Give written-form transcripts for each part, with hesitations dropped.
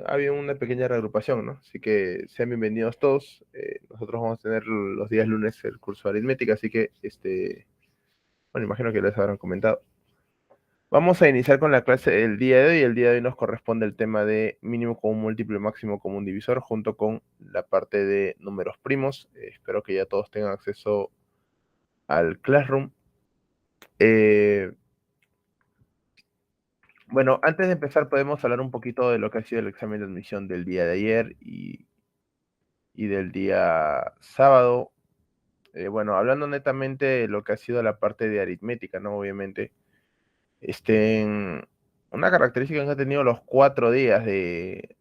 ha habido una pequeña reagrupación, ¿no? Así que sean bienvenidos todos. Nosotros vamos a tener los días lunes el curso de aritmética, así que, bueno, imagino que les habrán comentado. Vamos a iniciar con la clase del día de hoy. El día de hoy nos corresponde el tema de mínimo común múltiplo y máximo común divisor, junto con la parte de números primos. Espero que ya todos tengan acceso al Classroom. Bueno, antes de empezar podemos hablar un poquito de lo que ha sido el examen de admisión del día de ayer y del día sábado. Bueno, hablando netamente de lo que ha sido la parte de aritmética, ¿no? Obviamente, una característica que han tenido los 4 días de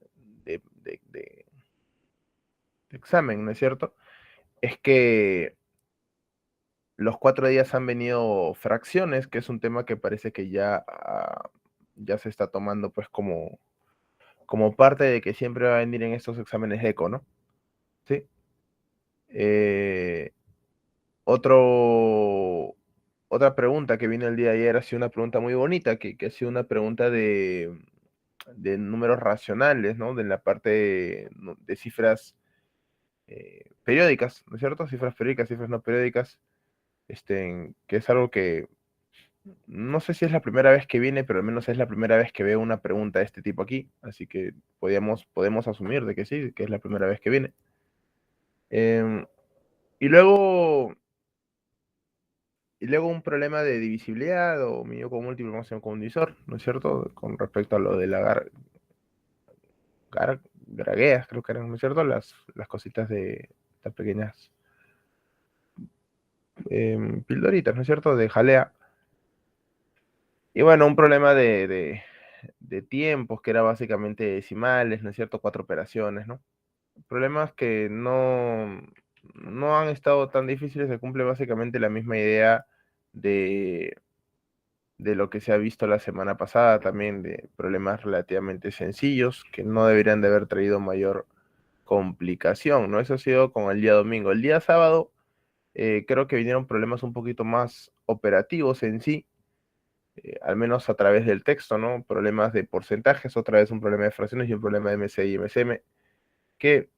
examen, ¿no es cierto? Es que los 4 días han venido fracciones, que es un tema que parece que ya, ya se está tomando pues como parte de que siempre va a venir en estos exámenes eco, ¿no? Sí. Eh, otra pregunta que vino el día de ayer ha sido una pregunta muy bonita, que ha sido una pregunta de números racionales, ¿no? De la parte de cifras periódicas, ¿no es cierto? Cifras periódicas, cifras no periódicas, que es algo que no sé si es la primera vez que viene, pero al menos es la primera vez que veo una pregunta de este tipo aquí, así que podemos asumir de que sí, que es la primera vez que viene. Y luego, un problema de divisibilidad o mínimo común múltiplo máximo común divisor, ¿no es cierto? Con respecto a lo de la gragueas, creo que eran, ¿no es cierto? Las cositas de las pequeñas pildoritas, ¿no es cierto? De jalea. Y bueno, un problema de tiempos, que era básicamente decimales, ¿no es cierto? 4 operaciones, ¿no? Problemas que no han estado tan difíciles, se cumple básicamente la misma idea de, de lo que se ha visto la semana pasada, también de problemas relativamente sencillos, que no deberían de haber traído mayor complicación, ¿no? Eso ha sido con el día domingo. El día sábado creo que vinieron problemas un poquito más operativos en sí, al menos a través del texto, ¿no? Problemas de porcentajes, otra vez un problema de fracciones y un problema de MCI y MCM, que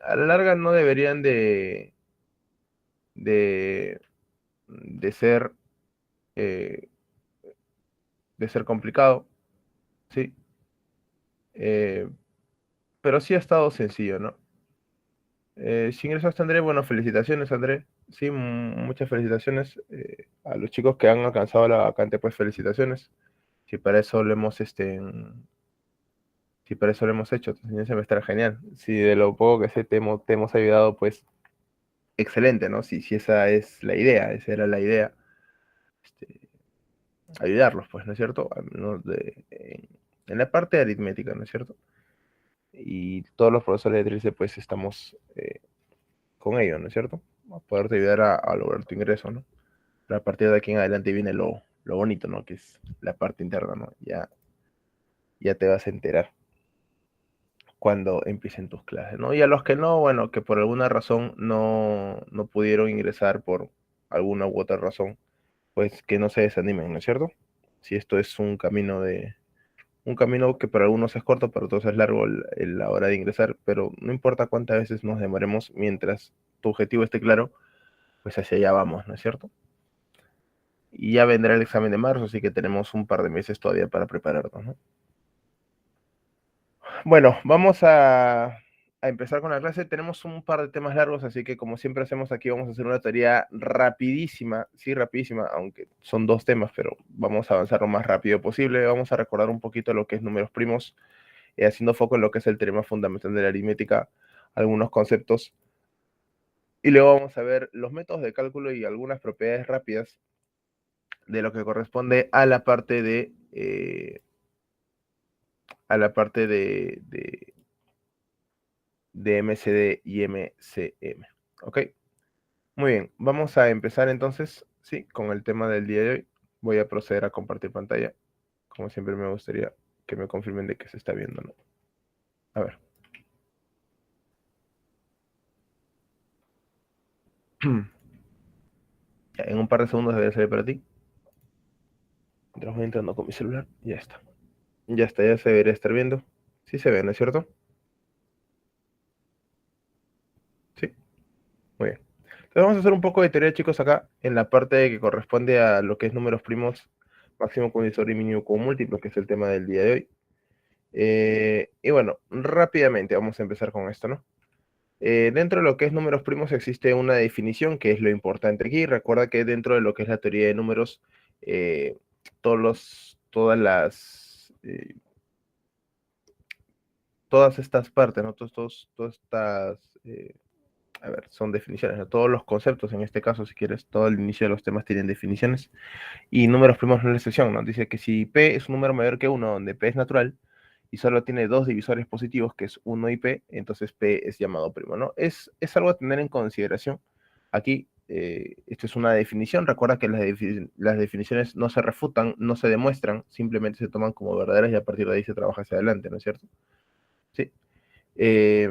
a la larga no deberían de, de ser, eh, de ser complicado, ¿sí? Eh, pero sí ha estado sencillo, ¿no? Si ingresaste, André, bueno, felicitaciones, André. Sí, muchas felicitaciones a los chicos que han alcanzado la vacante, pues felicitaciones. Si para eso lo hemos, si para eso lo hemos hecho, tu enseñanza va a estar genial. Si de lo poco que sé te hemos ayudado, pues excelente, ¿no? Si esa es la idea, esa era la idea, este, ayudarlos, pues, ¿no es cierto? Al menos en la parte de aritmética, ¿no es cierto? Y todos los profesores de Trilce, pues, estamos con ello, ¿no es cierto? A poderte ayudar a lograr tu ingreso, ¿no? Pero a partir de aquí en adelante viene lo bonito, ¿no? Que es la parte interna, ¿no? Ya te vas a enterar cuando empiecen tus clases, ¿no? Y a los que no, bueno, que por alguna razón no pudieron ingresar por alguna u otra razón, pues que no se desanimen, ¿no es cierto? Si esto es un camino que para algunos es corto, para otros es largo la hora de ingresar, pero no importa cuántas veces nos demoremos, mientras tu objetivo esté claro, pues hacia allá vamos, ¿no es cierto? Y ya vendrá el examen de marzo, así que tenemos un par de meses todavía para prepararnos, ¿no? Bueno, vamos a empezar con la clase. Tenemos un par de temas largos, así que como siempre hacemos aquí, vamos a hacer una teoría rapidísima, sí, rapidísima, aunque son 2 temas, pero vamos a avanzar lo más rápido posible. Vamos a recordar un poquito lo que es números primos, haciendo foco en lo que es el teorema fundamental de la aritmética, algunos conceptos. Y luego vamos a ver los métodos de cálculo y algunas propiedades rápidas de lo que corresponde a la parte de MCD y MCM. ¿Ok? Muy bien, vamos a empezar entonces, sí, con el tema del día de hoy. Voy a proceder a compartir pantalla. Como siempre me gustaría que me confirmen de que se está viendo, ¿no? A ver. Ya, en un par de segundos debería salir para ti. Mientras voy entrando con mi celular, ya está. Ya está, ya se debería estar viendo. Sí se ve, ¿no es cierto? Sí, muy bien. Entonces vamos a hacer un poco de teoría, chicos, acá, en la parte que corresponde a lo que es números primos, máximo común divisor y mínimo común múltiplo, que es el tema del día de hoy. Y bueno, rápidamente vamos a empezar con esto, ¿no? Dentro de lo que es números primos existe una definición que es lo importante aquí. Recuerda que dentro de lo que es la teoría de números, eh, todas estas partes, ¿no? Todas estas, a ver, son definiciones, ¿no? Todos los conceptos, en este caso, si quieres, todo el inicio de los temas tienen definiciones. Y números primos no es la excepción, ¿no? Dice que si P es un número mayor que uno, donde P es natural, y solo tiene dos divisores positivos, que es 1 y P, entonces P es llamado primo, ¿no? Es algo a tener en consideración. Aquí, esto es una definición. Recuerda que las definiciones no se refutan, no se demuestran, simplemente se toman como verdaderas y a partir de ahí se trabaja hacia adelante, ¿no es cierto? Sí. Eh,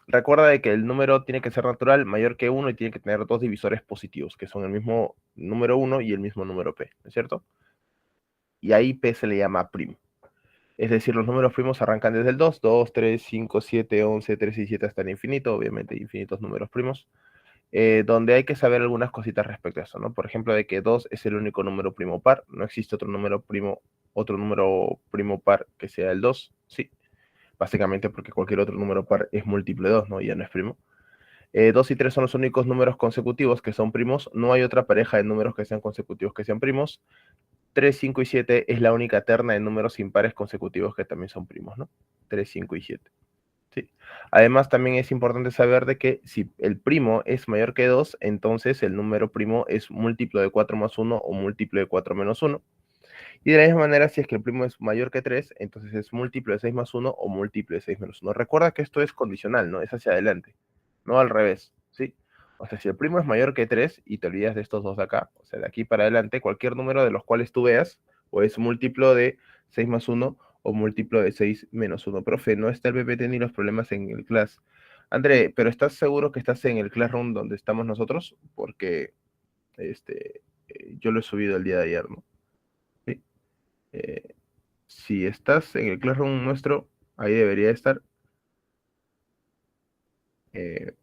Recuerda de que el número tiene que ser natural, mayor que uno y tiene que tener dos divisores positivos, que son el mismo número 1 y el mismo número P, ¿no es cierto? Y ahí P se le llama primo. Es decir, los números primos arrancan desde el 2, 3, 5, 7, 11, 13 y 7 hasta el infinito, obviamente infinitos números primos, donde hay que saber algunas cositas respecto a eso, ¿no? Por ejemplo, de que 2 es el único número primo par, no existe otro número primo par que sea el 2, sí, básicamente porque cualquier otro número par es múltiplo de 2, ¿no? Y ya no es primo. 2 y 3 son los únicos números consecutivos que son primos, no hay otra pareja de números que sean consecutivos que sean primos. 3, 5 y 7 es la única terna de números impares consecutivos que también son primos, ¿no? 3, 5 y 7. Sí. Además, también es importante saber de que si el primo es mayor que 2, entonces el número primo es múltiplo de 4 más 1 o múltiplo de 4 menos 1. Y de la misma manera, si es que el primo es mayor que 3, entonces es múltiplo de 6 más 1 o múltiplo de 6 menos 1. Recuerda que esto es condicional, ¿no? Es hacia adelante, no al revés, ¿sí? O sea, si el primo es mayor que 3 y te olvidas de estos dos de acá, o sea, de aquí para adelante, cualquier número de los cuales tú veas, o es múltiplo de 6 más 1 o múltiplo de 6 menos 1. Profe, no está el PPT ni los problemas en el class. André, ¿pero estás seguro que estás en el classroom donde estamos nosotros? Porque yo lo he subido el día de ayer, ¿no? ¿Sí? Eh, si estás en el Classroom nuestro, ahí debería estar. Eh,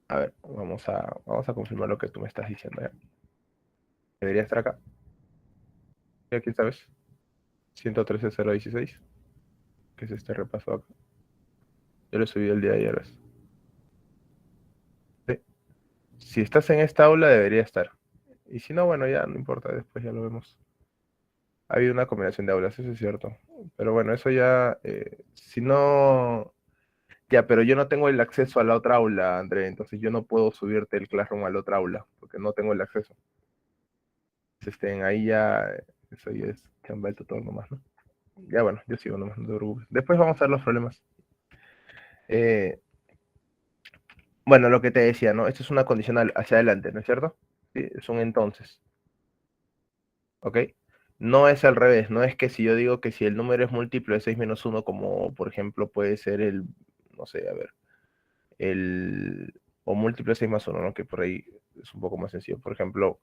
a ver, vamos a confirmar lo que tú me estás diciendo. ¿Ya? Debería estar acá. Y aquí sabes, 113.016, que es este repaso acá. Yo lo subí el día de ayer. ¿Ves? Sí. Si estás en esta aula, debería estar. Y si no, bueno, ya no importa, después ya lo vemos. Ha habido una combinación de aulas, eso es cierto. Pero bueno, eso ya, si no, ya, pero yo no tengo el acceso a la otra aula, André, entonces yo no puedo subirte el Classroom a la otra aula, porque no tengo el acceso. Si estén ahí ya, eso ya es chamba del tutor nomás, ¿no? Ya bueno, yo sigo nomás, no te preocupes. Después vamos a ver los problemas. Eh, bueno, lo que te decía, ¿no? Esto es una condicional hacia adelante, ¿no es cierto? Sí, es un entonces, ¿ok? No es al revés, no es que si yo digo que si el número es múltiplo de 6 menos uno, como por ejemplo puede ser el, no sé, a ver, el, o múltiplo de 6 más uno, ¿no? Que por ahí es un poco más sencillo. Por ejemplo,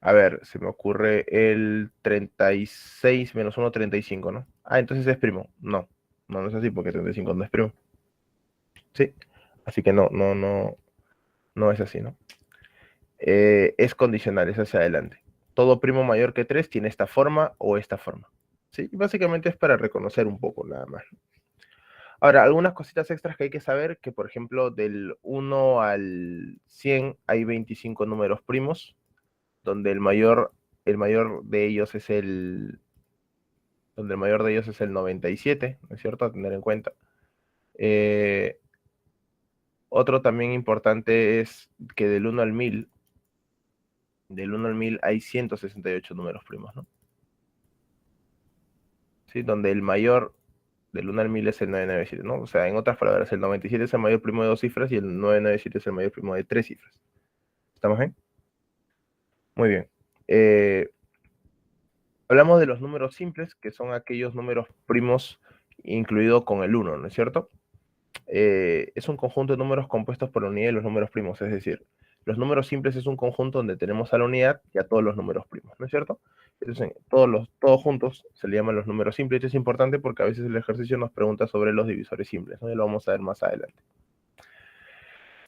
a ver, se me ocurre el 36 menos uno, 35, ¿no? Ah, entonces es primo. No, no es así porque 35 no es primo. Sí, así que no es así, ¿no? Es condicional, es hacia adelante. Todo primo mayor que 3 tiene esta forma o esta forma. Sí, básicamente es para reconocer un poco nada más. Ahora, algunas cositas extras que hay que saber, que por ejemplo del 1 al 100 hay 25 números primos, donde el mayor de ellos es el 97, ¿no es cierto? A tener en cuenta. Eh, Otro también importante es que del 1 al 1000 hay 168 números primos, ¿no? ¿Sí? Donde el mayor del 1 al 1000 es el 997, ¿no? O sea, en otras palabras, el 97 es el mayor primo de 2 cifras y el 997 es el mayor primo de 3 cifras. ¿Estamos bien? Muy bien. Eh, Hablamos de los números simples, que son aquellos números primos incluido con el 1, ¿no es cierto? Es un conjunto de números compuestos por la unidad de los números primos, es decir, los números simples es un conjunto donde tenemos a la unidad y a todos los números primos, ¿no es cierto? Entonces, todos juntos se le llaman los números simples. Esto es importante porque a veces el ejercicio nos pregunta sobre los divisores simples, ¿no? Ya lo vamos a ver más adelante.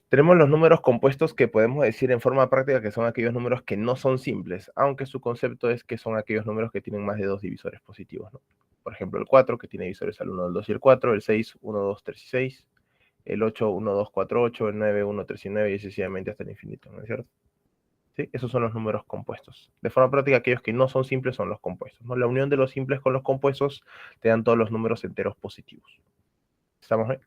Tenemos los números compuestos que podemos decir en forma práctica que son aquellos números que no son simples, aunque su concepto es que son aquellos números que tienen más de dos divisores positivos, ¿no? Por ejemplo, el 4, que tiene divisores al 1, el 2 y el 4, el 6, 1, 2, 3 y 6, el 8, 1, 2, 4, 8, el 9, 1, 3 y 9, y sucesivamente hasta el infinito, ¿no es cierto? ¿Sí? Esos son los números compuestos. De forma práctica, aquellos que no son simples son los compuestos, ¿no? La unión de los simples con los compuestos te dan todos los números enteros positivos. ¿Estamos bien?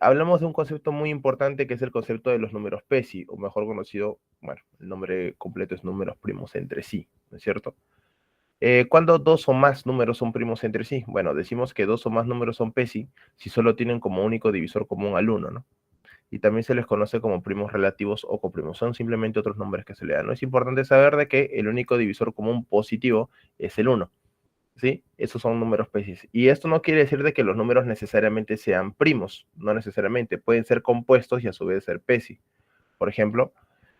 Hablamos de un concepto muy importante que es el concepto de los números PESI, o mejor conocido, bueno, el nombre completo es números primos entre sí, ¿no es cierto? ¿Cuándo dos o más números son primos entre sí? Bueno, decimos que dos o más números son PESI si solo tienen como único divisor común al 1, ¿no? Y también se les conoce como primos relativos o coprimos, son simplemente otros nombres que se le dan, ¿no? Es importante saber de que el único divisor común positivo es el 1. ¿Sí? Esos son números PESI. Y esto no quiere decir de que los números necesariamente sean primos, no necesariamente. Pueden ser compuestos y a su vez ser PESI. Por ejemplo,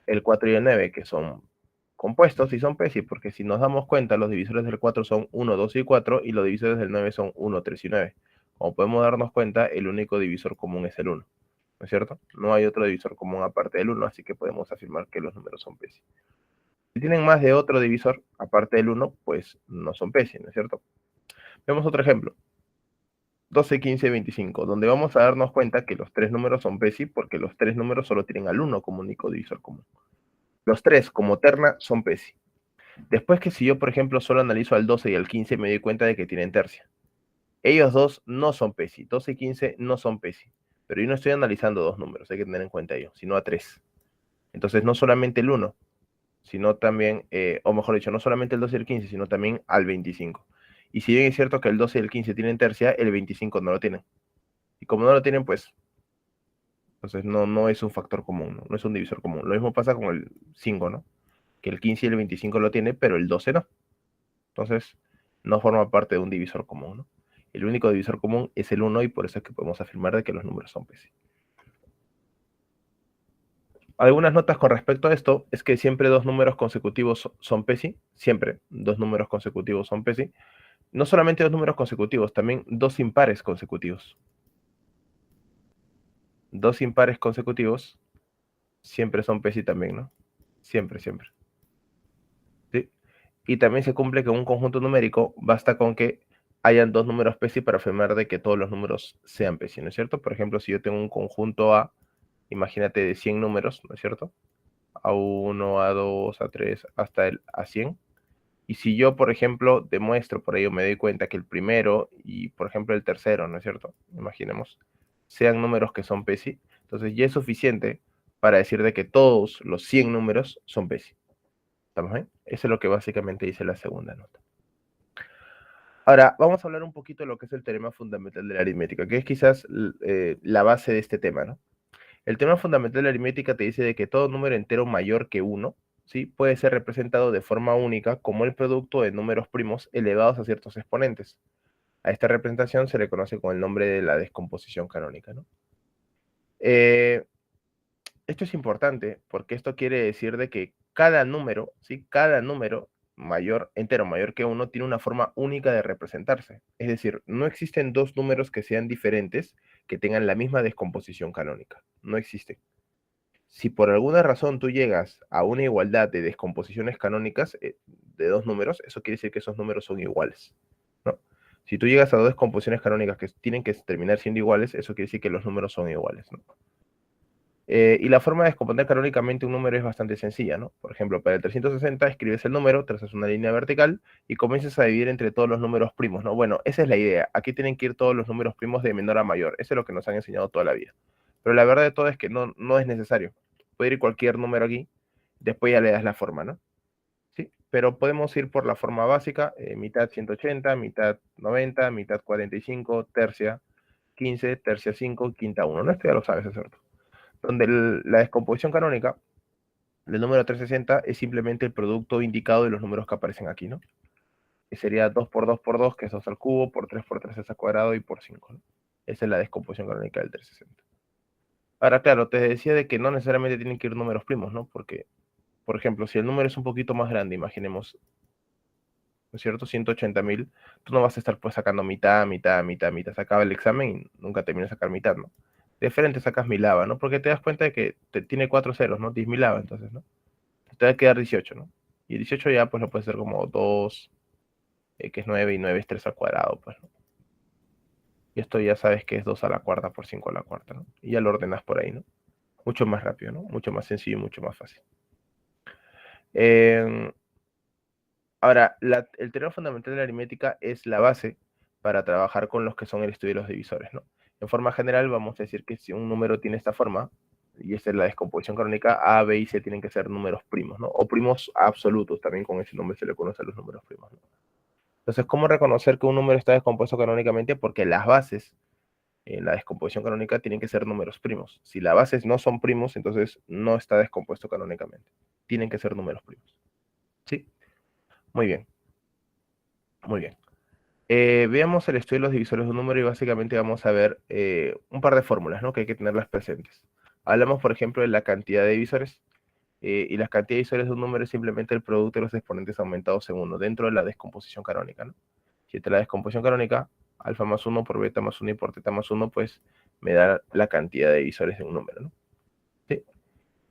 el 4 y el 9, que son compuestos y son PESI, porque si nos damos cuenta, los divisores del 4 son 1, 2 y 4, y los divisores del 9 son 1, 3 y 9. Como podemos darnos cuenta, el único divisor común es el 1, ¿no es cierto? No hay otro divisor común aparte del 1, así que podemos afirmar que los números son PESI. Si tienen más de otro divisor aparte del 1, pues no son PESI, ¿no es cierto? Vemos otro ejemplo. 12, 15, 25, donde vamos a darnos cuenta que los tres números son PESI porque los tres números solo tienen al 1 como único divisor común. Los tres como terna son PESI. Después que si yo, por ejemplo, solo analizo al 12 y al 15, me doy cuenta de que tienen tercia. Ellos dos no son PESI, 12 y 15 no son PESI. Pero yo no estoy analizando dos números, hay que tener en cuenta ello, sino a tres. Entonces no solamente el 1, sino también, o mejor dicho, no solamente el 12 y el 15, sino también al 25. Y si bien es cierto que el 12 y el 15 tienen tercia, el 25 no lo tienen. Y como no lo tienen, pues, entonces no es un factor común, ¿no? No es un divisor común. Lo mismo pasa con el 5, ¿no? Que el 15 y el 25 lo tiene, pero el 12 no. Entonces, no forma parte de un divisor común, ¿no? El único divisor común es el 1 y por eso es que podemos afirmar de que los números son PESI. Algunas notas con respecto a esto es que siempre dos números consecutivos son PESI, siempre dos números consecutivos son PESI. No solamente dos números consecutivos, también dos impares consecutivos. Dos impares consecutivos siempre son PESI también, ¿no? Siempre, siempre. ¿Sí? Y también se cumple que en un conjunto numérico basta con que hayan dos números PESI para afirmar de que todos los números sean PESI, ¿no es cierto? Por ejemplo, si yo tengo un conjunto A, imagínate de 100 números, ¿no es cierto? A1, A2, A3, hasta el A100. Y si yo, por ejemplo, demuestro, por ello me doy cuenta que el primero y, por ejemplo, el tercero, ¿no es cierto? Imaginemos, sean números que son PESI, entonces ya es suficiente para decir de que todos los 100 números son PESI. ¿Estamos bien? Eso es lo que básicamente dice la segunda nota. Ahora, vamos a hablar un poquito de lo que es el teorema fundamental de la aritmética, que es quizás la base de este tema, ¿no? El teorema fundamental de la aritmética te dice de que todo número entero mayor que 1, ¿sí? Puede ser representado de forma única como el producto de números primos elevados a ciertos exponentes. A esta representación se le conoce con el nombre de la descomposición canónica, ¿no? Esto es importante porque esto quiere decir de que cada número, ¿sí? Cada número entero mayor que 1 tiene una forma única de representarse. Es decir, no existen dos números que sean diferentes que tengan la misma descomposición canónica. No existen. Si por alguna razón tú llegas a una igualdad de descomposiciones canónicas de dos números, eso quiere decir que esos números son iguales, ¿no? Si tú llegas a dos descomposiciones canónicas que tienen que terminar siendo iguales, eso quiere decir que los números son iguales, ¿no? Y la forma de descomponer canónicamente un número es bastante sencilla, ¿no? Por ejemplo, para el 360 escribes el número, trazas una línea vertical y comienzas a dividir entre todos los números primos, ¿no? Bueno, esa es la idea. Aquí tienen que ir todos los números primos de menor a mayor. Eso es lo que nos han enseñado toda la vida. Pero la verdad de todo es que no es necesario. Puede ir cualquier número aquí, después ya le das la forma, ¿no? Sí, pero podemos ir por la forma básica, mitad 180, mitad 90, mitad 45, tercia 15, tercia 5, quinta 1, ¿no? Esto ya lo sabes, es cierto. Donde la descomposición canónica del número 360 es simplemente el producto indicado de los números que aparecen aquí, ¿no? Que sería 2 por 2 por 2, que es 2 al cubo, por 3 es al cuadrado y por 5, ¿no? Esa es la descomposición canónica del 360. Ahora, claro, te decía de que no necesariamente tienen que ir números primos, ¿no? Porque, por ejemplo, si el número es un poquito más grande, imaginemos ¿no es cierto? 180.000, tú no vas a estar pues sacando mitad, mitad, mitad, mitad. Se acaba el examen y nunca terminas de sacar mitad, ¿no? De frente sacas milava, ¿no? Porque te das cuenta de que tiene 4 ceros, ¿no? 10 milava, entonces, ¿no? Te va a quedar 18, ¿no? Y 18 ya pues lo puedes hacer como 2, que es 9 y 9 es 3 al cuadrado, pues, ¿no? Y esto ya sabes que es 2 a la cuarta por 5 a la cuarta, ¿no? Y ya lo ordenas por ahí, ¿no? Mucho más rápido, ¿no? Mucho más sencillo y mucho más fácil. Ahora, el teorema fundamental de la aritmética es la base para trabajar con los que son el estudio de los divisores, ¿no? En forma general, vamos a decir que si un número tiene esta forma, y esta es la descomposición canónica, A, B y C tienen que ser números primos, ¿no? O primos absolutos, también con ese nombre se le conoce a los números primos, ¿no? Entonces, ¿cómo reconocer que un número está descompuesto canónicamente? Porque las bases en la descomposición canónica tienen que ser números primos. Si las bases no son primos, entonces no está descompuesto canónicamente. Tienen que ser números primos. ¿Sí? Muy bien, muy bien. Veamos el estudio de los divisores de un número y básicamente vamos a ver un par de fórmulas, ¿no? Que hay que tenerlas presentes. Hablamos, por ejemplo, de la cantidad de divisores, y la cantidad de divisores de un número es simplemente el producto de los exponentes aumentados en 1 dentro de la descomposición canónica, ¿no? Si esta es la descomposición canónica, alfa más 1 por beta más 1 y por teta más 1, pues me da la cantidad de divisores de un número, ¿no? ¿Sí?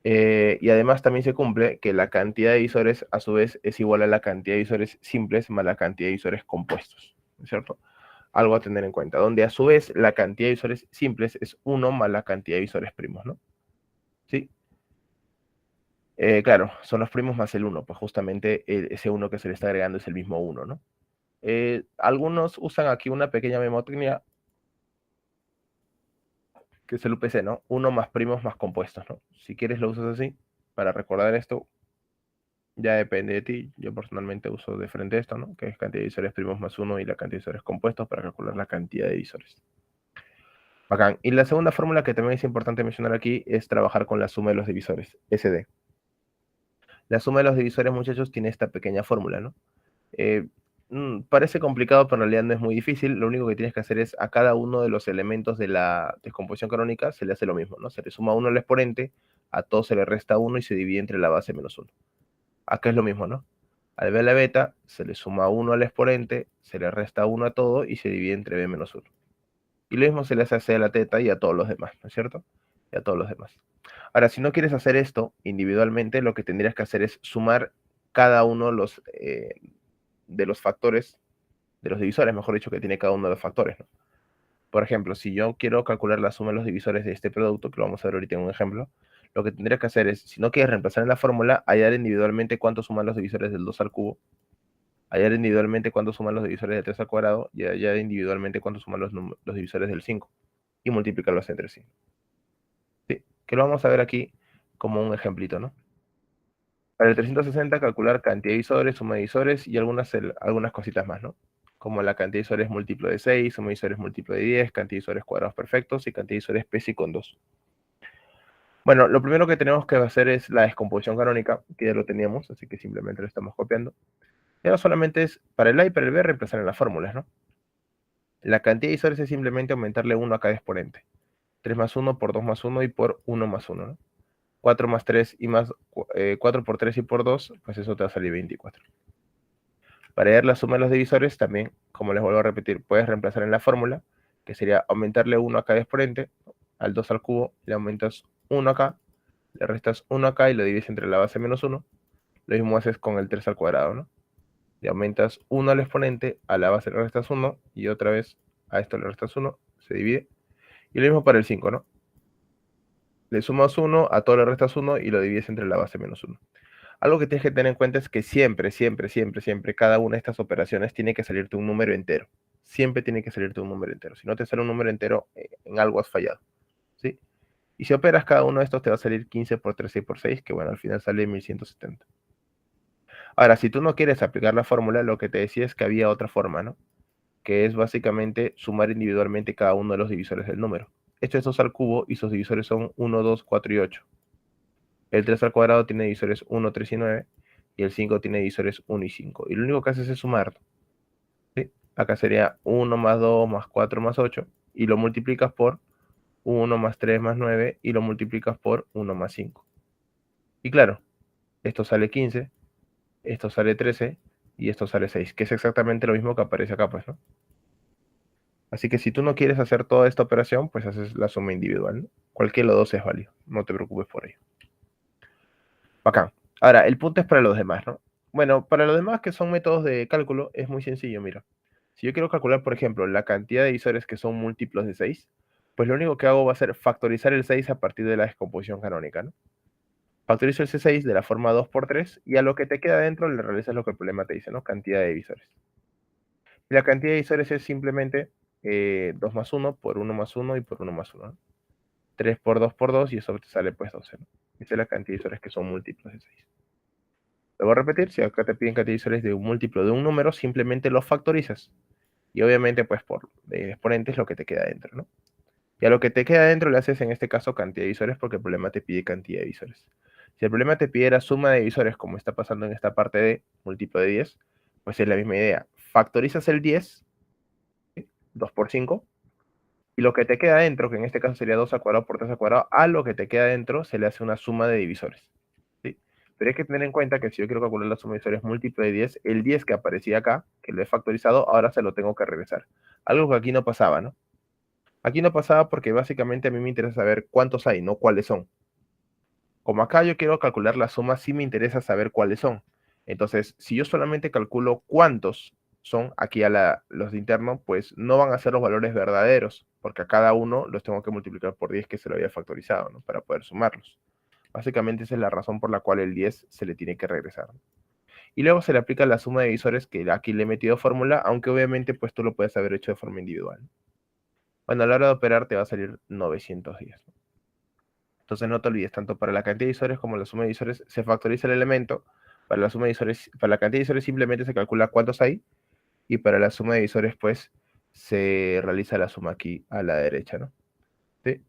Y además también se cumple que la cantidad de divisores a su vez es igual a la cantidad de divisores simples más la cantidad de divisores compuestos, ¿no es cierto? Algo a tener en cuenta, donde a su vez la cantidad de divisores simples es 1 más la cantidad de divisores primos, ¿no? ¿Sí? Claro, son los primos más el 1, pues justamente ese 1 que se le está agregando es el mismo 1, ¿no? Algunos usan aquí una pequeña memotecnia que es el UPC, ¿no? 1 más primos más compuestos, ¿no? Si quieres lo usas así, para recordar esto, ya depende de ti. Yo personalmente uso de frente esto, ¿no? Que es cantidad de divisores primos más 1 y la cantidad de divisores compuestos para calcular la cantidad de divisores. Bacán. Y la segunda fórmula que también es importante mencionar aquí es trabajar con la suma de los divisores, SD. La suma de los divisores, muchachos, tiene esta pequeña fórmula, ¿no? Parece complicado, pero en realidad no es muy difícil. Lo único que tienes que hacer es a cada uno de los elementos de la descomposición canónica se le hace lo mismo, ¿no? Se le suma 1 al exponente, a todo se le resta 1 y se divide entre la base menos 1. Acá es lo mismo, ¿no? Al b a la beta se le suma 1 al exponente, se le resta 1 a todo y se divide entre b menos 1. Y lo mismo se le hace a c a la teta y a todos los demás, ¿no es cierto? Y a todos los demás. Ahora, si no quieres hacer esto individualmente, lo que tendrías que hacer es sumar cada uno de los factores, de los divisores, mejor dicho, que tiene cada uno de los factores, ¿no? Por ejemplo, si yo quiero calcular la suma de los divisores de este producto, que lo vamos a ver ahorita en un ejemplo, lo que tendría que hacer es, si no quieres reemplazar en la fórmula, hallar individualmente cuánto suman los divisores del 2 al cubo, hallar individualmente cuánto suman los divisores del 3 al cuadrado, y hallar individualmente cuánto suman los divisores del 5, y multiplicarlos entre sí. Sí, que lo vamos a ver aquí como un ejemplito, ¿no? Para el 360, calcular cantidad de divisores, suma de divisores y algunas cositas más, ¿no? Como la cantidad de divisores múltiplo de 6, suma de divisores múltiplo de 10, cantidad de divisores cuadrados perfectos y cantidad de divisores PESI con 2. Bueno, lo primero que tenemos que hacer es la descomposición canónica, que ya lo teníamos, así que simplemente lo estamos copiando. Y ahora solamente es, para el A y para el B, reemplazar en las fórmulas, ¿no? La cantidad de divisores es simplemente aumentarle 1 a cada exponente. 3 más 1 por 2 más 1 y por 1 más 1, ¿no? 4 más 3 y más 4 por 3 y por 2, pues eso te va a salir 24. Para hallar la suma de los divisores, también, como les vuelvo a repetir, puedes reemplazar en la fórmula, que sería aumentarle 1 a cada exponente, al 2 al cubo, le aumentas 1 acá, le restas 1 acá y lo divides entre la base menos 1. Lo mismo haces con el 3 al cuadrado, ¿no? Le aumentas 1 al exponente, a la base le restas 1, y otra vez a esto le restas 1, se divide. Y lo mismo para el 5, ¿no? Le sumas 1, a todo le restas 1 y lo divides entre la base menos 1. Algo que tienes que tener en cuenta es que siempre, siempre, siempre, siempre, cada una de estas operaciones tiene que salirte un número entero. Siempre tiene que salirte un número entero. Si no te sale un número entero, en algo has fallado, ¿sí? Y si operas cada uno de estos, te va a salir 15 por 3 y por 6, que bueno, al final sale 1170. Ahora, si tú no quieres aplicar la fórmula, lo que te decía es que había otra forma, ¿no? Que es básicamente sumar individualmente cada uno de los divisores del número. Esto es 2 al cubo y sus divisores son 1, 2, 4 y 8. El 3 al cuadrado tiene divisores 1, 3 y 9, y el 5 tiene divisores 1 y 5. Y lo único que haces es sumar, ¿sí? Acá sería 1 más 2 más 4 más 8, y lo multiplicas por 1 más 3 más 9, y lo multiplicas por 1 más 5. Y claro, esto sale 15, esto sale 13, y esto sale 6, que es exactamente lo mismo que aparece acá, pues, ¿no? Así que si tú no quieres hacer toda esta operación, pues haces la suma individual, ¿no? Cualquiera de los dos es válido, no te preocupes por ello. Bacán. Ahora, el punto es para los demás, ¿no? Bueno, para los demás que son métodos de cálculo, es muy sencillo, mira. Si yo quiero calcular, por ejemplo, la cantidad de divisores que son múltiplos de 6, pues lo único que hago va a ser factorizar el 6 a partir de la descomposición canónica, ¿no? Factorizo ese 6 de la forma 2 por 3 y a lo que te queda dentro le realizas lo que el problema te dice, ¿no? Cantidad de divisores. Y la cantidad de divisores es simplemente 2 más 1 por 1 más 1 y por 1 más 1, ¿no? 3 por 2 y eso te sale pues 12, ¿no? Esa es la cantidad de divisores que son múltiplos de 6. Lo voy a repetir, si acá te piden cantidad de divisores de un múltiplo de un número, simplemente los factorizas. Y obviamente pues por exponentes lo que te queda dentro, ¿no? Y a lo que te queda dentro le haces en este caso cantidad de divisores porque el problema te pide cantidad de divisores. Si el problema te pidiera suma de divisores, como está pasando en esta parte de múltiplo de 10, pues es la misma idea. Factorizas el 10, 2 por 5, y lo que te queda dentro, que en este caso sería 2 al cuadrado por 3 al cuadrado, a lo que te queda dentro se le hace una suma de divisores. ¿Sí? Pero hay que tener en cuenta que si yo quiero calcular la suma de divisores múltiplo de 10, el 10 que aparecía acá, que lo he factorizado, ahora se lo tengo que regresar. Algo que aquí no pasaba, ¿no? Aquí no pasaba porque básicamente a mí me interesa saber cuántos hay, no cuáles son. Como acá yo quiero calcular la suma, sí me interesa saber cuáles son. Entonces, si yo solamente calculo cuántos son aquí a los de interno, pues no van a ser los valores verdaderos, porque a cada uno los tengo que multiplicar por 10 que se lo había factorizado, ¿no? Para poder sumarlos. Básicamente esa es la razón por la cual el 10 se le tiene que regresar. Y luego se le aplica la suma de divisores que aquí le he metido fórmula, aunque obviamente pues tú lo puedes haber hecho de forma individual. Bueno, a la hora de operar te va a salir 910. Entonces no te olvides, tanto para la cantidad de divisores como la suma de divisores se factoriza el elemento. Para la suma de divisores, para la cantidad de divisores simplemente se calcula cuántos hay. Y para la suma de divisores, pues, se realiza la suma aquí a la derecha, ¿no? ¿Sí?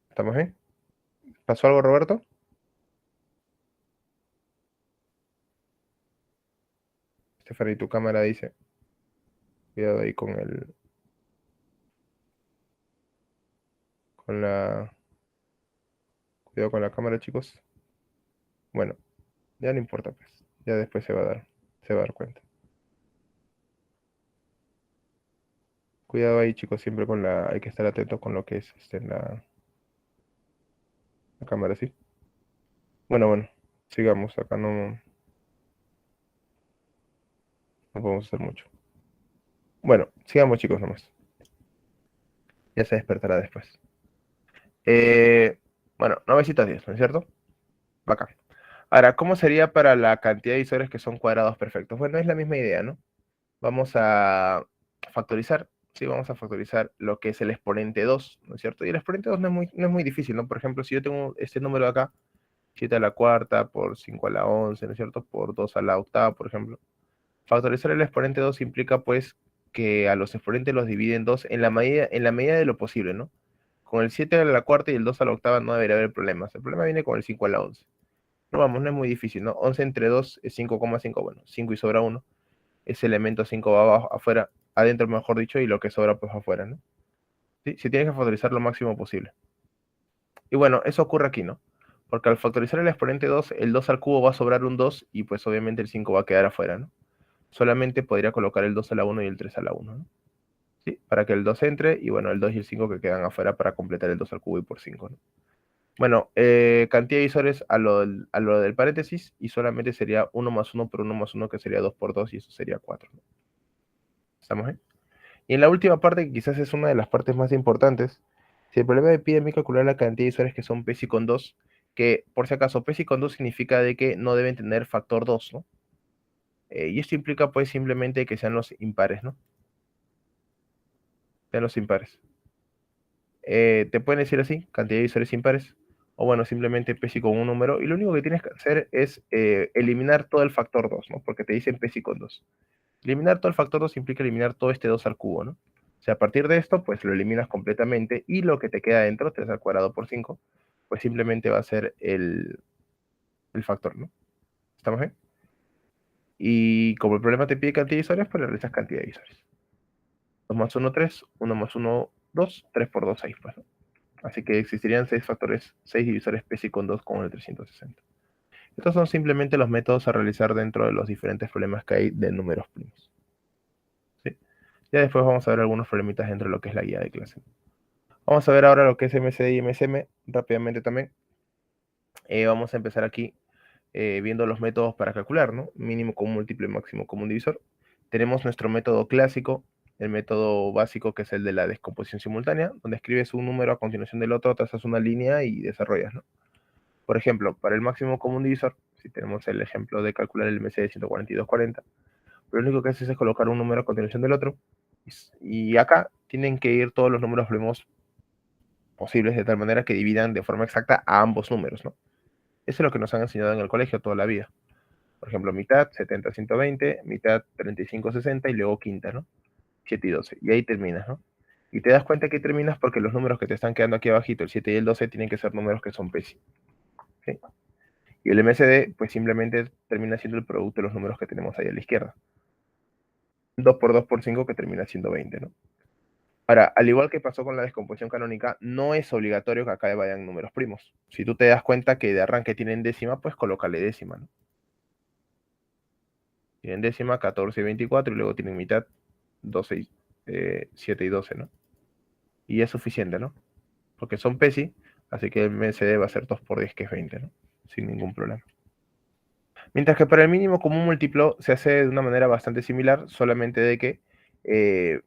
¿Estamos bien? ¿Pasó algo, Roberto? Stephanie, tu cámara dice. Cuidado ahí con el. Con la. Cuidado con la cámara, chicos. Bueno, ya no importa, pues. Ya después se va a dar. Se va a dar cuenta. Cuidado ahí, chicos, siempre con la. Hay que estar atentos con lo que es la cámara, ¿sí? Bueno, sigamos. Acá no podemos hacer mucho. Bueno, sigamos, chicos, nomás. Ya se despertará después. Bueno, 910, ¿no es cierto? Bacán. Ahora, ¿cómo sería para la cantidad de divisores que son cuadrados perfectos? Bueno, es la misma idea, ¿no? Vamos a factorizar, sí, vamos a factorizar lo que es el exponente 2, ¿no es cierto? Y el exponente 2 no es muy difícil, ¿no? Por ejemplo, si yo tengo este número de acá, 7 a la cuarta por 5 a la 11, ¿no es cierto? Por 2 a la octava, por ejemplo. Factorizar el exponente 2 implica, pues, que a los exponentes los divide en 2 en la medida de lo posible, ¿no? Con el 7 a la cuarta y el 2 a la octava no debería haber problemas. El problema viene con el 5 a la 11. No vamos, no es muy difícil, ¿no? 11 entre 2 es 5,5. Bueno, 5 y sobra 1. Ese elemento 5 va abajo, afuera, adentro mejor dicho, y lo que sobra pues afuera, ¿no? ¿Sí? Se tiene que factorizar lo máximo posible. Y bueno, eso ocurre aquí, ¿no? Porque al factorizar el exponente 2, el 2 al cubo va a sobrar un 2 y pues obviamente el 5 va a quedar afuera, ¿no? Solamente podría colocar el 2 a la 1 y el 3 a la 1, ¿no? ¿Sí? Para que el 2 entre y bueno, el 2 y el 5 que quedan afuera para completar el 2 al cubo y por 5, ¿no? Bueno, cantidad de divisores a lo del paréntesis y solamente sería 1 más 1 por 1 más 1 que sería 2 por 2 y eso sería 4, ¿no? ¿Estamos bien? Y en la última parte, que quizás es una de las partes más importantes, si el problema me pide a mí calcular la cantidad de divisores que son Psi con 2, que por si acaso Psi con 2 significa de que no deben tener factor 2, ¿no? Y esto implica pues simplemente que sean los impares, ¿no? Sean los impares. Te pueden decir así, cantidad de divisores impares, o bueno, simplemente Psi con un número, y lo único que tienes que hacer es eliminar todo el factor 2, ¿no? Porque te dicen Psi con 2. Eliminar todo el factor 2 implica eliminar todo este 2 al cubo, ¿no? O sea, a partir de esto, pues lo eliminas completamente y lo que te queda dentro, 3 al cuadrado por 5, pues simplemente va a ser el factor, ¿no? ¿Estamos bien? Y como el problema te pide cantidad de divisores, pues le realizas cantidad de divisores. 2 más 1, 3, 1 más 1, 2, 3 por 2, 6, pues, ¿no? Así que existirían 6 factores, 6 divisores Psi con 2 con el 360. Estos son simplemente los métodos a realizar dentro de los diferentes problemas que hay de números primos. ¿Sí? Ya después vamos a ver algunos problemitas dentro de lo que es la guía de clase. Vamos a ver ahora lo que es MCD y MSM rápidamente también. Vamos a empezar aquí viendo los métodos para calcular, ¿no? Mínimo común múltiplo y máximo común divisor. Tenemos nuestro método clásico, el método básico que es el de la descomposición simultánea, donde escribes un número a continuación del otro, trazas una línea y desarrollas, ¿no? Por ejemplo, para el máximo común divisor, si tenemos el ejemplo de calcular el MC de 142,40, lo único que haces es colocar un número a continuación del otro, y acá tienen que ir todos los números primos posibles de tal manera que dividan de forma exacta a ambos números, ¿no? Eso es lo que nos han enseñado en el colegio toda la vida. Por ejemplo, mitad 70, 120, mitad 35, 60 y luego quinta, ¿no? 7 y 12. Y ahí terminas, ¿no? Y te das cuenta que terminas porque los números que te están quedando aquí abajito, el 7 y el 12, tienen que ser números que son PESI. ¿Sí? Y el MCD, pues simplemente termina siendo el producto de los números que tenemos ahí a la izquierda. 2 por 2 por 5 que termina siendo 20, ¿no? Ahora, al igual que pasó con la descomposición canónica, no es obligatorio que acá vayan números primos. Si tú te das cuenta que de arranque tienen décima, pues colócale décima, ¿no? Tienen décima, 14 y 24, y luego tienen mitad, 12 y, 7 y 12, ¿no? Y es suficiente, ¿no? Porque son PESI, así que el MCD va a ser 2 por 10, que es 20, ¿no? Sin ningún problema. Mientras que para el mínimo común múltiplo se hace de una manera bastante similar, solamente de que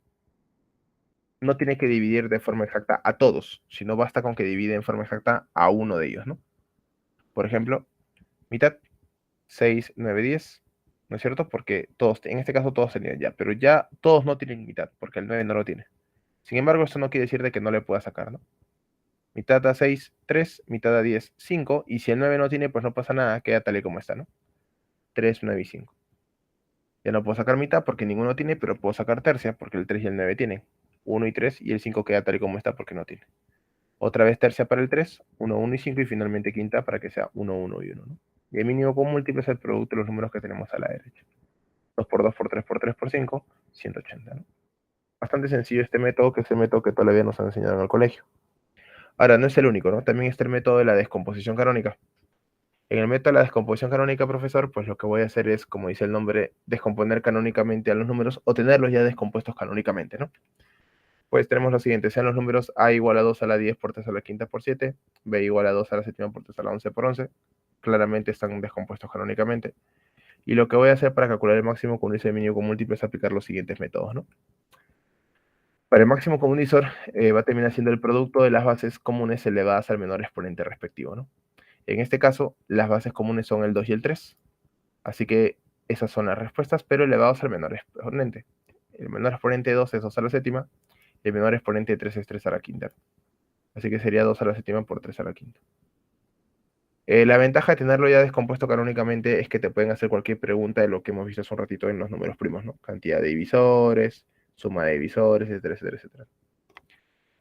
no tiene que dividir de forma exacta a todos, sino basta con que divide en forma exacta a uno de ellos, ¿no? Por ejemplo, mitad, 6, 9, 10, ¿no es cierto? Porque todos, en este caso todos tenían ya, pero ya todos no tienen mitad, porque el 9 no lo tiene. Sin embargo, esto no quiere decir de que no le pueda sacar, ¿no? Mitad a 6, 3, mitad a 10, 5, y si el 9 no tiene, pues no pasa nada, queda tal y como está, ¿no? 3, 9 y 5. Ya no puedo sacar mitad porque ninguno tiene, pero puedo sacar tercia porque el 3 y el 9 tienen. 1 y 3, y el 5 queda tal y como está porque no tiene. Otra vez tercia para el 3, 1, 1 y 5, y finalmente quinta para que sea 1, 1 y 1, ¿no? Y el mínimo común múltiplo es el producto de los números que tenemos a la derecha. 2 por 2 por 3 por 3 por 5, 180, ¿no? Bastante sencillo este método, que es el método que todavía nos han enseñado en el colegio. Ahora, no es el único, ¿no? También está el método de la descomposición canónica. En el método de la descomposición canónica, profesor, pues lo que voy a hacer es, como dice el nombre, descomponer canónicamente a los números o tenerlos ya descompuestos canónicamente, ¿no? Pues tenemos lo siguiente: sean los números a igual a 2 a la 10 por 3 a la quinta por 7, b igual a 2 a la séptima por 3 a la 11 por 11, claramente están descompuestos canónicamente. Y lo que voy a hacer para calcular el máximo con índice de mínimo común múltiplo es aplicar los siguientes métodos, ¿no? Para el máximo común divisor va a terminar siendo el producto de las bases comunes elevadas al menor exponente respectivo, ¿no? En este caso, las bases comunes son el 2 y el 3, así que esas son las respuestas, pero elevados al menor exponente. El menor exponente de 2 es 2 a la séptima, y el menor exponente de 3 es 3 a la quinta. Así que sería 2 a la séptima por 3 a la quinta. La ventaja de tenerlo ya descompuesto canónicamente es que te pueden hacer cualquier pregunta de lo que hemos visto hace un ratito en los números primos, ¿no? Cantidad de divisores, suma de divisores, etcétera, etcétera, etcétera.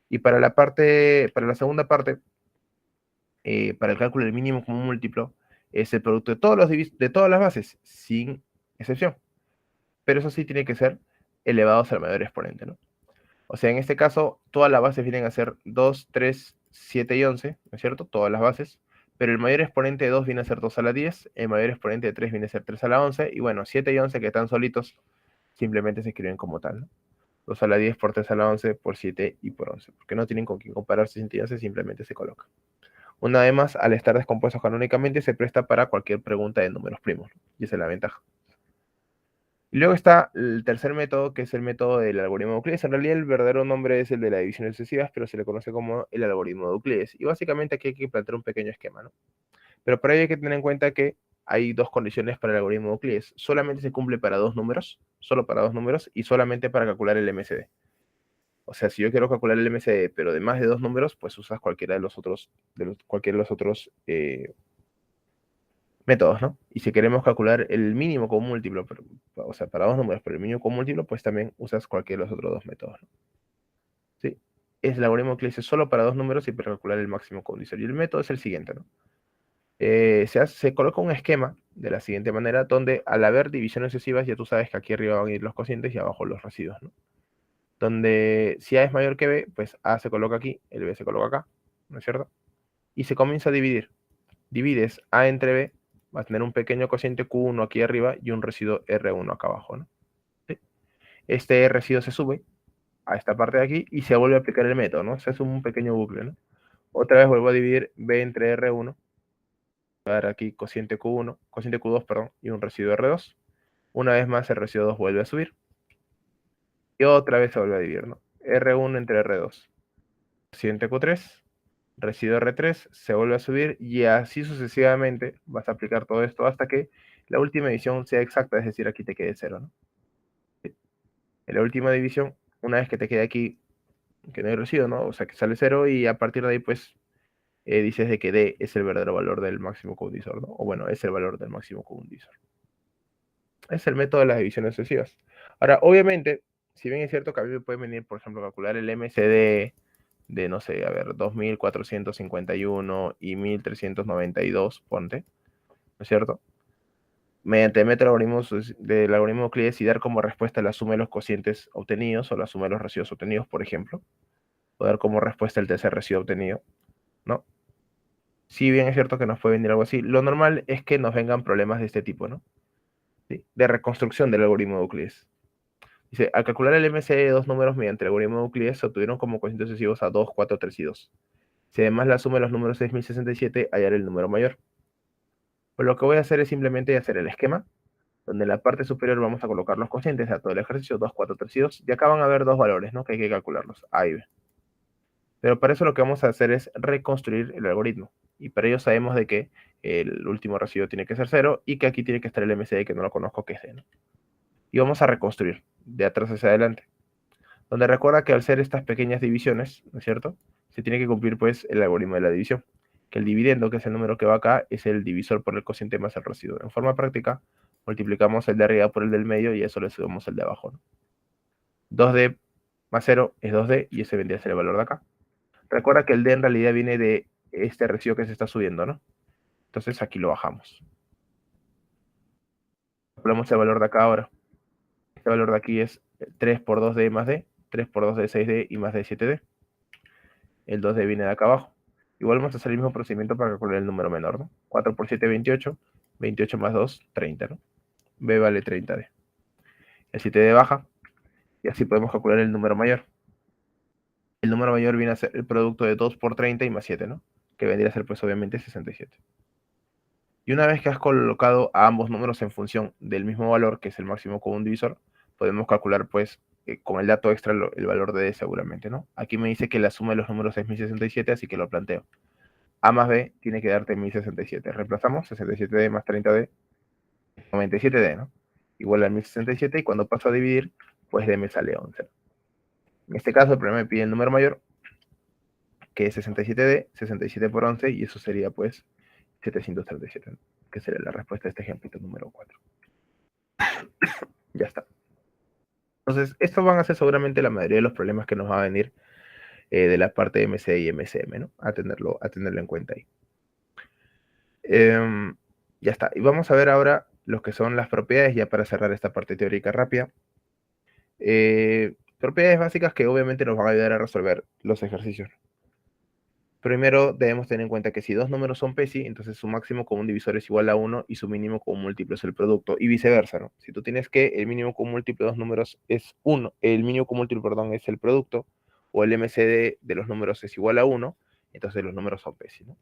Y para la segunda parte, para el cálculo del mínimo común múltiplo, es el producto de de todas las bases, sin excepción. Pero eso sí tiene que ser elevados al mayor exponente, ¿no? O sea, en este caso, todas las bases vienen a ser 2, 3, 7 y 11, ¿no es cierto? Todas las bases. Pero el mayor exponente de 2 viene a ser 2 a la 10, el mayor exponente de 3 viene a ser 3 a la 11, y bueno, 7 y 11 que están solitos, simplemente se escriben como tal, ¿no? 2 a la 10 por 3 a la 11 por 7 y por 11, porque no tienen con quién compararse 7 y 11, simplemente se coloca. Una vez más, al estar descompuestos canónicamente, se presta para cualquier pregunta de números primos, ¿no? Y esa es la ventaja. Y luego está el tercer método, que es el método del algoritmo de Euclides. En realidad el verdadero nombre es el de la división sucesivas, pero se le conoce como el algoritmo de Euclides. Y básicamente aquí hay que plantear un pequeño esquema, ¿no? Pero para ello hay que tener en cuenta que hay dos condiciones para el algoritmo de Euclides. Solamente se cumple para dos números, solo para dos números, y solamente para calcular el MCD. O sea, si yo quiero calcular el MCD, pero de más de dos números, pues usas cualquiera de los otros, cualquiera de los otros métodos, ¿no? Y si queremos calcular el mínimo común múltiplo, o sea, para dos números, pero el mínimo común múltiplo, pues también usas cualquiera de los otros dos métodos, ¿no? ¿Sí? Es el algoritmo que dice solo para dos números y para calcular el máximo común divisor. Y el método es el siguiente, ¿no? Se coloca un esquema de la siguiente manera, donde al haber divisiones sucesivas, ya tú sabes que aquí arriba van a ir los cocientes y abajo los residuos, ¿no? Donde si A es mayor que B, pues A se coloca aquí, el B se coloca acá, ¿no es cierto? Y se comienza a dividir. Divides A entre B Va a tener un pequeño cociente Q1 aquí arriba y un residuo R1 acá abajo, ¿no? ¿Sí? Este residuo se sube a esta parte de aquí y se vuelve a aplicar el método, ¿no? Se hace un pequeño bucle, ¿no? Otra vez vuelvo a dividir B entre R1, voy a dar aquí cociente Q1, cociente Q2, perdón, y un residuo R2. Una vez más el residuo 2 vuelve a subir. Y otra vez se vuelve a dividir, ¿no? R1 entre R2. Cociente Q3, residuo R3, se vuelve a subir y así sucesivamente vas a aplicar todo esto hasta que la última división sea exacta, es decir, aquí te quede 0, ¿no? En la última división, una vez que te quede aquí, que no hay residuo, ¿no? O sea, que sale 0 y a partir de ahí, pues, dices de que D es el verdadero valor del máximo codivisor, ¿no? O bueno, es el valor del máximo codivisor. Es el método de las divisiones sucesivas. Ahora, obviamente, si bien es cierto que a mí me puede venir, por ejemplo, calcular el MCD de, no sé, a ver, 2451 y 1392, ponte, ¿no es cierto? Mediante el método del algoritmo de Euclides y dar como respuesta la suma de los cocientes obtenidos o la suma de los residuos obtenidos, por ejemplo, o dar como respuesta el tercer residuo obtenido, ¿no? Si bien es cierto que nos puede venir algo así, lo normal es que nos vengan problemas de este tipo, ¿no? ¿Sí? De reconstrucción del algoritmo de Euclides. Dice, al calcular el MCE de dos números mediante el algoritmo de Euclides, se obtuvieron como cocientes sucesivos a 2, 4, 3 y 2. Si además la suma de los números 6067, hallar el número mayor. Pues lo que voy a hacer es simplemente hacer el esquema, donde en la parte superior vamos a colocar los cocientes a todo el ejercicio, 2, 4, 3 y 2, y acá van a haber dos valores, ¿no? Que hay que calcularlos, A y B. Pero para eso lo que vamos a hacer es reconstruir el algoritmo. Y para ello sabemos de que el último residuo tiene que ser 0 y que aquí tiene que estar el MCD que no lo conozco, que es D, ¿no? Y vamos a reconstruir de atrás hacia adelante. Donde recuerda que al ser estas pequeñas divisiones, ¿no es cierto? Se tiene que cumplir pues el algoritmo de la división. Que el dividendo, que es el número que va acá, es el divisor por el cociente más el residuo. En forma práctica, multiplicamos el de arriba por el del medio y eso le subimos el de abajo, ¿no? 2D más 0 es 2D y ese vendría a ser el valor de acá. Recuerda que el D en realidad viene de este residuo que se está subiendo, ¿no? Entonces aquí lo bajamos. Calculamos el valor de acá ahora. Este valor de aquí es 3 por 2D más D, 3 por 2D 6D y más D 7D. El 2D viene de acá abajo. Igual vamos a hacer el mismo procedimiento para calcular el número menor, ¿no? 4 por 7, 28. 28 más 2, 30, ¿no? B vale 30D. El 7D baja y así podemos calcular el número mayor. El número mayor viene a ser el producto de 2 por 30 y más 7, ¿no? Que vendría a ser pues obviamente 67. Y una vez que has colocado a ambos números en función del mismo valor, que es el máximo común divisor, podemos calcular pues con el dato extra el valor de D seguramente, ¿no? Aquí me dice que la suma de los números es 1067, así que lo planteo. A más B tiene que darte 1067. Reemplazamos 67D más 30D, 97D, ¿no? Igual a 1067 y cuando paso a dividir, pues D me sale 11. En este caso el problema me pide el número mayor, que es 67D, 67 por 11, y eso sería pues 737, ¿no? Que sería la respuesta de este ejemplito número 4. Ya está. Entonces, estos van a ser seguramente la mayoría de los problemas que nos va a venir de la parte de MC y MCM, ¿no? A tenerlo en cuenta ahí. Ya está. Y vamos a ver ahora lo que son las propiedades, ya para cerrar esta parte teórica rápida. Propiedades básicas que obviamente nos van a ayudar a resolver los ejercicios. Primero debemos tener en cuenta que si dos números son PESI, entonces su máximo común divisor es igual a 1 y su mínimo común múltiplo es el producto, y viceversa, ¿no? Si tú tienes que el mínimo común múltiplo de dos números es 1, el mínimo común múltiplo, perdón, es el producto, o el MCD de los números es igual a 1, entonces los números son PESI, ¿no?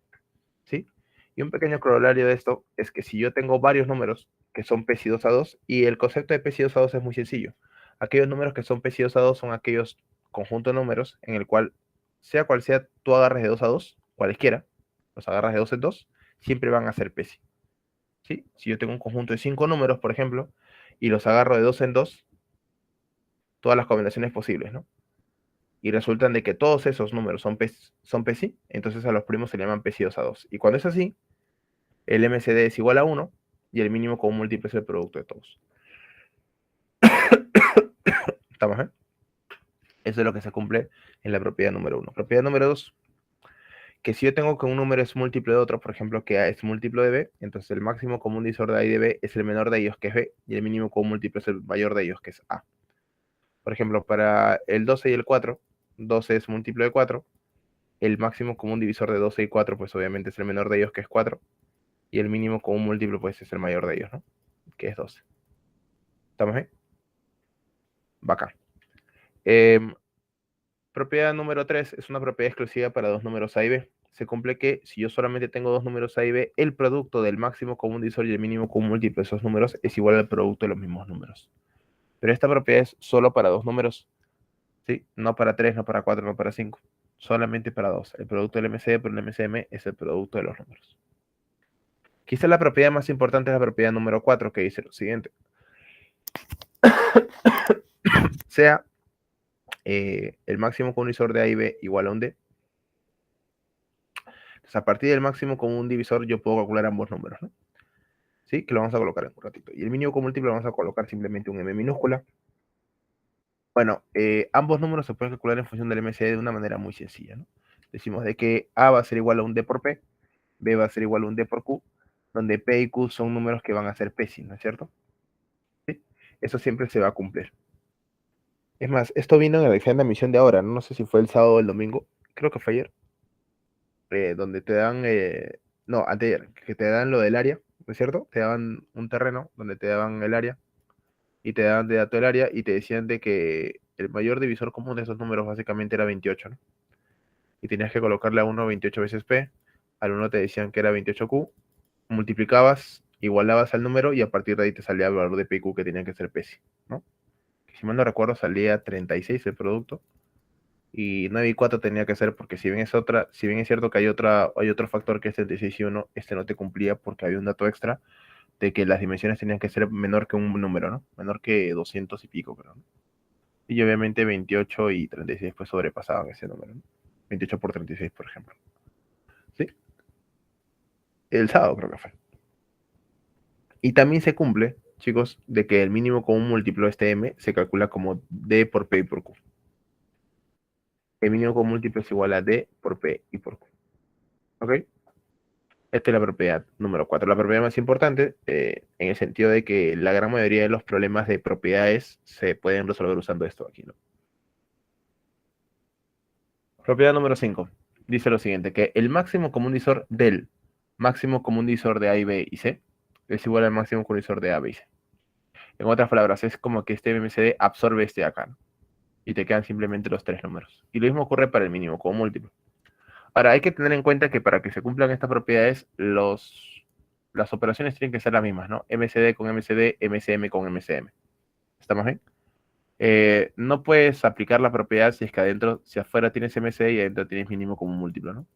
¿Sí? Y un pequeño corolario de esto es que si yo tengo varios números que son PESI 2 a 2, y el concepto de PESI 2 a 2 es muy sencillo. Aquellos números que son PESI 2 a 2 son aquellos conjuntos de números en el cual, sea cual sea, tú agarres de 2 a 2, cualesquiera, los agarras de 2 en 2, siempre van a ser PESI. ¿Sí? Si yo tengo un conjunto de 5 números, por ejemplo, y los agarro de 2 en 2, todas las combinaciones posibles, ¿no? Y resultan de que todos esos números son PESI, entonces a los primos se le llaman PESI 2 a 2. Y cuando es así, el MCD es igual a 1 y el mínimo común múltiplo es el producto de todos. ¿Estamos bien? Eso es lo que se cumple en la propiedad número 1. Propiedad número 2, que si yo tengo que un número es múltiplo de otro, por ejemplo, que A es múltiplo de B, entonces el máximo común divisor de A y de B es el menor de ellos, que es B, y el mínimo común múltiplo es el mayor de ellos, que es A. Por ejemplo, para el 12 y el 4, 12 es múltiplo de 4, el máximo común divisor de 12 y 4, pues obviamente es el menor de ellos, que es 4, y el mínimo común múltiplo pues es el mayor de ellos, ¿no? Que es 12. ¿Estamos bien? Bacán. Propiedad número 3 es una propiedad exclusiva para dos números A y B. Se cumple que si yo solamente tengo dos números A y B, el producto del máximo común divisor y el mínimo común múltiplo de esos números es igual al producto de los mismos números. Pero esta propiedad es solo para dos números, ¿sí? No para 3, no para 4, no para 5. Solamente para dos. El producto del MCD por el MCM es el producto de los números. Quizá la propiedad más importante es la propiedad número 4, que dice lo siguiente. Sea el máximo común divisor de A y B igual a un D. Entonces, a partir del máximo común divisor yo puedo calcular ambos números, ¿no? ¿Sí? Que lo vamos a colocar en un ratito. Y el mínimo común múltiplo lo vamos a colocar simplemente un M minúscula. Bueno, ambos números se pueden calcular en función del MCD de una manera muy sencilla, ¿no? Decimos de que A va a ser igual a un D por P, B va a ser igual a un D por Q, donde P y Q son números que van a ser P, ¿no es cierto? ¿Sí? Eso siempre se va a cumplir. Es más, esto vino en el examen de admisión de ahora, ¿no? No sé si fue el sábado o el domingo, creo que fue ayer, donde te dan, no, anteayer, que te dan lo del área, ¿no es cierto? Te daban un terreno donde te daban el área y te daban de dato el área y te decían de que el mayor divisor común de esos números básicamente era 28, ¿no? Y tenías que colocarle a uno 28 veces P, al uno te decían que era 28Q, multiplicabas, igualabas al número y a partir de ahí te salía el valor de P y Q que tenía que ser P, ¿no? Que si mal no recuerdo salía 36 el producto y 9 y 4 tenía que ser porque si bien es otra, si bien es cierto que hay otro factor que es 36 y 1, este no te cumplía porque había un dato extra de que las dimensiones tenían que ser menor que un número, ¿no? Menor que 200 y pico, creo, ¿no? Y obviamente 28 y 36 pues sobrepasaban ese número, ¿no? 28 por 36, por ejemplo. ¿Sí? El sábado creo que fue. Y también se cumple, chicos, de que el mínimo común múltiplo, este M, se calcula como D por P y por Q. El mínimo común múltiplo es igual a D por P y por Q. ¿Ok? Esta es la propiedad número 4. La propiedad más importante, en el sentido de que la gran mayoría de los problemas de propiedades se pueden resolver usando esto aquí, ¿no? Propiedad número 5. Dice lo siguiente, que el máximo común divisor del máximo común divisor de A y B y C es igual al máximo común divisor de A, B y C. En otras palabras, es como que este MCD absorbe este de acá, ¿no? Y te quedan simplemente los tres números. Y lo mismo ocurre para el mínimo común múltiplo. Ahora, hay que tener en cuenta que para que se cumplan estas propiedades, las operaciones tienen que ser las mismas, ¿no? MCD con MCD, MCM con MCM. ¿Estamos bien? No puedes aplicar la propiedad si es que adentro, si afuera tienes MCD y adentro tienes mínimo común múltiplo, ¿no?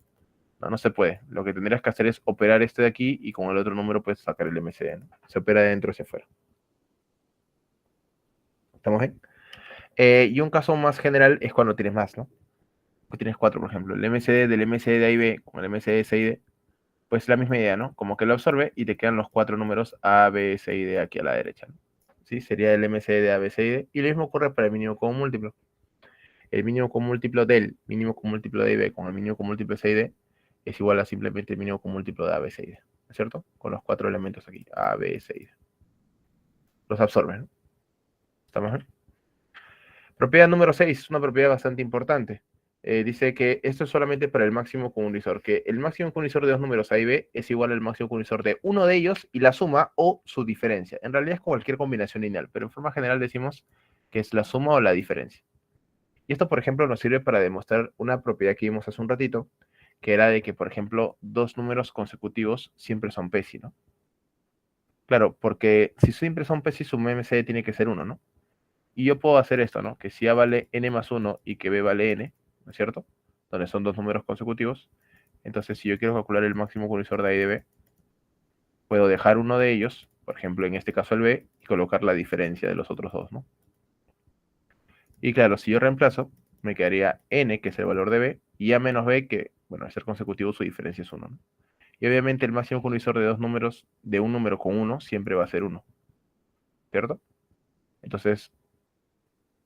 No, no se puede. Lo que tendrías que hacer es operar este de aquí y con el otro número puedes sacar el MCD, ¿no? Se opera de dentro hacia afuera. ¿Estamos bien? Y un caso más general es cuando tienes más, ¿no? Tienes cuatro, por ejemplo. El MCD del MCD de A y B con el MCD de C y D, pues la misma idea, ¿no? Como que lo absorbe y te quedan los cuatro números A, B, C y D aquí a la derecha, ¿no? ¿Sí? Sería el MCD de A, B, C y D. Y lo mismo ocurre para el mínimo común múltiplo. El mínimo común múltiplo del mínimo común múltiplo de A y B con el mínimo común múltiplo de C y D es igual a simplemente el mínimo común múltiplo de A, B, C y D, ¿no es cierto? Con los cuatro elementos aquí, A, B, C y D. Los absorbe, ¿no? ¿Estamos bien? Propiedad número 6 es una propiedad bastante importante. Dice que esto es solamente para el máximo común divisor, que el máximo común divisor de dos números A y B es igual al máximo común divisor de uno de ellos y la suma o su diferencia. En realidad es cualquier combinación lineal, pero en forma general decimos que es la suma o la diferencia. Y esto, por ejemplo, nos sirve para demostrar una propiedad que vimos hace un ratito, que era de que, por ejemplo, dos números consecutivos siempre son PESI, ¿no? Claro, porque si siempre son PESI, su MCD tiene que ser 1, ¿no? Y yo puedo hacer esto, ¿no? Que si A vale n más 1 y que B vale n, ¿no es cierto? Donde son dos números consecutivos. Entonces, si yo quiero calcular el máximo divisor de A y de B, puedo dejar uno de ellos, por ejemplo, en este caso el B, y colocar la diferencia de los otros dos, ¿no? Y claro, si yo reemplazo, me quedaría n, que es el valor de B, y A menos B, que, bueno, al ser consecutivo, su diferencia es 1, ¿no? Y obviamente el máximo divisor de dos números, de un número con 1, siempre va a ser 1, ¿cierto? Entonces,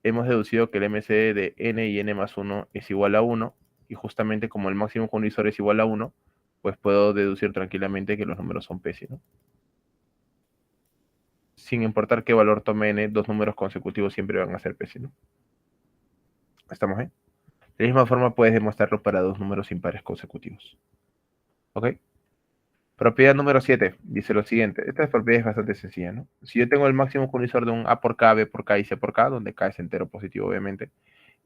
hemos deducido que el MCD de n y n más 1 es igual a 1, y justamente como el máximo divisor es igual a 1, pues puedo deducir tranquilamente que los números son PESI, ¿no? Sin importar qué valor tome n, dos números consecutivos siempre van a ser PESI, ¿no? ¿Estamos bien? De la misma forma puedes demostrarlo para dos números impares consecutivos. ¿Ok? Propiedad número 7 dice lo siguiente. Esta propiedad es bastante sencilla, ¿no? Si yo tengo el máximo coincidor de un A por K, B por K y C por K, donde K es entero positivo, obviamente,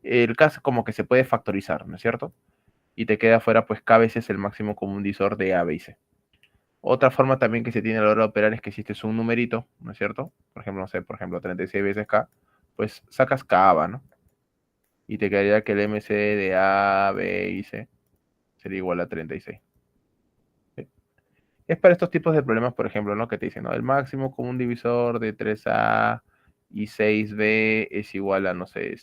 el K es como que se puede factorizar, ¿no es cierto? Y te queda fuera, pues, K veces el máximo común divisor de A, B y C. Otra forma también que se tiene a la hora de operar es que si este es un numerito, ¿no es cierto? Por ejemplo, no sé, por ejemplo, 36 veces K, pues sacas K, ¿no? Y te quedaría que el MC de A, B y C sería igual a 36. ¿Sí? Es para estos tipos de problemas, por ejemplo, ¿no? Que te dicen, ¿no? El máximo común divisor de 3A y 6B es igual a, no sé,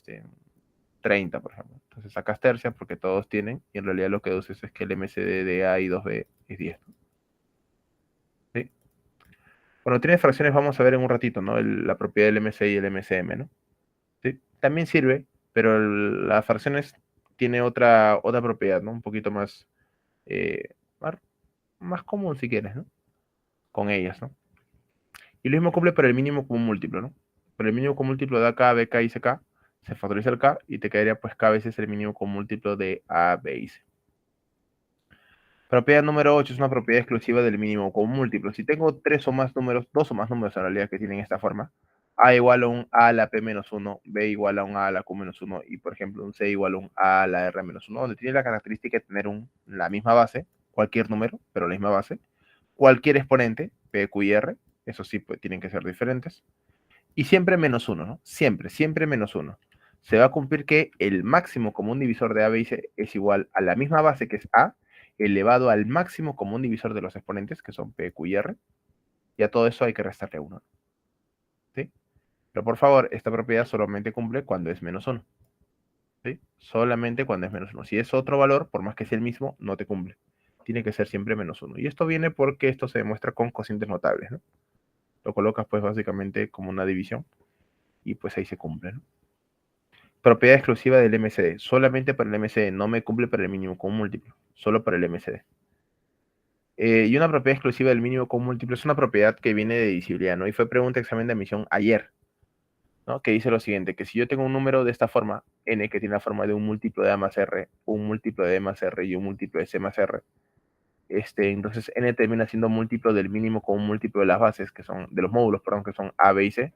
30, por ejemplo. Entonces sacas tercias porque todos tienen, y en realidad lo que deduces es que el MCD de A y 2B es 10. ¿Sí? Bueno, tienes fracciones, vamos a ver en un ratito, ¿no? La propiedad del MC y el MCM, ¿no? ¿Sí? También sirve, pero las fracciones tiene otra propiedad, ¿no? Un poquito más, eh, más, más común si quieres, ¿no? Con ellas, ¿no? Y lo mismo cumple para el mínimo común múltiplo, ¿no? Para el mínimo común múltiplo de AK, BK y CK, se factoriza el K y te quedaría pues K veces el mínimo común múltiplo de A, B y C. Propiedad número 8 es una propiedad exclusiva del mínimo común múltiplo. Si tengo tres o más números, dos o más números en realidad que tienen esta forma, A igual a un A a la P menos 1, B igual a un A a la Q menos 1 y por ejemplo un C igual a un A a la R menos 1, donde tiene la característica de tener la misma base, cualquier número, pero la misma base, cualquier exponente, P, Q y R, eso sí, pues tienen que ser diferentes, y siempre menos 1, ¿no? Siempre, siempre menos 1. Se va a cumplir que el máximo común divisor de A, B y C es igual a la misma base que es A, elevado al máximo común divisor de los exponentes, que son P, Q y R, y a todo eso hay que restarle 1. ¿Sí? Pero por favor, esta propiedad solamente cumple cuando es menos 1. ¿Sí? Solamente cuando es menos 1. Si es otro valor, por más que sea el mismo, no te cumple. Tiene que ser siempre menos 1. Y esto viene porque esto se demuestra con cocientes notables, ¿no? Lo colocas pues básicamente como una división y pues ahí se cumple, ¿no? Propiedad exclusiva del MCD. Solamente para el MCD. No me cumple para el mínimo común múltiplo. Solo para el MCD. Y una propiedad exclusiva del mínimo común múltiplo es una propiedad que viene de divisibilidad, ¿no? Y fue pregunta de examen de admisión ayer, ¿no? Que dice lo siguiente, que si yo tengo un número de esta forma, n, que tiene la forma de un múltiplo de A más R, un múltiplo de D más R y un múltiplo de C más R, entonces n termina siendo múltiplo del mínimo común múltiplo de las bases, que son, de los módulos, perdón, que son A, B y C,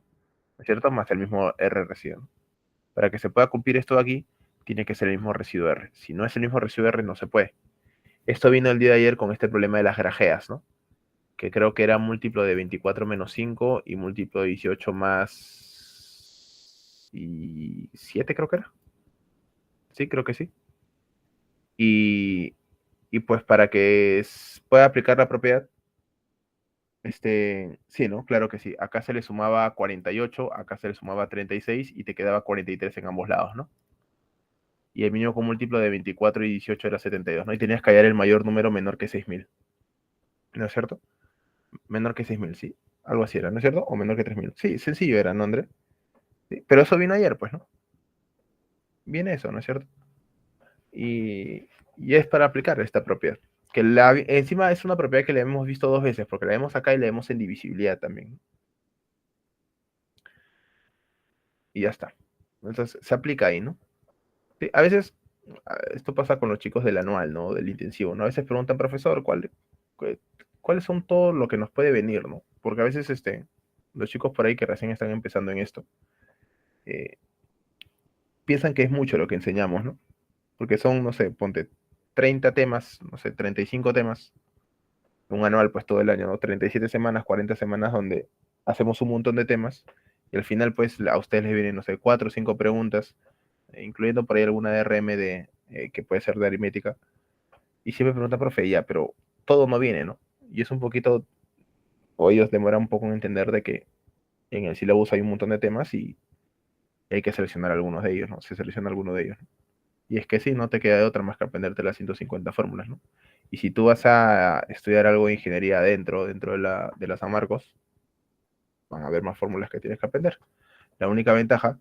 ¿no es cierto? Más el mismo R residuo. Para que se pueda cumplir esto de aquí, tiene que ser el mismo residuo R. Si no es el mismo residuo R, no se puede. Esto vino el día de ayer con este problema de las grajeas, ¿no? Que creo que era múltiplo de 24 menos 5 y múltiplo de 18 más y 7, creo que era. Sí, creo que sí. Y, y pues para que pueda aplicar la propiedad, sí, ¿no? Claro que sí. Acá se le sumaba 48, acá se le sumaba 36 y te quedaba 43 en ambos lados, ¿no? Y el mínimo con múltiplo de 24 y 18 era 72, ¿no? Y tenías que hallar el mayor número menor que 6000, ¿no es cierto? Menor que 6000, sí. Algo así era, ¿no es cierto? O menor que 3000. Sí, sencillo era, ¿no, André? Sí. Pero eso vino ayer, pues, ¿no? Viene eso, ¿no es cierto? Y es para aplicar esta propiedad. Que encima es una propiedad que la hemos visto dos veces, porque la vemos acá y la vemos en divisibilidad también. Y ya está. Entonces se aplica ahí, ¿no? Sí, a veces, esto pasa con los chicos del anual, ¿no? Del intensivo, ¿no? A veces preguntan, profesor, ¿cuáles son todo lo que nos puede venir, ¿no? Porque a veces los chicos por ahí que recién están empezando en esto, eh, piensan que es mucho lo que enseñamos, ¿no? Porque son, no sé, ponte 30 temas, no sé, 35 temas, un anual pues todo el año, ¿no? 37 semanas, 40 semanas donde hacemos un montón de temas y al final pues a ustedes les vienen, no sé, 4 o 5 preguntas, incluyendo por ahí alguna de RM que puede ser de aritmética. Y siempre pregunta, profe, ya, pero todo no viene, ¿no? Y es un poquito, o ellos demoran un poco en entender de que en el sílabus hay un montón de temas y hay que seleccionar algunos de ellos, ¿no? Se selecciona alguno de ellos, ¿no? Y es que sí, no te queda de otra más que aprenderte las 150 fórmulas, ¿no? Y si tú vas a estudiar algo de ingeniería dentro de la San Marcos, van a haber más fórmulas que tienes que aprender. La única ventaja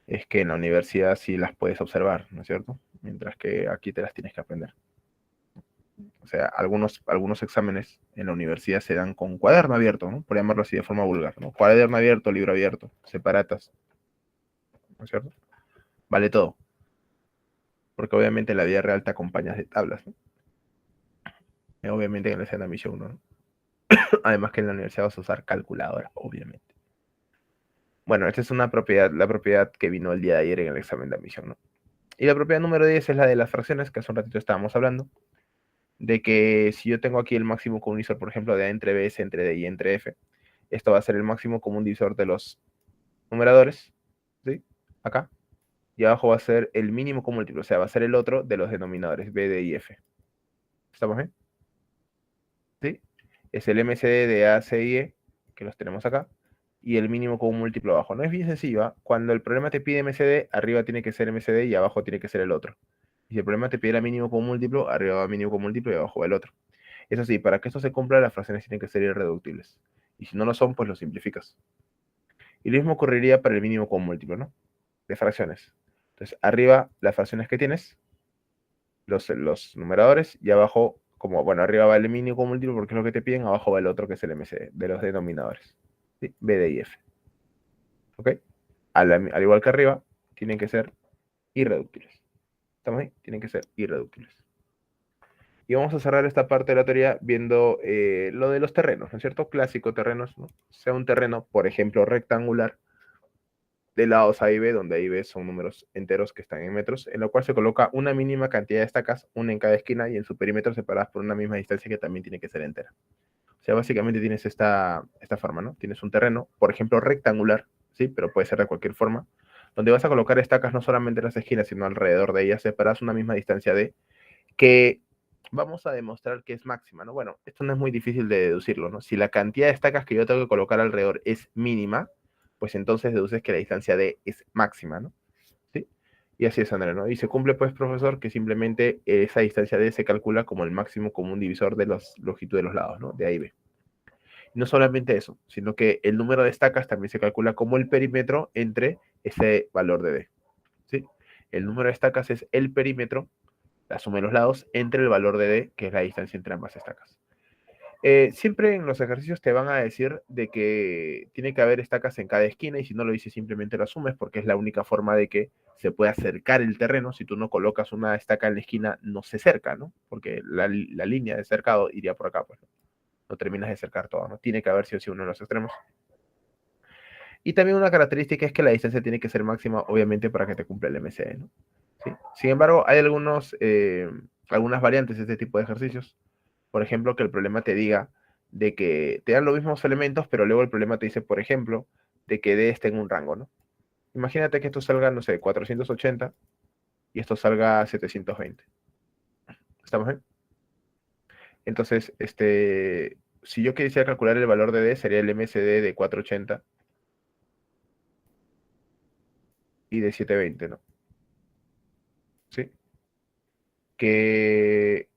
es que en la universidad sí las puedes observar, ¿no es cierto? Mientras que aquí te las tienes que aprender. O sea, algunos exámenes en la universidad se dan con cuaderno abierto, ¿no? Por llamarlo así de forma vulgar, ¿no? Cuaderno abierto, libro abierto, separatas, ¿no es cierto? Vale todo. Porque obviamente en la vida real te acompañas de tablas, ¿no? Obviamente en el examen de admisión no. Además que en la universidad vas a usar calculadora, obviamente. Bueno, esta es una propiedad, la propiedad que vino el día de ayer en el examen de admisión, ¿no? Y la propiedad número 10 es la de las fracciones, que hace un ratito estábamos hablando, de que si yo tengo aquí el máximo común divisor, por ejemplo, de A entre B, C entre D y entre F, esto va a ser el máximo común divisor de los numeradores, ¿sí? Acá. Y abajo va a ser el mínimo común múltiplo, o sea, va a ser el otro de los denominadores, B, D y F. ¿Estamos bien? ¿Sí? Es el MCD de A, C y E, que los tenemos acá, y el mínimo común múltiplo abajo. No es bien sencillo, ¿eh? Cuando el problema te pide MCD, arriba tiene que ser MCD y abajo tiene que ser el otro. Y si el problema te pide el mínimo común múltiplo, arriba va mínimo común múltiplo y abajo va el otro. Eso sí, para que esto se cumpla, las fracciones tienen que ser irreductibles. Y si no lo son, pues lo simplificas. Y lo mismo ocurriría para el mínimo común múltiplo, ¿no? De fracciones. Entonces, arriba las fracciones que tienes, los numeradores, y abajo, como, bueno, arriba va el mínimo común múltiplo porque es lo que te piden, abajo va el otro que es el MCD, de los denominadores. ¿Sí? B, D y F. ¿Ok? Al igual que arriba, tienen que ser irreductibles. ¿Estamos ahí? Tienen que ser irreductibles. Y vamos a cerrar esta parte de la teoría viendo lo de los terrenos, ¿no es cierto? Clásico terrenos, ¿no? Sea un terreno, por ejemplo, rectangular, de lados A y B, donde A y B son números enteros que están en metros, en lo cual se coloca una mínima cantidad de estacas, una en cada esquina, y en su perímetro separadas por una misma distancia que también tiene que ser entera. O sea, básicamente tienes esta forma, ¿no? Tienes un terreno, por ejemplo, rectangular, ¿sí? Pero puede ser de cualquier forma, donde vas a colocar estacas no solamente en las esquinas, sino alrededor de ellas, separadas una misma distancia de que vamos a demostrar que es máxima, ¿no? Bueno, esto no es muy difícil de deducirlo, ¿no? Si la cantidad de estacas que yo tengo que colocar alrededor es mínima, pues entonces deduces que la distancia D es máxima, ¿no? ¿Sí? Y así es, André, ¿no? Y se cumple, pues, profesor, que simplemente esa distancia D se calcula como el máximo común divisor de la longitud de los lados, ¿no? De A y B. Y no solamente eso, sino que el número de estacas también se calcula como el perímetro entre ese valor de D, ¿sí? El número de estacas es el perímetro, la suma de los lados, entre el valor de D, que es la distancia entre ambas estacas. Siempre en los ejercicios te van a decir de que tiene que haber estacas en cada esquina y si no lo dices simplemente lo asumes porque es la única forma de que se pueda acercar el terreno. Si tú no colocas una estaca en la esquina, no se cerca, ¿no? Porque la línea de cercado iría por acá, pues. No terminas de cercar todo, ¿no? Tiene que haber sí o sí uno de los extremos. Y también una característica es que la distancia tiene que ser máxima, obviamente, para que te cumpla el MCE, ¿no? ¿Sí? Sin embargo, hay algunas variantes de este tipo de ejercicios. Por ejemplo, que el problema te diga de que te dan los mismos elementos, pero luego el problema te dice, por ejemplo, de que D esté en un rango, ¿no? Imagínate que esto salga, no sé, 480 y esto salga 720. ¿Estamos bien? Entonces, si yo quisiera calcular el valor de D, sería el MCD de 480 y de 720, ¿no? ¿Sí? Que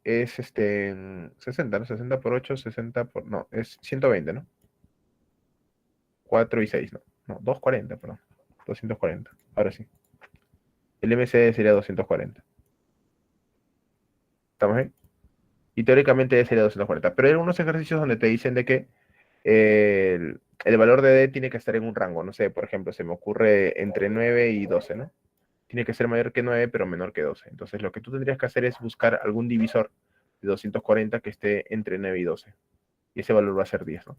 es 60, ¿no? 60 por 8, 60 por... No, es 120, ¿no? 4 y 6, ¿no? No, 240, perdón. 240. Ahora sí. El MCD sería 240. ¿Estamos bien? Y teóricamente sería 240. Pero hay algunos ejercicios donde te dicen de que el valor de D tiene que estar en un rango. No sé, por ejemplo, se me ocurre entre 9 y 12, ¿no? Tiene que ser mayor que 9, pero menor que 12. Entonces, lo que tú tendrías que hacer es buscar algún divisor de 240 que esté entre 9 y 12. Y ese valor va a ser 10, ¿no?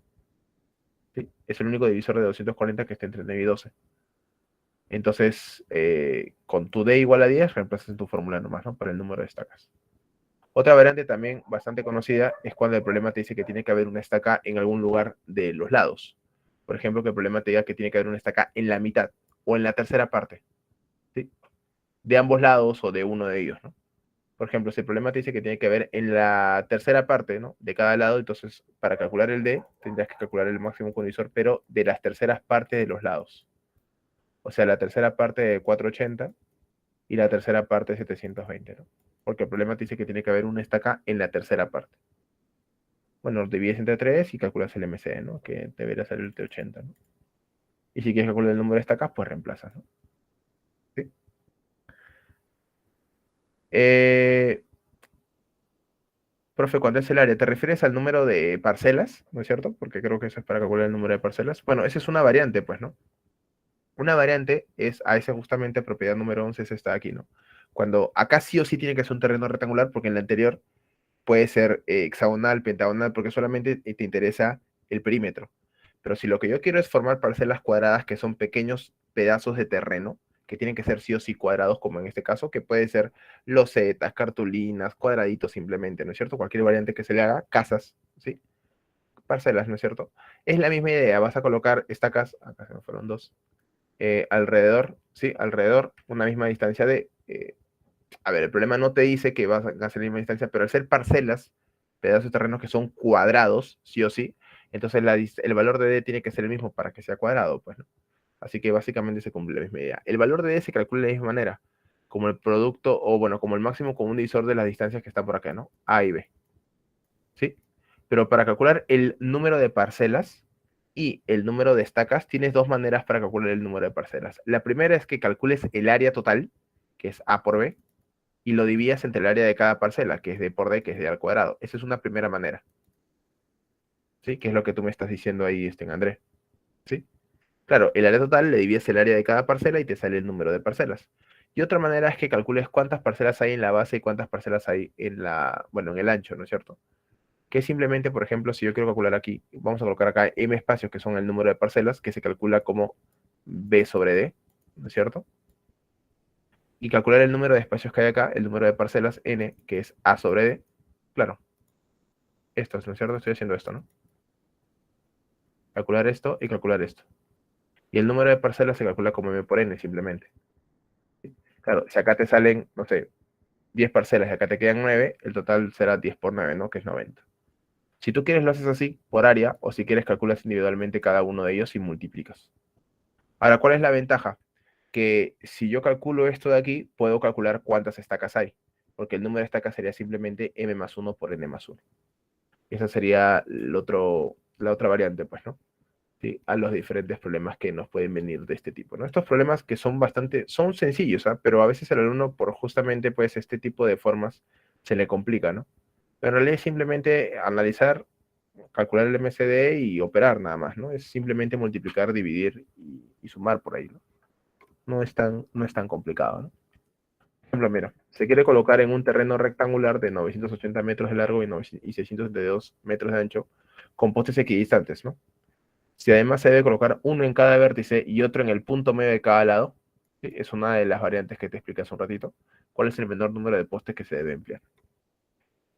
¿Sí? Es el único divisor de 240 que esté entre 9 y 12. Entonces, con tu D igual a 10, reemplazas en tu fórmula nomás, ¿no? Para el número de estacas. Otra variante también bastante conocida es cuando el problema te dice que tiene que haber una estaca en algún lugar de los lados. Por ejemplo, que el problema te diga que tiene que haber una estaca en la mitad o en la tercera parte, ¿sí? De ambos lados o de uno de ellos, ¿no? Por ejemplo, si el problema te dice que tiene que haber en la tercera parte, ¿no? De cada lado, entonces para calcular el D tendrías que calcular el máximo condivisor, pero de las terceras partes de los lados. O sea, la tercera parte de 480 y la tercera parte de 720, ¿no? Porque el problema te dice que tiene que haber una estaca en la tercera parte. Bueno, divides entre 3 y calculas el MC, ¿no? Que debería ser el T80, ¿no? Y si quieres calcular el número de estacas, pues reemplazas, ¿no? ¿Sí? Eh, Profe, ¿cuánto es el área? ¿Te refieres al número de parcelas? ¿No es cierto? Porque creo que eso es para calcular el número de parcelas. Bueno, esa es una variante, pues, ¿no? Una variante es a esa justamente propiedad número 11 es esta de aquí, ¿no? Cuando acá sí o sí tiene que ser un terreno rectangular, porque en la anterior puede ser hexagonal, pentagonal, porque solamente te interesa el perímetro. Pero si lo que yo quiero es formar parcelas cuadradas, que son pequeños pedazos de terreno, que tienen que ser sí o sí cuadrados, como en este caso, que puede ser losetas, cartulinas, cuadraditos simplemente, ¿no es cierto? Cualquier variante que se le haga, casas, ¿sí? Parcelas, ¿no es cierto? Es la misma idea, vas a colocar estacas, acá se me fueron dos, alrededor, ¿sí? Alrededor, una misma distancia de a ver, el problema no te dice que vas a hacer la misma distancia, pero al ser parcelas, pedazos de terreno que son cuadrados, sí o sí, entonces el valor de D tiene que ser el mismo para que sea cuadrado, pues, ¿no? Así que básicamente se cumple la misma idea. El valor de D se calcula de la misma manera, como el producto, o bueno, como el máximo común divisor de las distancias que están por acá, ¿no? A y B, ¿sí? Pero para calcular el número de parcelas y el número de estacas, tienes dos maneras para calcular el número de parcelas. La primera es que calcules el área total, que es A por B, y lo dividas entre el área de cada parcela, que es d por d, que es d al cuadrado. Esa es una primera manera, ¿sí? Que es lo que tú me estás diciendo ahí, Andrés, ¿sí? Claro, el área total le divides el área de cada parcela y te sale el número de parcelas. Y otra manera es que calcules cuántas parcelas hay en la base y cuántas parcelas hay en la, bueno, en el ancho, ¿no es cierto? Que simplemente, por ejemplo, si yo quiero calcular aquí, vamos a colocar acá m espacios, que son el número de parcelas, que se calcula como b sobre d, ¿no es cierto? Y calcular el número de espacios que hay acá, el número de parcelas n, que es a sobre d, claro, esto es, ¿no es cierto? Estoy haciendo esto, ¿no? Calcular esto y calcular esto. Y el número de parcelas se calcula como m por n, simplemente. Claro, si acá te salen, no sé, 10 parcelas y acá te quedan 9, el total será 10 por 9, ¿no? Que es 90. Si tú quieres lo haces así, por área, o si quieres calculas individualmente cada uno de ellos y multiplicas. Ahora, ¿cuál es la ventaja? Que si yo calculo esto de aquí, puedo calcular cuántas estacas hay, porque el número de estacas sería simplemente m más 1 por n más 1. Esa sería la otra variante, pues, ¿no? ¿Sí? A los diferentes problemas que nos pueden venir de este tipo, ¿no? Estos problemas que son son sencillos, ¿ah? Pero a veces al alumno, por justamente, pues, este tipo de formas, se le complica, ¿no? Pero en realidad es simplemente analizar, calcular el MCD y operar nada más, ¿no? Es simplemente multiplicar, dividir y sumar por ahí, ¿no? No es tan complicado, ¿no? Por ejemplo, mira, se quiere colocar en un terreno rectangular de 980 metros de largo y 672 metros de ancho, con postes equidistantes, ¿no? Si además se debe colocar uno en cada vértice y otro en el punto medio de cada lado, ¿sí? Es una de las variantes que te expliqué hace un ratito, cuál es el menor número de postes que se debe emplear.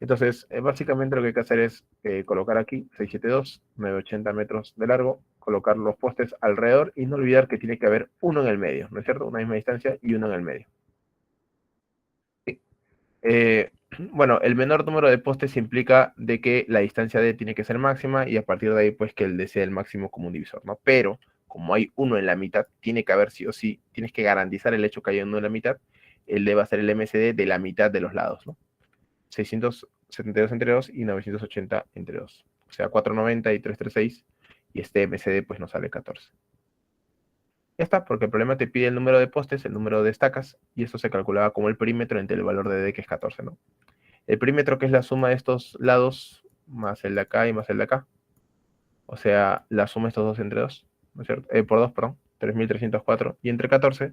Entonces, básicamente lo que hay que hacer es colocar aquí 672, 980 metros de largo, colocar los postes alrededor y no olvidar que tiene que haber uno en el medio, ¿no es cierto? Una misma distancia y uno en el medio. ¿Sí? Eh, bueno, el menor número de postes implica de que la distancia D tiene que ser máxima y a partir de ahí, pues que el D sea el máximo común divisor, ¿no? Pero, como hay uno en la mitad, tiene que haber sí o sí, tienes que garantizar el hecho que hay uno en la mitad, el D va a ser el MCD de la mitad de los lados, ¿no? 672 entre 2 y 980 entre 2. O sea, 490 y 336 y este MCD pues nos sale 14. Ya está, porque el problema te pide el número de postes, el número de estacas, y eso se calculaba como el perímetro entre el valor de D, que es 14, ¿no? El perímetro, que es la suma de estos lados, más el de acá y más el de acá. O sea, la suma de estos dos entre 2, ¿no es cierto? Por 2, perdón, 3304, y entre 14,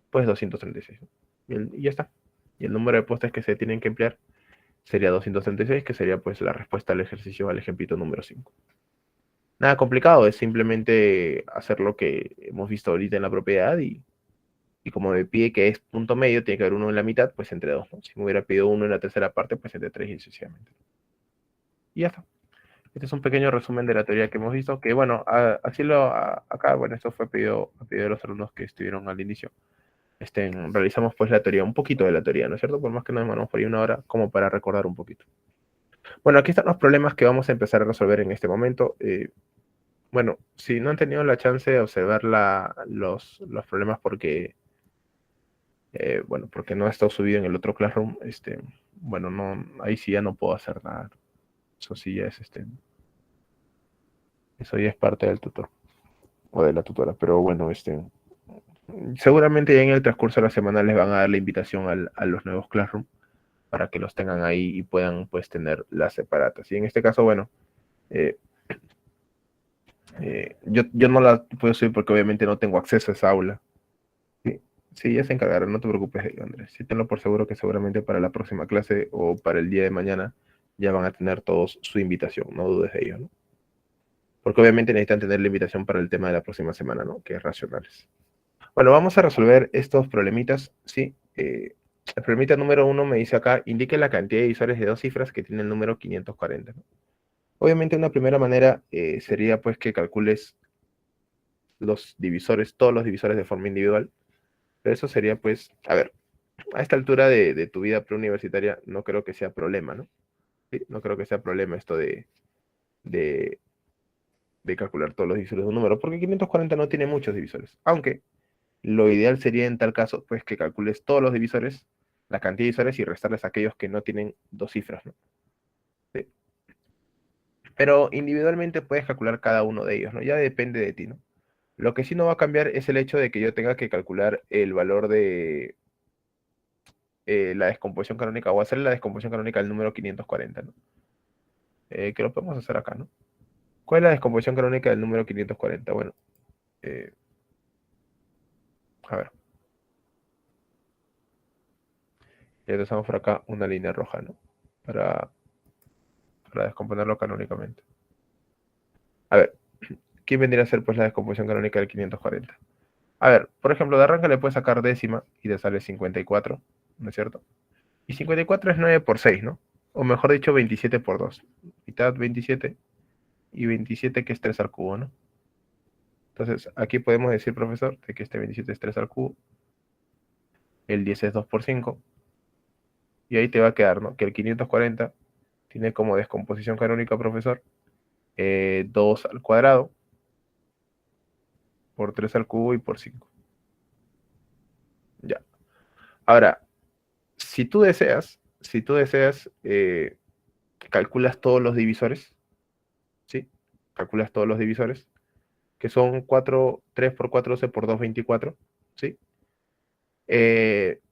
pues 236. Y ya está. Y el número de postes que se tienen que emplear sería 236, que sería pues la respuesta al ejercicio, al ejemplito número 5. Nada complicado, es simplemente hacer lo que hemos visto ahorita en la propiedad y como me pide que es punto medio, tiene que haber uno en la mitad, pues entre 2, ¿no? Si me hubiera pedido uno en la tercera parte, pues entre 3 y sucesivamente. Y ya está. Este es un pequeño resumen de la teoría que hemos visto, que bueno, acá, bueno, esto fue a pedido de los alumnos que estuvieron al inicio. Realizamos pues la teoría, un poquito de la teoría, ¿no es cierto? Por más que nos demoramos por ahí una hora, como para recordar un poquito. Bueno, aquí están los problemas que vamos a empezar a resolver en este momento. Bueno, si no han tenido la chance de observar los problemas porque, bueno, porque no ha estado subido en el otro Classroom, bueno, no, ahí sí ya no puedo hacer nada. Eso sí ya es, eso ya es parte del tutor o de la tutora, pero bueno, seguramente ya en el transcurso de la semana les van a dar la invitación a los nuevos Classroom para que los tengan ahí y puedan pues tener las separatas. Y en este caso, bueno, eh, yo no la puedo subir porque obviamente no tengo acceso a esa aula. Sí, sí, ya se encargarán, no te preocupes, Andrés. Sí, tenlo por seguro que seguramente para la próxima clase o para el día de mañana ya van a tener todos su invitación, no dudes de ello, ¿no? Porque obviamente necesitan tener la invitación para el tema de la próxima semana, ¿no? Que es racionales. Bueno, vamos a resolver estos problemitas, ¿sí? El problemita número 1 me dice acá, indique la cantidad de divisores de dos cifras que tiene el número 540, ¿no? Obviamente una primera manera sería pues que calcules los divisores, todos los divisores de forma individual. Pero eso sería pues, a ver, a esta altura de tu vida preuniversitaria no creo que sea problema, ¿no? ¿Sí? No creo que sea problema esto de, de calcular todos los divisores de un número, porque 540 no tiene muchos divisores. Aunque lo ideal sería en tal caso, pues que calcules todos los divisores, la cantidad de divisores y restarles aquellos que no tienen dos cifras, ¿no? Sí. Pero individualmente puedes calcular cada uno de ellos, ¿no? Ya depende de ti, ¿no? Lo que sí no va a cambiar es el hecho de que yo tenga que calcular el valor de la descomposición canónica o hacer la descomposición canónica del número 540, ¿no? Que lo podemos hacer acá, ¿no? ¿Cuál es la descomposición canónica del número 540? Bueno, eh, a ver, ya trazamos por acá una línea roja, ¿no? Para, para descomponerlo canónicamente. A ver, ¿quién vendría a ser pues la descomposición canónica del 540? A ver, por ejemplo, de arranque le puedes sacar décima y te sale 54, ¿no es cierto? Y 54 es 9 por 6, ¿no? O mejor dicho, 27 por 2. Mitad 27 y 27 que es 3 al cubo, ¿no? Entonces, aquí podemos decir, profesor, de que este 27 es 3 al cubo, el 10 es 2 por 5, y ahí te va a quedar, ¿no? Que el 540 tiene como descomposición canónica, profesor, 2 al cuadrado por 3 al cubo y por 5. Ya. Ahora, si tú deseas, calculas todos los divisores, ¿sí? Calculas todos los divisores, que son 4, 3 por 4, 12 por 2, 24, ¿sí?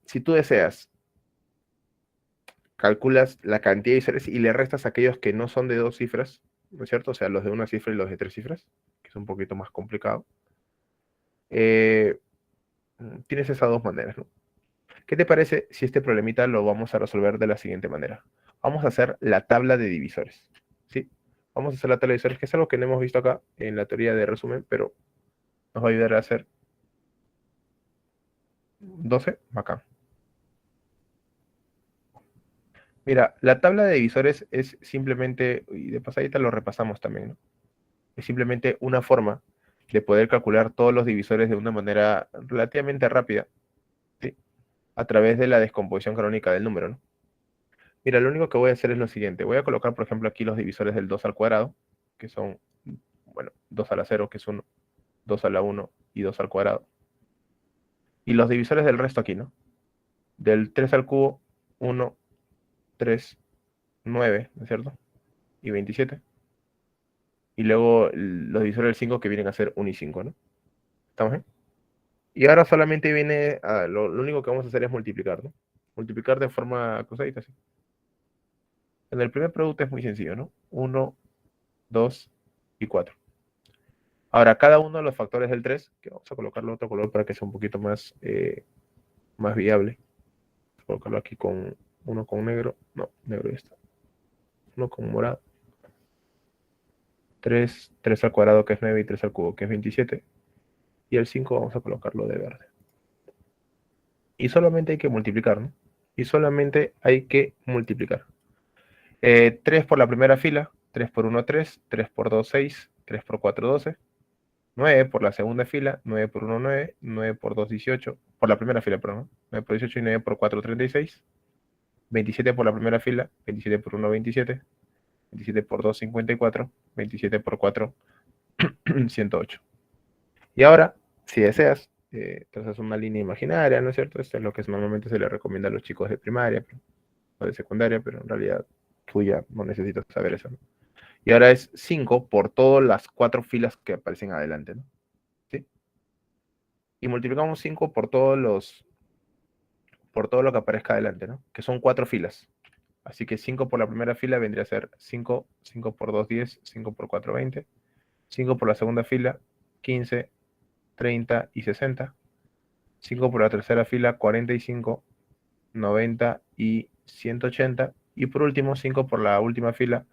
Si tú deseas, calculas la cantidad de divisores y le restas aquellos que no son de dos cifras, ¿no es cierto? O sea, los de una cifra y los de tres cifras, que es un poquito más complicado. Eh, Tienes esas dos maneras, ¿no? ¿Qué te parece si este problemita lo vamos a resolver de la siguiente manera? Vamos a hacer la tabla de divisores, ¿sí? Vamos a hacer la tabla de divisores, que es algo que no hemos visto acá en la teoría de resumen, pero nos va a ayudar a hacer 12, acá. Mira, la tabla de divisores es simplemente, y de pasadita lo repasamos también, ¿no? Es simplemente una forma de poder calcular todos los divisores de una manera relativamente rápida, ¿sí? A través de la descomposición canónica del número, ¿no? Mira, lo único que voy a hacer es lo siguiente. Voy a colocar, por ejemplo, aquí los divisores del 2 al cuadrado, que son, bueno, 2 a la 0, que es 1, 2 a la 1 y 2 al cuadrado. Y los divisores del resto aquí, ¿no? Del 3 al cubo, 1, 3, 9, ¿no es cierto? Y 27. Y luego los divisores del 5 que vienen a ser 1 y 5, ¿no? ¿Estamos bien? Y ahora solamente viene, lo único que vamos a hacer es multiplicar, ¿no? Multiplicar de forma cruzadita, así. En el primer producto es muy sencillo, ¿no? 1, 2 y 4. Ahora, cada uno de los factores del 3, que vamos a colocarlo otro color para que sea un poquito más viable. Vamos a colocarlo aquí con uno con negro. No, negro ya está. Uno con morado. 3, 3 al cuadrado que es 9 y 3 al cubo que es 27. Y el 5 vamos a colocarlo de verde. Y solamente hay que multiplicar, ¿no? Y solamente hay que multiplicar. 3 por la primera fila, 3 por 1, 3, 3 por 2, 6, 3 por 4, 12, 9 por la segunda fila, 9 por 1, 9, 9 por 2, 18, por la primera fila, perdón, 9 por 18 y 9 por 4, 36, 27 por la primera fila, 27 por 1, 27, 27 por 2, 54, 27 por 4, 108. Y ahora, si deseas, trazas una línea imaginaria, ¿no es cierto? Esto es lo que normalmente se le recomienda a los chicos de primaria o de secundaria, pero en realidad tú ya no necesitas saber eso, ¿no? Y ahora es 5 por todas las 4 filas que aparecen adelante, ¿no? ¿Sí? Y multiplicamos 5 por todo lo que aparezca adelante, ¿no? Que son 4 filas. Así que 5 por la primera fila vendría a ser 5, 5 por 2, 10, 5 por 4, 20. 5 por la segunda fila, 15, 30 y 60. 5 por la tercera fila, 45, 90 y 180. Y por último, 5 por la última fila,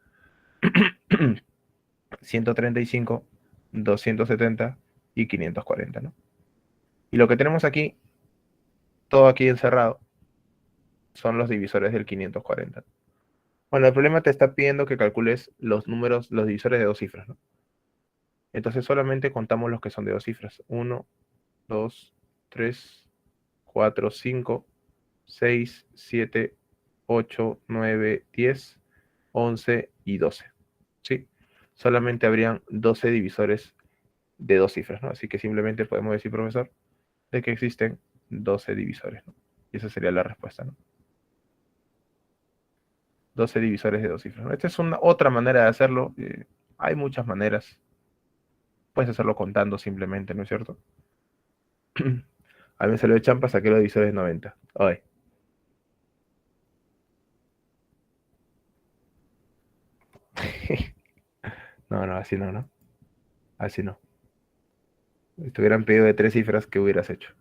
135, 270 y 540, ¿no? Y lo que tenemos aquí, todo aquí encerrado, son los divisores del 540. Bueno, el problema te está pidiendo que calcules los números, los divisores de dos cifras, ¿no? Entonces solamente contamos los que son de dos cifras. 1, 2, 3, 4, 5, 6, 7, 8, 9, 10, 11 y 12. ¿Sí? Solamente habrían 12 divisores de dos cifras, ¿no? Así que simplemente podemos decir, profesor, de que existen 12 divisores, ¿no? Y esa sería la respuesta, ¿no? 12 divisores de dos cifras, ¿no? Esta es una otra manera de hacerlo. Hay muchas maneras. Puedes hacerlo contando simplemente, ¿no es cierto? A mí me salió de champa, saqué los divisores de 90. Ay. No, no, así no, ¿no? Así no. Si te hubieran pedido de tres cifras, ¿qué hubieras hecho?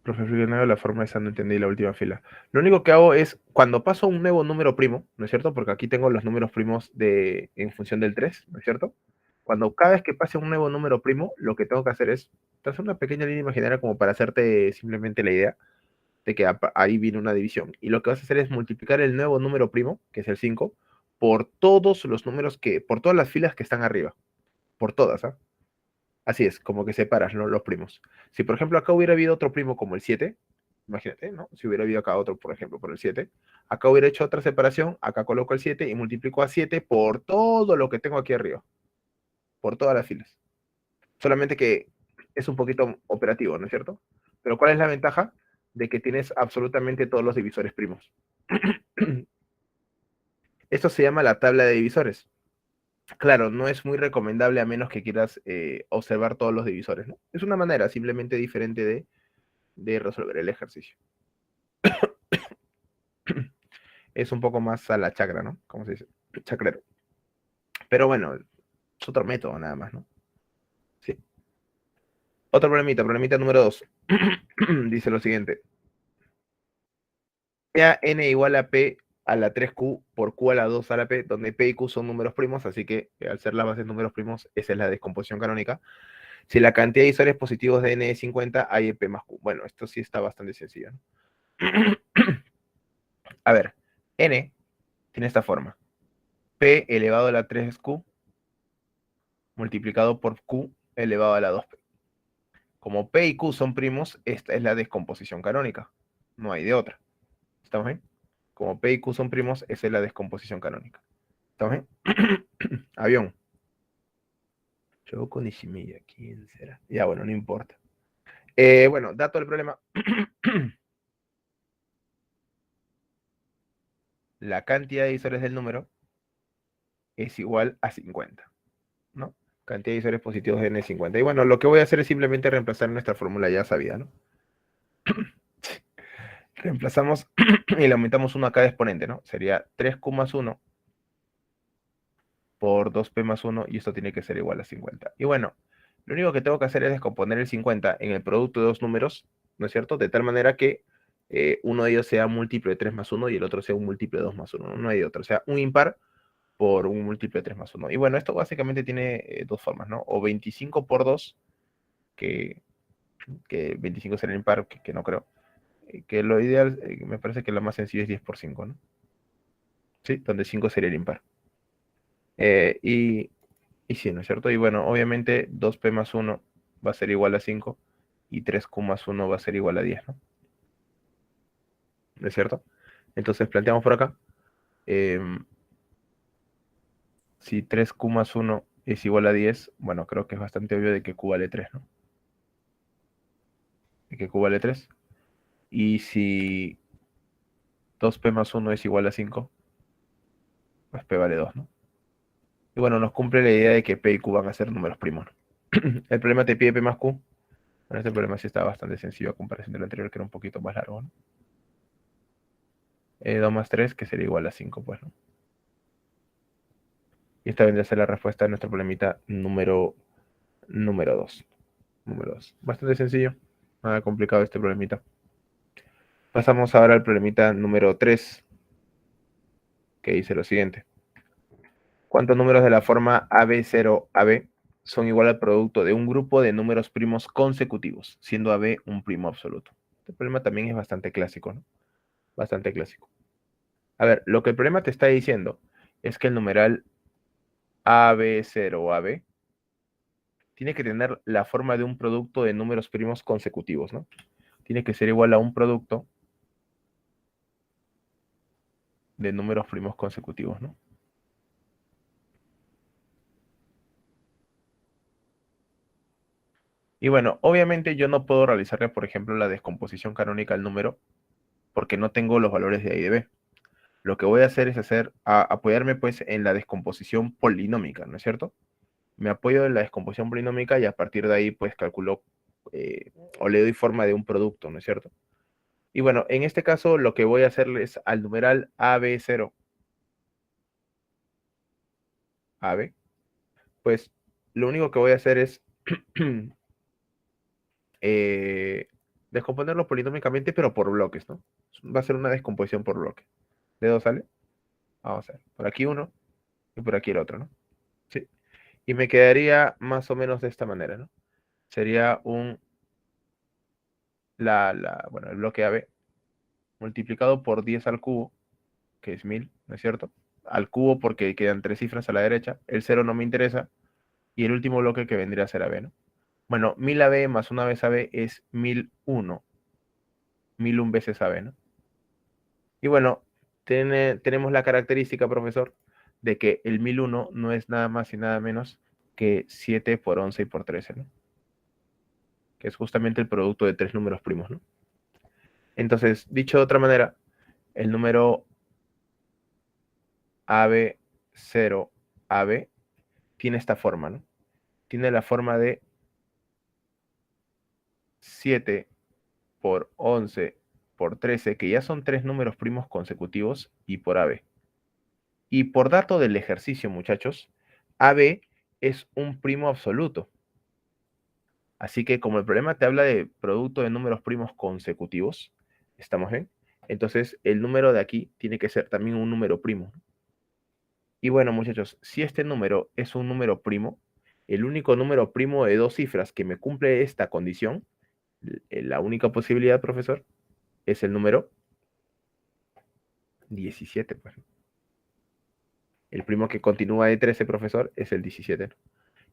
Profe Figueroa, la forma esa no entendí la última fila. Lo único que hago es, cuando paso un nuevo número primo, ¿no es cierto? Porque aquí tengo los números primos en función del 3, ¿no es cierto? Cuando cada vez que pase un nuevo número primo, lo que tengo que hacer es trazar una pequeña línea imaginaria como para hacerte simplemente la idea de que ahí viene una división. Y lo que vas a hacer es multiplicar el nuevo número primo, que es el 5, por todos los números por todas las filas que están arriba. Por todas, ¿ah? Así es, como que separas, ¿no? Los primos. Si, por ejemplo, acá hubiera habido otro primo como el 7, imagínate, ¿no? Si hubiera habido acá otro, por ejemplo, por el 7, acá hubiera hecho otra separación, acá coloco el 7 y multiplico a 7 por todo lo que tengo aquí arriba, por todas las filas. Solamente que es un poquito operativo, ¿no es cierto? Pero ¿cuál es la ventaja? De que tienes absolutamente todos los divisores primos. Esto se llama la tabla de divisores. Claro, no es muy recomendable a menos que quieras observar todos los divisores, ¿no? Es una manera simplemente diferente de resolver el ejercicio. Es un poco más a la chacra, ¿no? ¿Cómo se dice? Chacrero. Pero bueno, es otro método nada más, ¿no? Sí. Otro problemita número 2. Dice lo siguiente. A n igual a p a la 3q por q a la 2 a la p, donde p y q son números primos, así que al ser las bases números primos, esa es la descomposición canónica. Si la cantidad de divisores positivos de n es 50, hay p más q. Bueno, esto sí está bastante sencillo, ¿no? A ver, n tiene esta forma. P elevado a la 3q multiplicado por q elevado a la 2p. Como p y q son primos, esta es la descomposición canónica. No hay de otra. ¿Estamos bien? Como p y q son primos, esa es la descomposición canónica. ¿Estamos bien? Avión. Shoko Nishimiya, ¿quién será? Ya, bueno, no importa. Bueno, dato del problema. La cantidad de divisores del número es igual a 50, ¿no? Cantidad de divisores positivos de n es 50. Y bueno, lo que voy a hacer es simplemente reemplazar nuestra fórmula ya sabida, ¿no? Reemplazamos y le aumentamos 1 a cada exponente, ¿no? Sería 3q más 1 por 2p más 1 y esto tiene que ser igual a 50. Y bueno, lo único que tengo que hacer es descomponer el 50 en el producto de dos números, ¿no es cierto? De tal manera que uno de ellos sea múltiplo de 3 más 1 y el otro sea un múltiplo de 2 más 1. No hay otro. O sea, un impar por un múltiplo de 3 más 1. Y bueno, esto básicamente tiene dos formas, ¿no? O 25 por 2, que, que 25 será el impar, que no creo. Que lo ideal, me parece que lo más sencillo es 10 por 5, ¿no? ¿Sí? Donde 5 sería el impar. Eh, y, y sí, ¿no es cierto? Y bueno, obviamente 2p más 1 va a ser igual a 5 y 3q más 1 va a ser igual a 10, ¿no? ¿No es cierto? Entonces planteamos por acá, eh, si 3q más 1 es igual a 10, bueno, creo que es bastante obvio de que q vale 3, ¿no? De que q vale 3. Y si 2p más 1 es igual a 5, pues p vale 2, ¿no? Y bueno, nos cumple la idea de que p y q van a ser números primos, ¿no? El problema te pide p más q. Bueno, este problema sí está bastante sencillo a comparación del anterior, que era un poquito más largo, ¿no? 2 más 3, que sería igual a 5, pues, ¿no? Y esta vendría a ser la respuesta de nuestro problemita número 2. número 2. Bastante sencillo, nada complicado este problemita. Pasamos ahora al problemita número 3, que dice lo siguiente. ¿Cuántos números de la forma AB0AB son igual al producto de un grupo de números primos consecutivos, siendo AB un primo absoluto? Este problema también es bastante clásico, ¿no? Bastante clásico. A ver, lo que el problema te está diciendo es que el numeral AB0AB tiene que tener la forma de un producto de números primos consecutivos, ¿no? Tiene que ser igual a un producto de números primos consecutivos, ¿no? Y bueno, obviamente yo no puedo realizarle, por ejemplo, la descomposición canónica al número porque no tengo los valores de A y de B. Lo que voy a hacer es apoyarme pues en la descomposición polinómica, ¿no es cierto? Me apoyo en la descomposición polinómica y a partir de ahí pues calculo o le doy forma de un producto, ¿no es cierto? Y bueno, en este caso lo que voy a hacerle es al numeral AB0, AB, pues lo único que voy a hacer es eh, descomponerlo polinómicamente, pero por bloques, ¿no? Va a ser una descomposición por bloque. ¿De dos sale? Vamos a ver. Por aquí uno y por aquí el otro, ¿no? Sí. Y me quedaría más o menos de esta manera, ¿no? Sería bueno, el bloque AB multiplicado por 10 al cubo, que es 1000, ¿no es cierto? Al cubo porque quedan 3 cifras a la derecha, el 0 no me interesa, y el último bloque que vendría a ser AB, ¿no? Bueno, 1000 AB más una vez AB es 1001, 1001 veces AB, ¿no? Y bueno, tenemos la característica, profesor, de que el 1001 no es nada más y nada menos que 7 por 11 y por 13, ¿no? Que es justamente el producto de tres números primos, ¿no? Entonces, dicho de otra manera, el número AB0AB tiene esta forma, ¿no? Tiene la forma de 7 por 11 por 13, que ya son tres números primos consecutivos, y por AB. Y por dato del ejercicio, muchachos, AB es un primo absoluto. Así que como el problema te habla de producto de números primos consecutivos, ¿estamos bien? Entonces el número de aquí tiene que ser también un número primo. Y bueno, muchachos, si este número es un número primo, el único número primo de dos cifras que me cumple esta condición, la única posibilidad, profesor, es el número 17, pues. El primo que continúa de 13, profesor, es el 17, ¿no?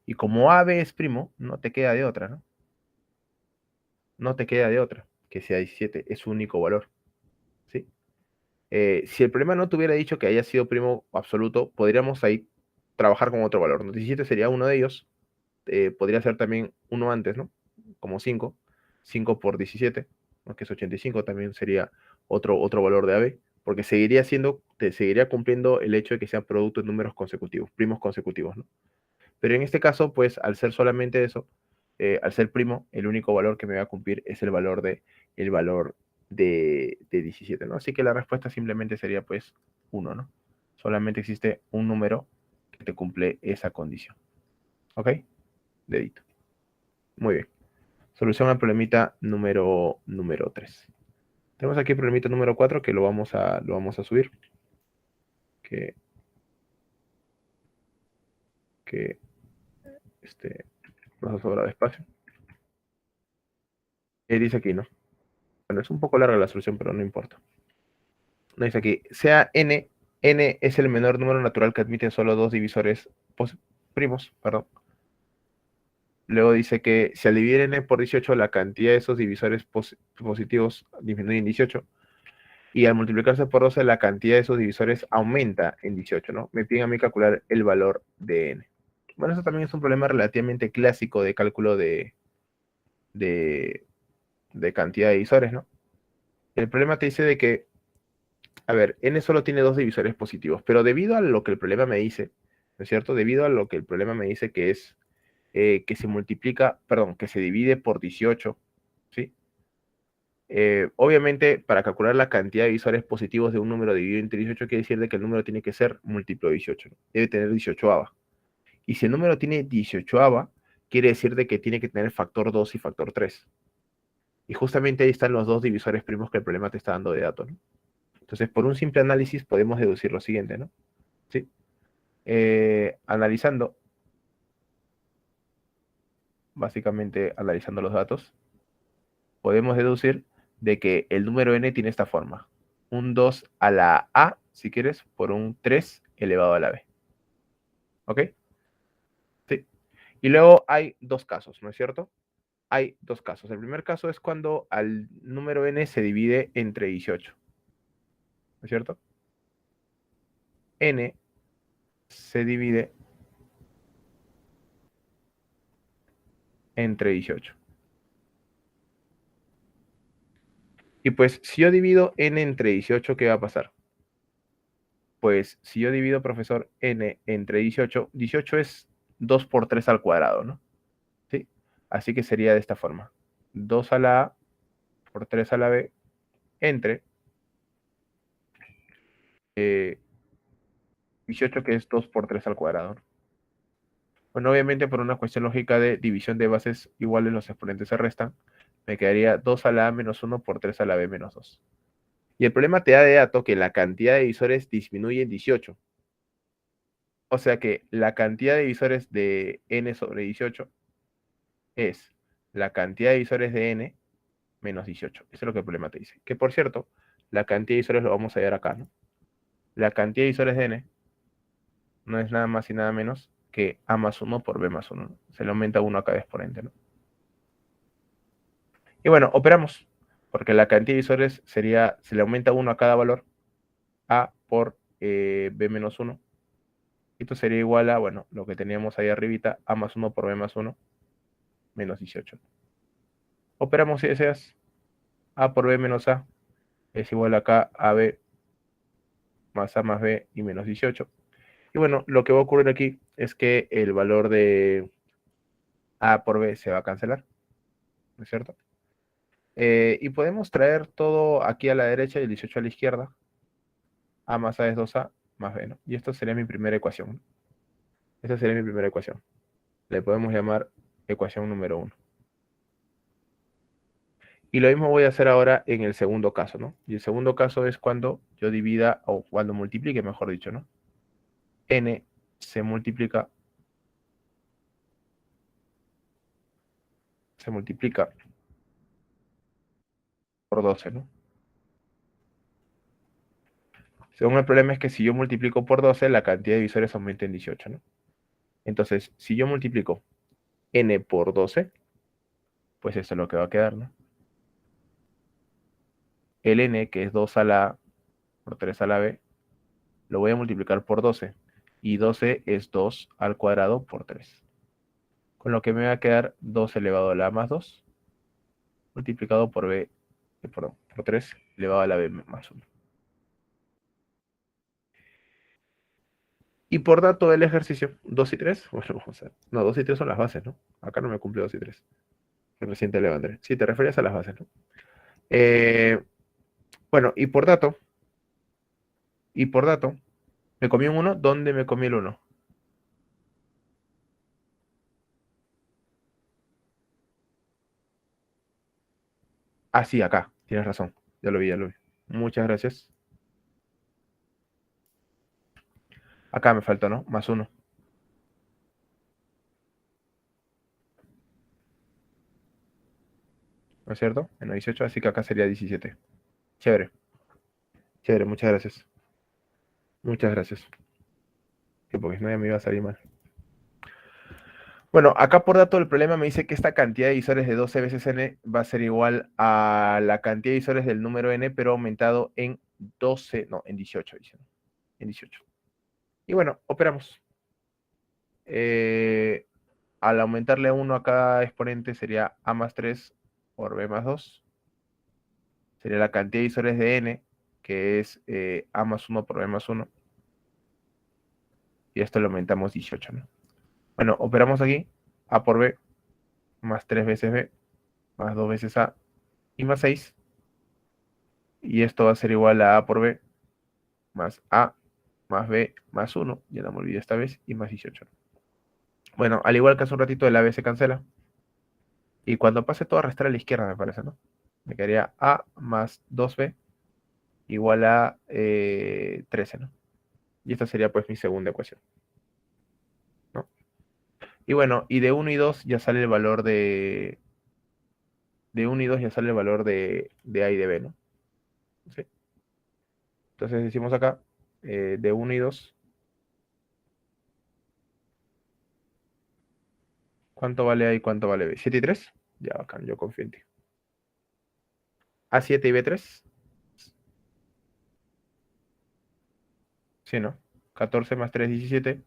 Y como AB es primo, no te queda de otra, ¿no? No te queda de otra que sea 17, es su único valor, ¿sí? Si el problema no te hubiera dicho que haya sido primo absoluto, podríamos ahí trabajar con otro valor, ¿no? 17 sería uno de ellos, podría ser también uno antes, ¿no? Como 5, 5 por 17, ¿no? Que es 85, también sería otro valor de AB, porque te seguiría cumpliendo el hecho de que sean productos de números consecutivos, primos consecutivos, ¿no? Pero en este caso, pues al ser solamente eso, al ser primo, el único valor que me va a cumplir es el valor de 17, ¿no? Así que la respuesta simplemente sería pues 1, ¿no? Solamente existe un número que te cumple esa condición. ¿Ok? Dedito. Muy bien. Solución al problemita número 3. Tenemos aquí el problemita número 4 que lo vamos a subir. Que nos ha sobrado espacio. Dice aquí, ¿no? Bueno, es un poco larga la solución, pero no importa. No dice aquí, sea n es el menor número natural que admite solo dos divisores primos, perdón. Luego dice que si al dividir n por 18, la cantidad de esos divisores positivos disminuye en 18. Y al multiplicarse por 12, la cantidad de esos divisores aumenta en 18, ¿no? Me piden a mí calcular el valor de n. Bueno, eso también es un problema relativamente clásico de cálculo de, de cantidad de divisores, ¿no? El problema te dice de que, a ver, n solo tiene dos divisores positivos, pero debido a lo que el problema me dice, ¿no es cierto? Debido a lo que el problema me dice que es que se multiplica, perdón, que se divide por 18, ¿sí? Obviamente, para calcular la cantidad de divisores positivos de un número dividido entre 18, quiere decir de que el número tiene que ser múltiplo de 18, ¿no? Debe tener 18ava. Y si el número tiene 18ava, quiere decir de que tiene que tener factor 2 y factor 3. Y justamente ahí están los dos divisores primos que el problema te está dando de datos, ¿no? Entonces, por un simple análisis podemos deducir lo siguiente, ¿no? ¿Sí? Analizando, básicamente analizando los datos, podemos deducir de que el número n tiene esta forma. Un 2 a la a, si quieres, por un 3 elevado a la b. ¿Ok? Sí. Y luego hay dos casos, ¿no es cierto? Hay dos casos. El primer caso es cuando al número n se divide entre 18. ¿No es cierto? N se divide entre 18. Y pues si yo divido n entre 18, ¿qué va a pasar? Pues si yo divido, profesor, n entre 18, 18 es 2 por 3 al cuadrado, ¿no? ¿Sí? Así que sería de esta forma. 2 a la a por 3 a la b entre 18, que es 2 por 3 al cuadrado, ¿no? Bueno, obviamente por una cuestión lógica de división de bases iguales, los exponentes se restan. Me quedaría 2 a la a menos 1 por 3 a la b menos 2. Y el problema te da de dato que la cantidad de divisores disminuye en 18. O sea que la cantidad de divisores de n sobre 18 es la cantidad de divisores de n menos 18. Eso es lo que el problema te dice. Que por cierto, la cantidad de divisores lo vamos a ver acá, ¿no? La cantidad de divisores de n no es nada más y nada menos que a más 1 por b más 1, ¿no? Se le aumenta 1 a cada exponente, ¿no? Y bueno, operamos, porque la cantidad de divisores sería, se le aumenta 1 a cada valor, a por b menos 1. Esto sería igual a, bueno, lo que teníamos ahí arribita, a más 1 por b más 1, menos 18. Operamos si deseas, a por b menos a es igual acá a b más a más b y menos 18. Y bueno, lo que va a ocurrir aquí es que el valor de a por b se va a cancelar, ¿no es cierto? Y podemos traer todo aquí a la derecha y el 18 a la izquierda. A más a es 2a más b, ¿no? Y esto sería mi primera ecuación. Esta sería mi primera ecuación. Le podemos llamar ecuación número 1. Y lo mismo voy a hacer ahora en el segundo caso, ¿no? Y el segundo caso es cuando yo divida, o cuando multiplique, mejor dicho, ¿no? N se multiplica por 12, ¿no? Según el problema es que si yo multiplico por 12, la cantidad de divisores aumenta en 18, ¿no? Entonces, si yo multiplico n por 12, pues eso es lo que va a quedar, ¿no? El n, que es 2 a la a por 3 a la b, lo voy a multiplicar por 12. Y 12 es 2 al cuadrado por 3. Con lo que me va a quedar 2 elevado a la a más 2, multiplicado por b, perdón, por 3 elevado a la b más 1. Y por dato del ejercicio, 2 y 3, bueno, vamos a ver. No, 2 y 3 son las bases, ¿no? Acá no me cumple 2 y 3. Recién te levanté. Sí, te referías a las bases, ¿no? Eh, bueno, y por dato, me comí un 1. ¿Dónde me comí el 1? Ah, sí, acá. Tienes razón. Ya lo vi, ya lo vi. Muchas gracias. Acá me faltó, ¿no? Más 1. ¿No es cierto? Menos 18, así que acá sería 17. Chévere, chévere, muchas gracias. Muchas gracias. Sí, porque si no ya me iba a salir mal. Bueno, acá por dato el problema me dice que esta cantidad de divisores de 12 veces n va a ser igual a la cantidad de divisores del número n, pero aumentado en 12, no, en 18, dice, ¿no? En 18. Y bueno, operamos. Al aumentarle 1 a cada exponente sería a más 3 por b más 2. Sería la cantidad de divisores de n, que es a más 1 por b más 1. Y esto lo aumentamos 18, ¿no? Bueno, operamos aquí a por b más 3 veces b más 2 veces a y más 6. Y esto va a ser igual a por b más a más b más 1, ya no me olvidé esta vez, y más 18. Bueno, al igual que hace un ratito, el AB se cancela. Y cuando pase todo a restar a la izquierda, me parece, ¿no? Me quedaría A más 2B igual a 13, ¿no? Y esta sería pues mi segunda ecuación, ¿no? Y bueno, y de uno y 2 ya sale el valor de 1 y 2 ya sale el valor de A y de B, ¿no? ¿Sí? Entonces decimos acá, de 1 y 2, ¿cuánto vale A y cuánto vale B? ¿7 y 3? Ya, bacán, yo confío en ti. A7 y B3, sí, ¿no? 14 más 3, 17,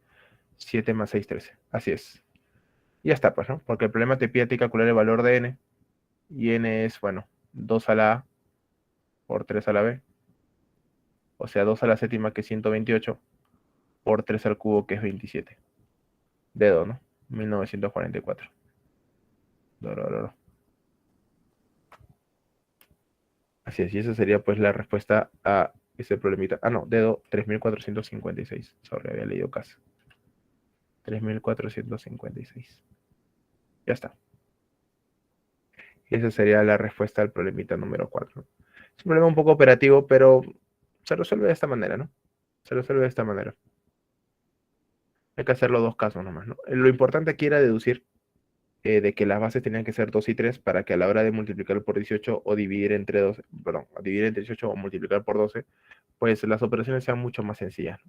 7 más 6, 13. Así es. Y ya está, pues, ¿no? Porque el problema te pide a ti calcular el valor de n, y n es, bueno, 2 a la A por 3 a la B, o sea, 2 a la séptima que es 128, por 3 al cubo que es 27. Dedo, ¿no? 1944. Doro, doro. Así es, y esa sería pues la respuesta a ese problemita. Ah, no, dedo 3456. Sorry, había leído casi. 3456. Ya está. Y esa sería la respuesta al problemita número 4. Es un problema un poco operativo, pero se resuelve de esta manera, ¿no? Se resuelve de esta manera. Hay que hacerlo dos casos nomás, ¿no? Lo importante aquí era deducir de que las bases tenían que ser 2 y 3 para que a la hora de multiplicar por 18 o dividir entre 12, perdón, dividir entre 18 o multiplicar por 12, pues las operaciones sean mucho más sencillas.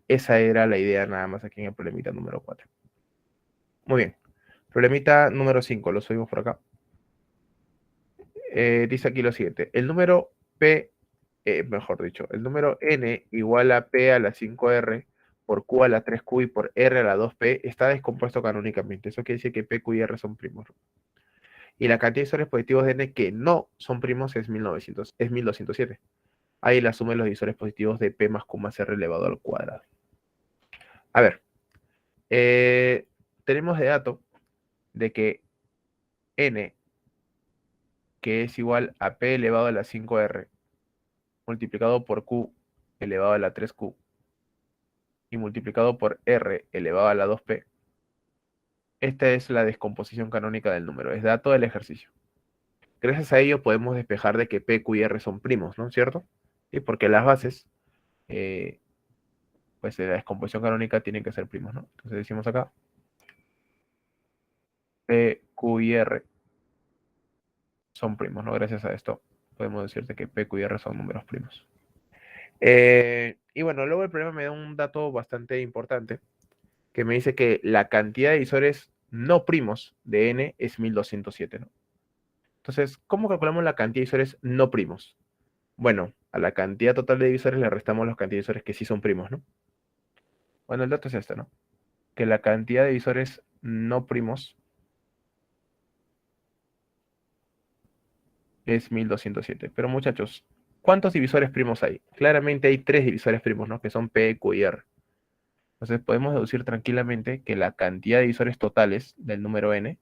Esa era la idea nada más aquí en el problemita número 4. Muy bien. Problemita número 5, lo subimos por acá. Dice aquí lo siguiente. El número P, mejor dicho, el número N igual a P a la 5R por Q a la 3Q y por R a la 2P está descompuesto canónicamente. Eso quiere decir que P, Q y R son primos. Y la cantidad de divisores positivos de N que no son primos es 1207. Ahí la suma de los divisores positivos de P más Q más R elevado al cuadrado. A ver, tenemos de dato de que N, que es igual a P elevado a la 5R, multiplicado por Q elevado a la 3Q, y multiplicado por R elevado a la 2P, esta es la descomposición canónica del número, es dato del ejercicio. Gracias a ello podemos despejar de que P, Q y R son primos, ¿no es cierto? Y porque las bases, pues de la descomposición canónica tienen que ser primos, ¿no? Entonces decimos acá, P, Q y R son primos, ¿no? Gracias a esto podemos decirte que P, Q y R son números primos. Y bueno, luego el problema me da un dato bastante importante, que me dice que la cantidad de divisores no primos de n es 1207, ¿no? Entonces, ¿cómo calculamos la cantidad de divisores no primos? Bueno, a la cantidad total de divisores le restamos los cantidad de divisores que sí son primos, ¿no? Bueno, el dato es este, ¿no? Que la cantidad de divisores no primos es 1207. Pero muchachos, ¿cuántos divisores primos hay? Claramente hay tres divisores primos, ¿no? Que son P, Q y R. Entonces podemos deducir tranquilamente que la cantidad de divisores totales del número n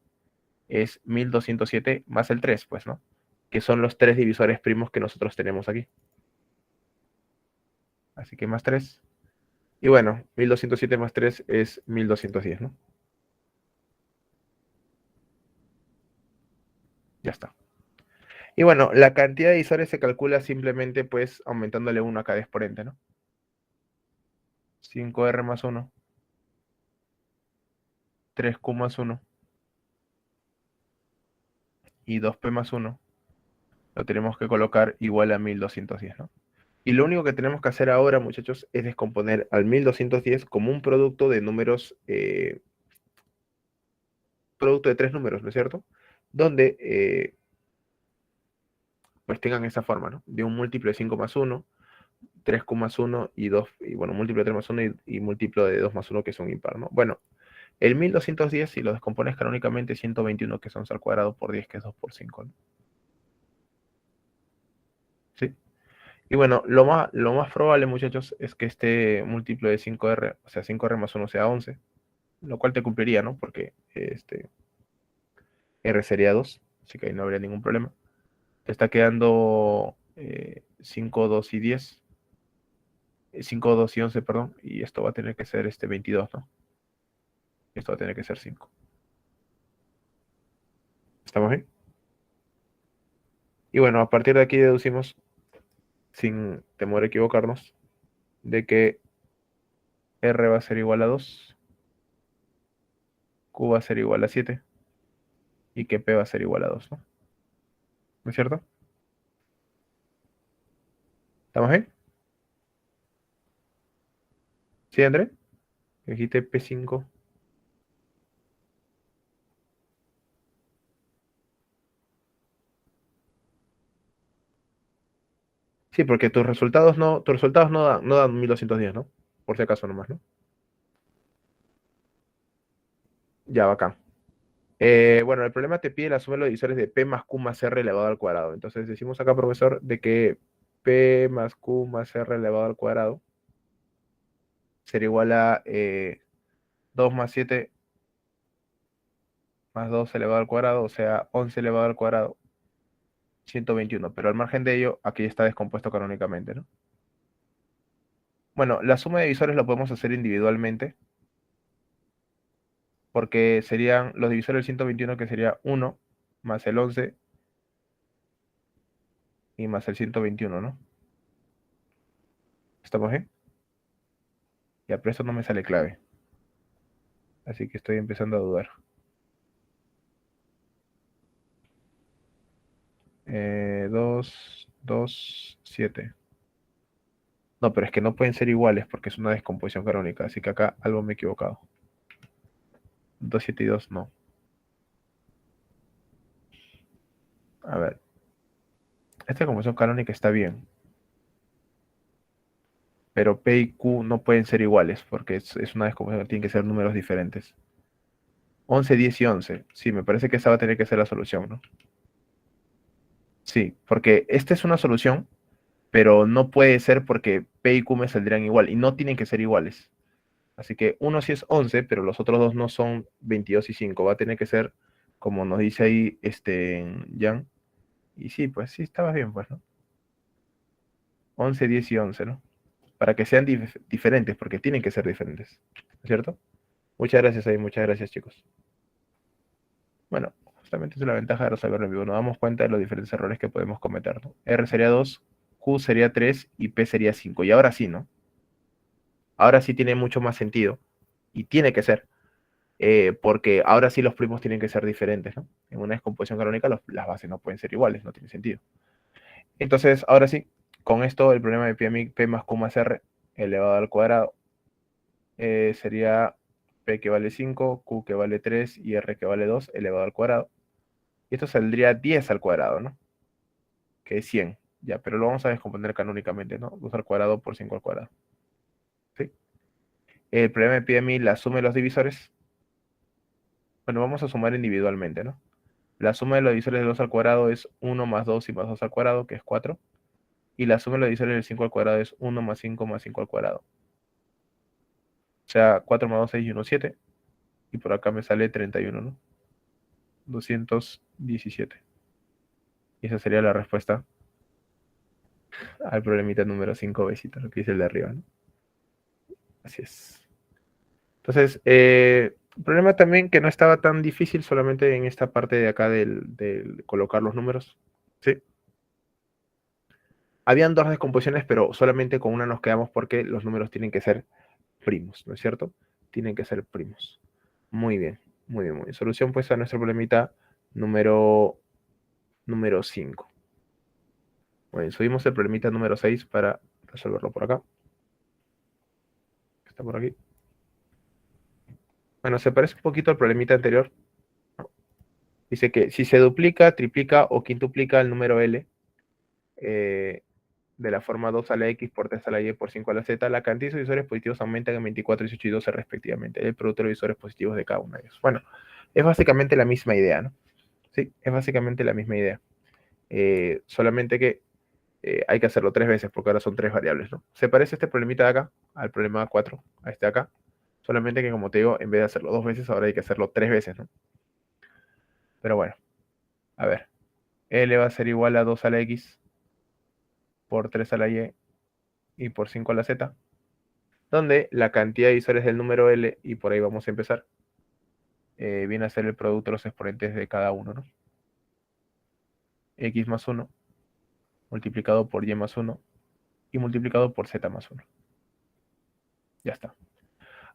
es 1207 más el 3, pues, ¿no? Que son los tres divisores primos que nosotros tenemos aquí. Así que más 3. Y bueno, 1207 más 3 es 1210, ¿no? Ya está. Y bueno, la cantidad de divisores se calcula simplemente pues aumentándole 1 a cada exponente, ¿no? 5R más 1, 3Q más 1 y 2P más 1 lo tenemos que colocar igual a 1210, ¿no? Y lo único que tenemos que hacer ahora, muchachos, es descomponer al 1210 como un producto de números, producto de tres números, ¿no es cierto? Donde pues tengan esa forma, ¿no? De un múltiplo de 5 más 1, 3Q más 1 y 2, y bueno, múltiplo de 3 más 1 y múltiplo de 2 más 1 que es un impar, ¿no? Bueno, el 1210, si lo descompones canónicamente, 121 que son al cuadrado por 10, que es 2 por 5, ¿no? ¿Sí? Y bueno, lo más probable, muchachos, es que este múltiplo de 5R, o sea, 5R más 1 sea 11, lo cual te cumpliría, ¿no? Porque R sería 2, así que ahí no habría ningún problema. Te está quedando 5, 2 y 10. 5, 2 y 11, perdón, y esto va a tener que ser 22, ¿no? esto va a tener que ser 5. ¿Estamos bien? Y bueno, a partir de aquí deducimos, sin temor a equivocarnos, de que R va a ser igual a 2, Q va a ser igual a 7 y que P va a ser igual a 2, ¿no? ¿No es cierto? ¿Estamos bien? ¿Sí, André? Dijiste P5. Sí, porque tus resultados no dan 1210, ¿no? Por si acaso nomás, ¿no? Ya, bacán. Bueno, el problema te pide la suma de los divisores de P más Q más R elevado al cuadrado. Entonces decimos acá, profesor, de que P más Q más R elevado al cuadrado será igual a 2 más 7 más 2 elevado al cuadrado, o sea, 11 elevado al cuadrado, 121. Pero al margen de ello, aquí está descompuesto canónicamente, ¿no? Bueno, la suma de divisores lo podemos hacer individualmente, porque serían los divisores del 121, que sería 1 más el 11 y más el 121, ¿no? ¿Estamos bien? Ya, pero esto no me sale clave, así que estoy empezando a dudar. 2, 2, 7. No, pero es que no pueden ser iguales porque es una descomposición canónica, así que acá algo me he equivocado. 2, 7 y 2, no. A ver, esta descomposición canónica está bien, pero P y Q no pueden ser iguales porque es una descomposición, tienen que ser números diferentes. 11, 10 y 11. Sí, me parece que esa va a tener que ser la solución, ¿no? Sí, porque esta es una solución, pero no puede ser porque P y Q me saldrían igual y no tienen que ser iguales. Así que uno sí es 11, pero los otros dos no son 22 y 5. Va a tener que ser, como nos dice ahí Jan. Y sí, pues sí, estabas bien, pues, ¿no? 11, 10 y 11, ¿no? Para que sean diferentes, porque tienen que ser diferentes. ¿No es cierto? Muchas gracias ahí, muchas gracias, chicos. Bueno, justamente es la ventaja de resolverlo en vivo. Nos damos cuenta de los diferentes errores que podemos cometer, ¿no? R sería 2, Q sería 3 y P sería 5. Y ahora sí, ¿no? Ahora sí tiene mucho más sentido. Y tiene que ser. Porque ahora sí los primos tienen que ser diferentes, ¿no? En una descomposición canónica las bases no pueden ser iguales, no tiene sentido. Entonces, ahora sí, con esto el problema de P más Q más R elevado al cuadrado sería P que vale 5, Q que vale 3 y R que vale 2 elevado al cuadrado. Y esto saldría 10 al cuadrado, ¿no? Que es 100. Ya, pero lo vamos a descomponer canónicamente, ¿no? 2 al cuadrado por 5 al cuadrado. ¿Sí? El problema me pide a mí la suma de los divisores. Bueno, vamos a sumar individualmente, ¿no? La suma de los divisores de 2 al cuadrado es 1 más 2 y más 2 al cuadrado, que es 4. Y la suma de los divisores del 5 al cuadrado es 1 más 5 más 5 al cuadrado. O sea, 4 más 2, 6 y 1, 7. Y por acá me sale 31, ¿no? 217. Y esa sería la respuesta al problemita número 5, besitos, lo que dice el de arriba, ¿no? Así es. Entonces, el problema también que no estaba tan difícil solamente en esta parte de acá del colocar los números. ¿Sí? Habían dos descomposiciones, pero solamente con una nos quedamos porque los números tienen que ser primos, ¿no es cierto? Tienen que ser primos. Muy bien, muy bien, muy bien. Solución pues a nuestro problemita número 5. Muy bien, subimos el problemita número 6 para resolverlo por acá. Está por aquí. Bueno, se parece un poquito al problemita anterior. Dice que si se duplica, triplica o quintuplica el número L, de la forma 2 a la X por 3 a la Y por 5 a la Z, la cantidad de divisores positivos aumenta en 24, 18 y 12 respectivamente. El producto de divisores positivos de cada uno de ellos. Bueno, es básicamente la misma idea, ¿no? Sí, es básicamente la misma idea. Solamente que hay que hacerlo 3 veces porque ahora son 3 variables, ¿no? Se parece este problemita de acá al problema 4, a este de acá. Solamente que, como te digo, en vez de hacerlo 2 veces, ahora hay que hacerlo 3 veces, ¿no? Pero bueno, a ver. L va a ser igual a 2 a la X por 3 a la Y y por 5 a la Z, donde la cantidad de divisores del número L, y por ahí vamos a empezar, viene a ser el producto de los exponentes de cada uno, ¿no? X más 1 multiplicado por Y más 1 y multiplicado por Z más 1. Ya está.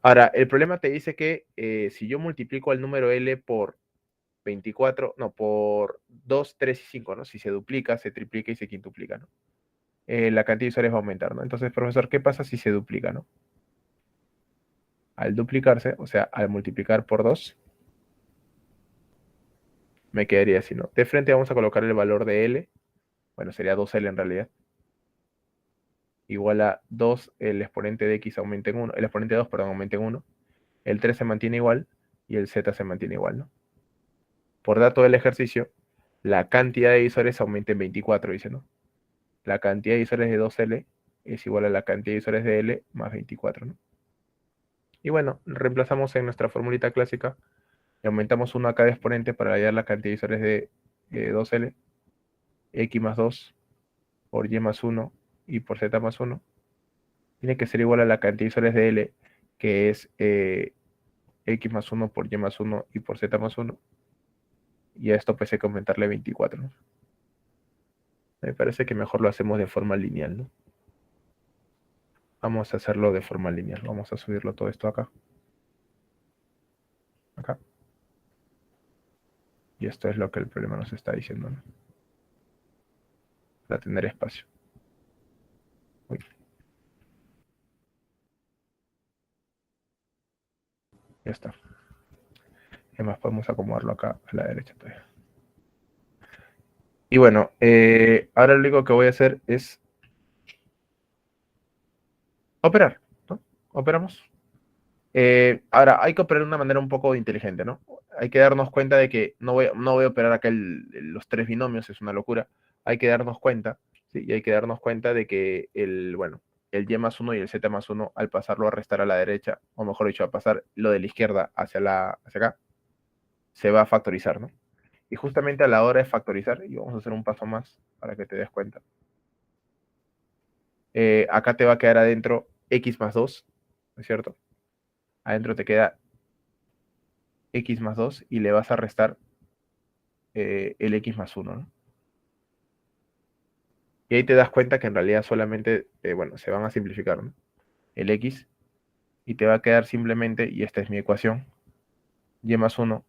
Ahora, el problema te dice que si yo multiplico al número L por 24, no, por 2, 3 y 5, ¿no? Si se duplica, se triplica y se quintuplica, ¿no? La cantidad de usuarios va a aumentar, ¿no? Entonces, profesor, ¿qué pasa si se duplica, ¿no? Al duplicarse, o sea, al multiplicar por 2, me quedaría así, ¿no? De frente vamos a colocar el valor de L, bueno, sería 2L en realidad, igual a 2, el exponente de X aumenta en 1, el exponente de 2, perdón, aumenta en 1, el 3 se mantiene igual y el Z se mantiene igual, ¿no? Por dato del ejercicio, la cantidad de divisores aumenta en 24, dice, ¿no? La cantidad de divisores de 2L es igual a la cantidad de divisores de L más 24, ¿no? Y bueno, reemplazamos en nuestra formulita clásica y aumentamos 1 a cada exponente para hallar la cantidad de divisores de 2L, X más 2 por Y más 1 y por Z más 1. Tiene que ser igual a la cantidad de divisores de L, que es X más 1 por Y más 1 y por Z más 1. Y a esto pues hay que aumentarle 24, ¿no? Me parece que mejor lo hacemos de forma lineal, ¿no? Vamos a hacerlo de forma lineal. Vamos a subirlo todo esto acá. Acá. Y esto es lo que el problema nos está diciendo, ¿no? Para tener espacio. Uy. Ya está. Además podemos acomodarlo acá a la derecha todavía. Y bueno, ahora lo único que voy a hacer es operar, ¿no? Operamos. Ahora, hay que operar de una manera un poco inteligente, ¿no? Hay que darnos cuenta de que no voy a operar acá los tres binomios, es una locura. Hay que darnos cuenta, ¿sí? Y hay que darnos cuenta de que bueno, el y más 1 y el z más 1, al pasarlo a restar a la derecha, o mejor dicho, a pasar lo de la izquierda hacia acá, se va a factorizar, ¿no? Y justamente a la hora de factorizar, y vamos a hacer un paso más para que te des cuenta, acá te va a quedar adentro x más 2, ¿no es cierto? Adentro te queda x más 2 y le vas a restar el x más 1, ¿no? Y ahí te das cuenta que en realidad solamente, bueno, se van a simplificar, ¿no? El x, y te va a quedar simplemente, y esta es mi ecuación, y más 1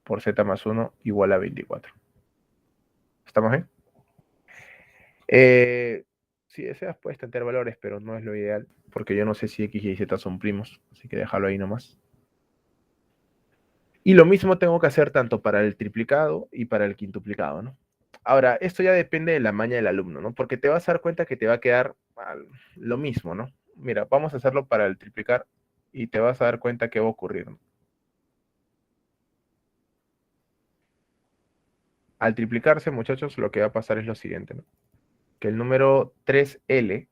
por z más 1 igual a 24. ¿Estamos bien? Si deseas puedes tantear valores, pero no es lo ideal, porque yo no sé si x y z son primos, así que déjalo ahí nomás. Y lo mismo tengo que hacer tanto para el triplicado y para el quintuplicado, ¿no? Ahora, esto ya depende de la maña del alumno, ¿no? Porque te vas a dar cuenta que te va a quedar lo mismo, ¿no? Mira, vamos a hacerlo para el triplicar y te vas a dar cuenta que va a ocurrir, ¿no? Al triplicarse, muchachos, lo que va a pasar es lo siguiente, ¿no? Que el número 3L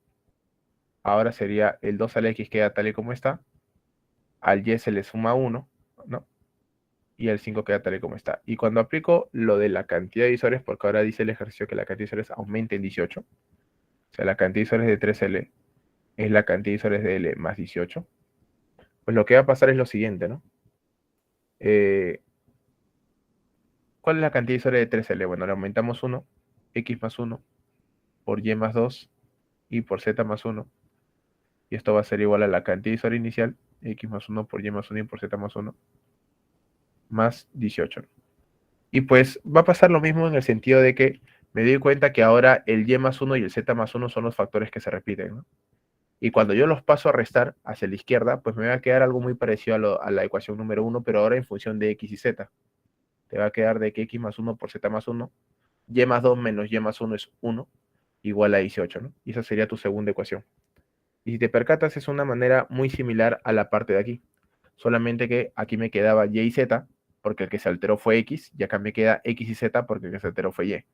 ahora sería el 2 al X queda tal y como está, al Y se le suma 1, ¿no? Y el 5 queda tal y como está. Y cuando aplico lo de la cantidad de divisores, porque ahora dice el ejercicio que la cantidad de divisores aumenta en 18, o sea, la cantidad de divisores de 3L es la cantidad de divisores de L más 18, pues lo que va a pasar es lo siguiente, ¿no? ¿Cuál es la cantidad de divisores de 3L? Bueno, le aumentamos 1, X más 1, por Y más 2 y por Z más 1. Y esto va a ser igual a la cantidad de divisor inicial, X más 1 por Y más 1 y por Z más 1, más 18. Y pues va a pasar lo mismo en el sentido de que me doy cuenta que ahora el Y más 1 y el Z más 1 son los factores que se repiten, ¿no? Y cuando yo los paso a restar hacia la izquierda, pues me va a quedar algo muy parecido a la ecuación número 1, pero ahora en función de X y Z. Te va a quedar de que X más 1 por Z más 1, Y más 2 menos Y más 1 es 1, igual a 18, ¿no? Y esa sería tu segunda ecuación. Y si te percatas, es una manera muy similar a la parte de aquí. Solamente que aquí me quedaba Y y Z, porque el que se alteró fue X, y acá me queda X y Z porque el que se alteró fue Y.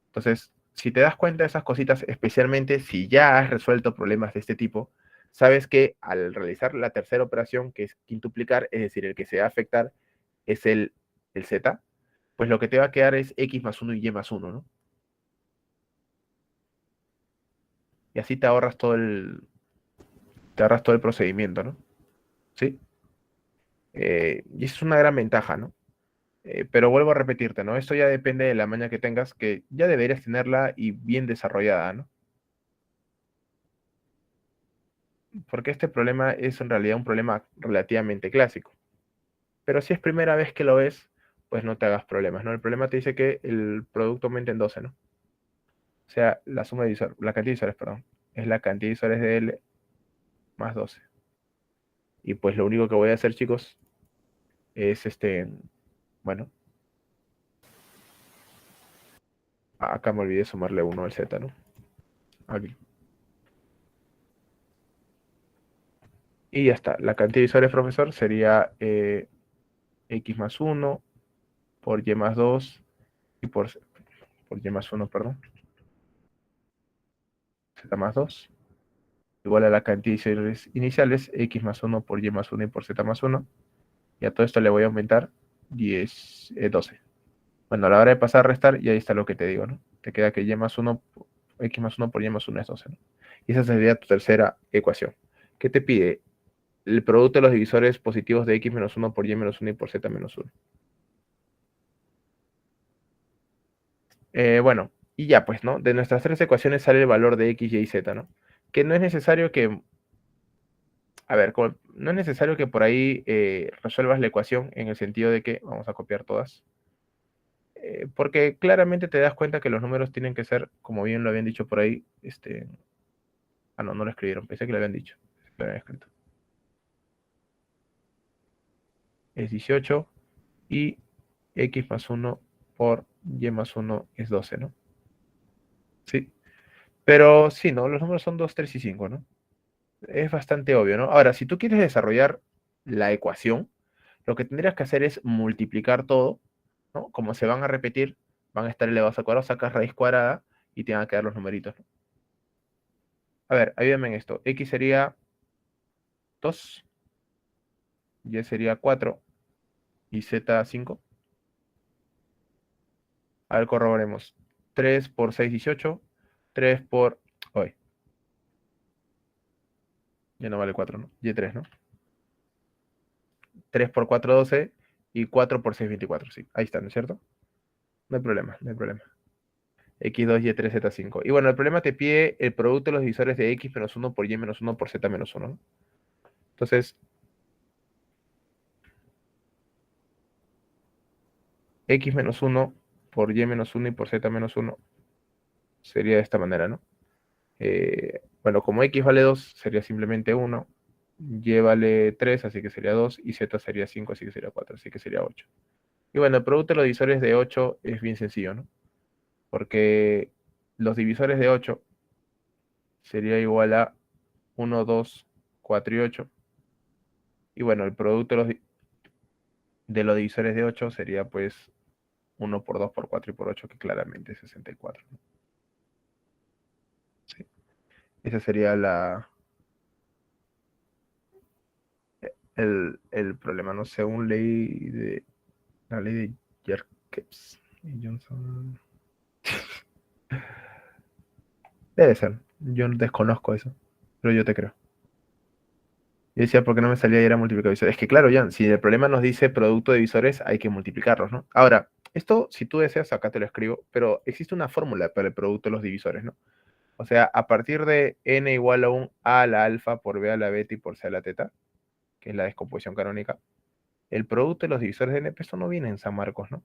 Entonces, si te das cuenta de esas cositas, especialmente si ya has resuelto problemas de este tipo, sabes que al realizar la tercera operación, que es quintuplicar, es decir, el que se va a afectar es el Z, pues lo que te va a quedar es X más 1 y Y más 1, ¿no? Y así te ahorras todo el procedimiento, ¿no? ¿Sí? Y eso es una gran ventaja, ¿no? Pero vuelvo a repetirte, ¿no? Esto ya depende de la maña que tengas, que ya deberías tenerla y bien desarrollada, ¿no? Porque este problema es en realidad un problema relativamente clásico. Pero si es primera vez que lo ves, pues no te hagas problemas, ¿no? El problema te dice que el producto aumenta en 12, ¿no? O sea, la suma de divisores, la cantidad de divisores, perdón, es la cantidad de divisores de L más 12. Y pues lo único que voy a hacer, chicos, es bueno, acá me olvidé sumarle 1 al Z, ¿no? Aquí. Y ya está. La cantidad de divisores, profesor, sería X más 1 por Y más 2 y por Y más 1, perdón, Z más 2, igual a la cantidad de divisores iniciales, X más 1 por Y más 1 y por Z más 1. Y a todo esto le voy a aumentar 12. Bueno, a la hora de pasar a restar, y ahí está lo que te digo, ¿no? Te queda que Y más 1, X más 1 por Y más 1 es 12, ¿no? Y esa sería tu tercera ecuación. ¿Qué te pide? El producto de los divisores positivos de X menos 1 por Y menos 1 y por Z menos 1. Bueno, y ya pues, ¿no? De nuestras tres ecuaciones sale el valor de X, Y y Z, ¿no? Que no es necesario que, a ver, no es necesario que por ahí resuelvas la ecuación en el sentido de que, vamos a copiar todas, porque claramente te das cuenta que los números tienen que ser, como bien lo habían dicho por ahí, no, no lo escribieron, pensé que lo habían dicho, lo habían escrito. Es 18 y X más 1 por Y más 1 es 12, ¿no? Sí, pero sí, ¿no? Los números son 2, 3 y 5, ¿no? Es bastante obvio, ¿no? Ahora, si tú quieres desarrollar la ecuación, lo que tendrías que hacer es multiplicar todo, ¿no? Como se van a repetir, van a estar elevados al cuadrado, sacas raíz cuadrada y te van a quedar los numeritos, ¿no? A ver, ayúdame en esto. X sería 2, Y sería 4 y Z 5. A ver, corroboremos. 3 por 6, 18. 3 por... Hoy, ya no vale 4, ¿no? Y3, ¿no? 3 por 4, 12. Y 4 por 6, 24. Sí, ahí está, ¿no es cierto? No hay problema, no hay problema. X2, Y3, Z5. Y bueno, el problema te pide el producto de los divisores de X menos 1 por Y menos 1 por Z menos 1, ¿no? Entonces, X menos 1 por Y menos 1 y por Z menos 1 sería de esta manera, ¿no? Bueno, como X vale 2, sería simplemente 1. Y vale 3, así que sería 2. Y Z sería 5, así que sería 4, así que sería 8. Y bueno, el producto de los divisores de 8 es bien sencillo, ¿no? Porque los divisores de 8 sería igual a 1, 2, 4 y 8. Y bueno, el producto de los divisores de 8 sería pues 1 por 2 por 4 y por 8, que claramente es 64, ¿no? Sí. Ese sería el problema, ¿no? Según la ley de Jerkes y Johnson. Debe ser. Yo desconozco eso, pero yo te creo. Yo decía, ¿por qué no me salía y era multiplicador de visores? Es que claro, Jan, si el problema nos dice producto de visores, hay que multiplicarlos, ¿no? Ahora, esto, si tú deseas, acá te lo escribo, pero existe una fórmula para el producto de los divisores, ¿no? O sea, a partir de n igual a un a a la alfa por b a la beta y por c a la teta, que es la descomposición canónica, el producto de los divisores de n, pues esto no viene en San Marcos, ¿no?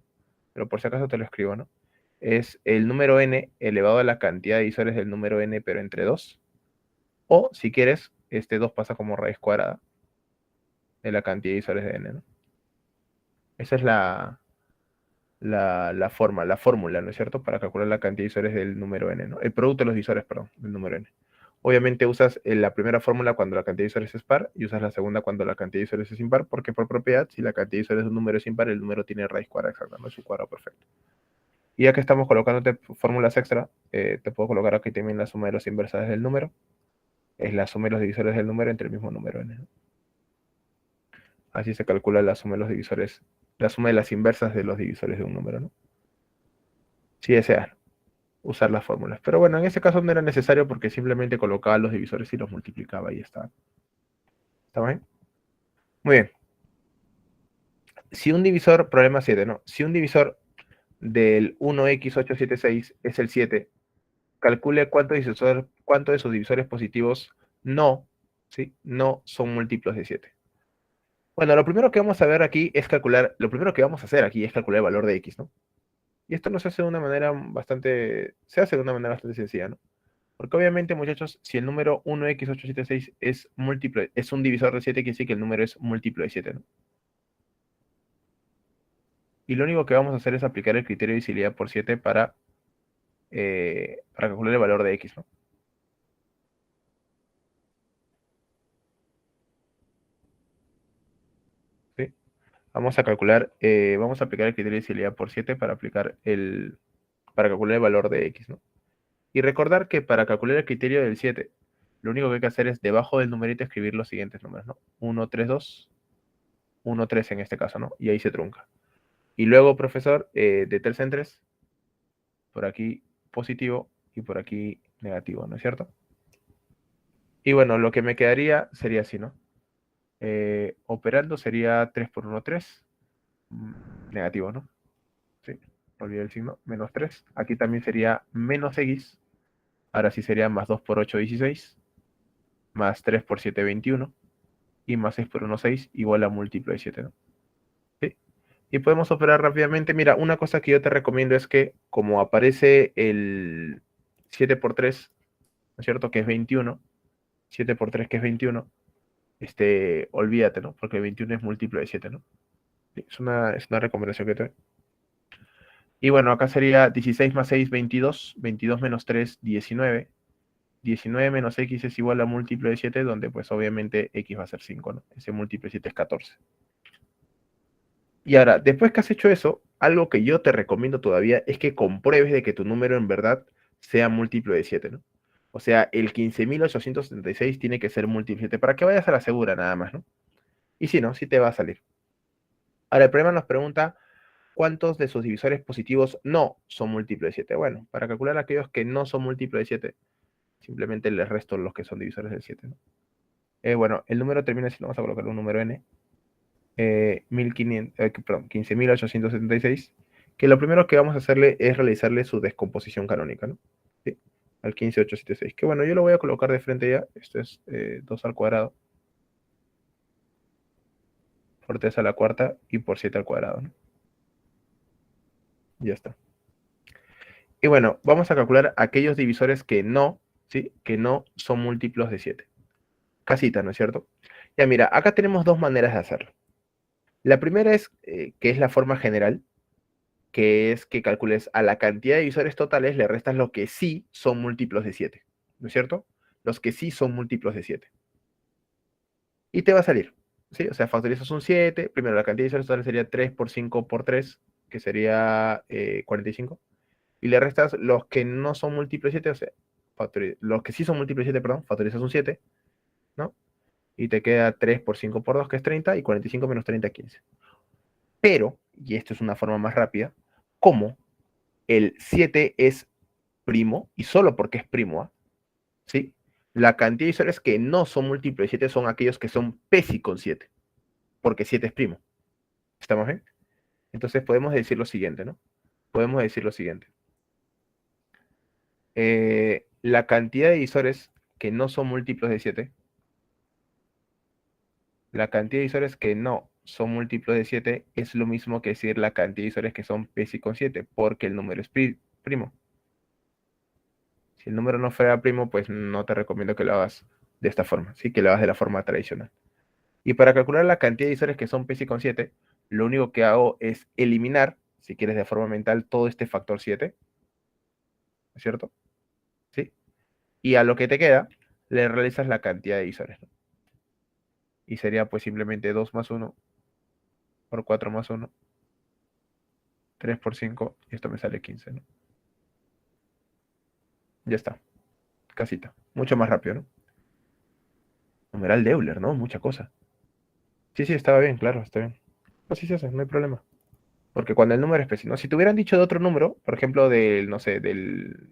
Pero por si acaso te lo escribo, ¿no? Es el número n elevado a la cantidad de divisores del número n, pero entre 2. O, si quieres, este 2 pasa como raíz cuadrada de la cantidad de divisores de n, ¿no? Esa es la fórmula, ¿no es cierto? Para calcular la cantidad de divisores del número n, ¿no? El producto de los divisores, perdón, del número n. Obviamente usas la primera fórmula cuando la cantidad de divisores es par y usas la segunda cuando la cantidad de divisores es impar, porque por propiedad, si la cantidad de divisores de un número es impar, el número tiene raíz cuadrada exacta, no es un cuadrado perfecto. Y ya que estamos colocándote fórmulas extra, te puedo colocar aquí también la suma de los inversores del número. Es la suma de los divisores del número entre el mismo número n, ¿no? Así se calcula la suma de los divisores, la suma de las inversas de los divisores de un número, ¿no? Si deseas usar las fórmulas. Pero bueno, en este caso no era necesario porque simplemente colocaba los divisores y los multiplicaba y ya está. ¿Está bien? Muy bien. Si un divisor, problema 7, ¿no? Si un divisor del 1x876 es el 7, calcule cuánto de sus divisores positivos no, ¿sí? No son múltiplos de 7. Bueno, lo primero que vamos a ver aquí es calcular, lo primero que vamos a hacer aquí es calcular el valor de x, ¿no? Y esto nos hace de una manera bastante, se hace de una manera bastante sencilla, ¿no? Porque obviamente, muchachos, si el número 1x876 es múltiplo, es un divisor de 7, quiere decir que el número es múltiplo de 7, ¿no? Y lo único que vamos a hacer es aplicar el criterio de divisibilidad por 7 para calcular el valor de x, ¿no? ¿Sí? Vamos a calcular, vamos a aplicar el criterio de divisibilidad por 7 para calcular el valor de x, ¿no? Y recordar que para calcular el criterio del 7, lo único que hay que hacer es debajo del numerito escribir los siguientes números, ¿no? 1, 3, 2, 1, 3 en este caso, ¿no? Y ahí se trunca. Y luego, profesor, de 3 en 3, por aquí positivo y por aquí negativo, ¿no es cierto? Y bueno, lo que me quedaría sería así, ¿no? Operando sería 3 por 1, 3, negativo, ¿no? Sí, olvidé el signo, menos 3. Aquí también sería menos x, ahora sí sería más 2 por 8, 16, más 3 por 7, 21, y más 6 por 1, 6, igual a múltiplo de 7, ¿no? ¿Sí? Y podemos operar rápidamente. Mira, una cosa que yo te recomiendo es que, como aparece el 7 por 3, ¿no es cierto? Que es 21, 7 por 3 que es 21, olvídate, ¿no? Porque 21 es múltiplo de 7, ¿no? Sí, es una recomendación que te doy. Y bueno, acá sería 16 más 6, 22, 22 menos 3, 19. 19 menos x es igual a múltiplo de 7, donde pues obviamente x va a ser 5, ¿no? Ese múltiplo de 7 es 14. Y ahora, después que has hecho eso, algo que yo te recomiendo todavía es que compruebes de que tu número en verdad sea múltiplo de 7, ¿no? O sea, el 15.876 tiene que ser múltiplo de 7 para que vayas a la segura nada más, ¿no? Y si no, sí te va a salir. Ahora, el problema nos pregunta cuántos de sus divisores positivos no son múltiplo de 7. Bueno, para calcular aquellos que no son múltiplo de 7, simplemente les resto los que son divisores de 7, ¿no? Bueno, el número termina siendo, vamos a colocar un número n, 15.876, que lo primero que vamos a hacerle es realizarle su descomposición canónica, ¿no? ¿Sí? Al 15.876, que bueno, yo lo voy a colocar de frente ya, esto es 2 al cuadrado, por 3 a la cuarta y por 7 al cuadrado, ¿no? Ya está. Y bueno, vamos a calcular aquellos divisores que no, ¿sí? Que no son múltiplos de 7. Casita, ¿no es cierto? Ya mira, acá tenemos dos maneras de hacerlo. La primera es, que es la forma general, que es que calcules a la cantidad de divisores totales, le restas lo que sí son múltiplos de 7, ¿no es cierto? Los que sí son múltiplos de 7. Y te va a salir, ¿sí? O sea, factorizas un 7, primero la cantidad de divisores totales sería 3 por 5 por 3, que sería 45, y le restas los que no son múltiplos de 7, o sea, los que sí son múltiplos de 7, perdón, factorizas un 7, ¿no? Y te queda 3 por 5 por 2, que es 30, y 45 menos 30, 15. Pero, y esto es una forma más rápida, como el 7 es primo, y solo porque es primo, ¿ah? ¿Sí? La cantidad de divisores que no son múltiplos de 7 son aquellos que son pesi con 7, porque 7 es primo. ¿Estamos bien? Entonces podemos decir lo siguiente, ¿no? Podemos decir lo siguiente. La cantidad de divisores que no son múltiplos de 7, la cantidad de divisores que no son múltiplos de 7 es lo mismo que decir la cantidad de divisores que son pesi con 7, porque el número es primo. Si el número no fuera primo, pues no te recomiendo que lo hagas de esta forma, ¿sí? Que lo hagas de la forma tradicional. Y para calcular la cantidad de divisores que son psi con 7, lo único que hago es eliminar, si quieres de forma mental, todo este factor 7, ¿no es cierto? ¿Sí? Y a lo que te queda, le realizas la cantidad de divisores, ¿no? Y sería pues simplemente 2 más 1 por 4 más 1, 3 por 5, y esto me sale 15, ¿no? Ya está, casita. Mucho más rápido, ¿no? Numeral de Euler, ¿no? Mucha cosa. Sí, sí, estaba bien, claro, está bien. No, sí se hace, no hay problema. Porque cuando el número es específico, ¿no? Si te hubieran dicho de otro número, por ejemplo, del, no sé, del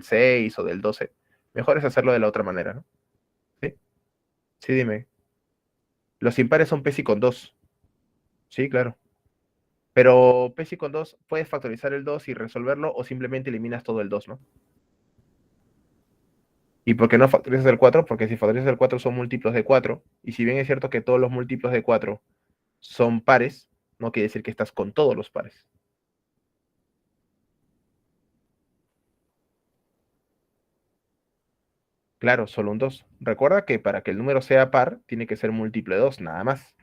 6 o del 12, mejor es hacerlo de la otra manera, ¿no? Sí, sí, dime. Los impares son pesi con 2. Sí, claro. Pero PESI con 2, puedes factorizar el 2 y resolverlo o simplemente eliminas todo el 2, ¿no? ¿Y por qué no factorizas el 4? Porque si factorizas el 4 son múltiplos de 4. Y si bien es cierto que todos los múltiplos de 4 son pares, no quiere decir que estás con todos los pares. Claro, solo un 2. Recuerda que para que el número sea par, tiene que ser múltiplo de 2, nada más.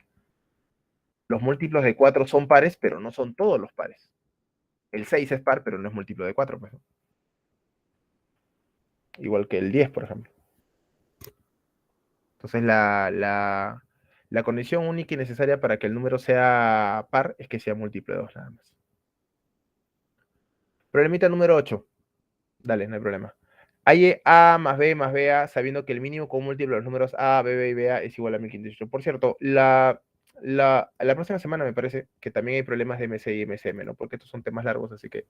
Los múltiplos de 4 son pares, pero no son todos los pares. El 6 es par, pero no es múltiplo de 4, pues, ¿no? Igual que el 10, por ejemplo. Entonces, la condición única y necesaria para que el número sea par es que sea múltiplo de 2, nada más. Problemita número 8. Dale, no hay problema. Hay A más B más BA, sabiendo que el mínimo común múltiplo de los números A, B, B y BA es igual a 1518. Por cierto, la próxima semana me parece que también hay problemas de MC y MCM, ¿no? Porque estos son temas largos, así que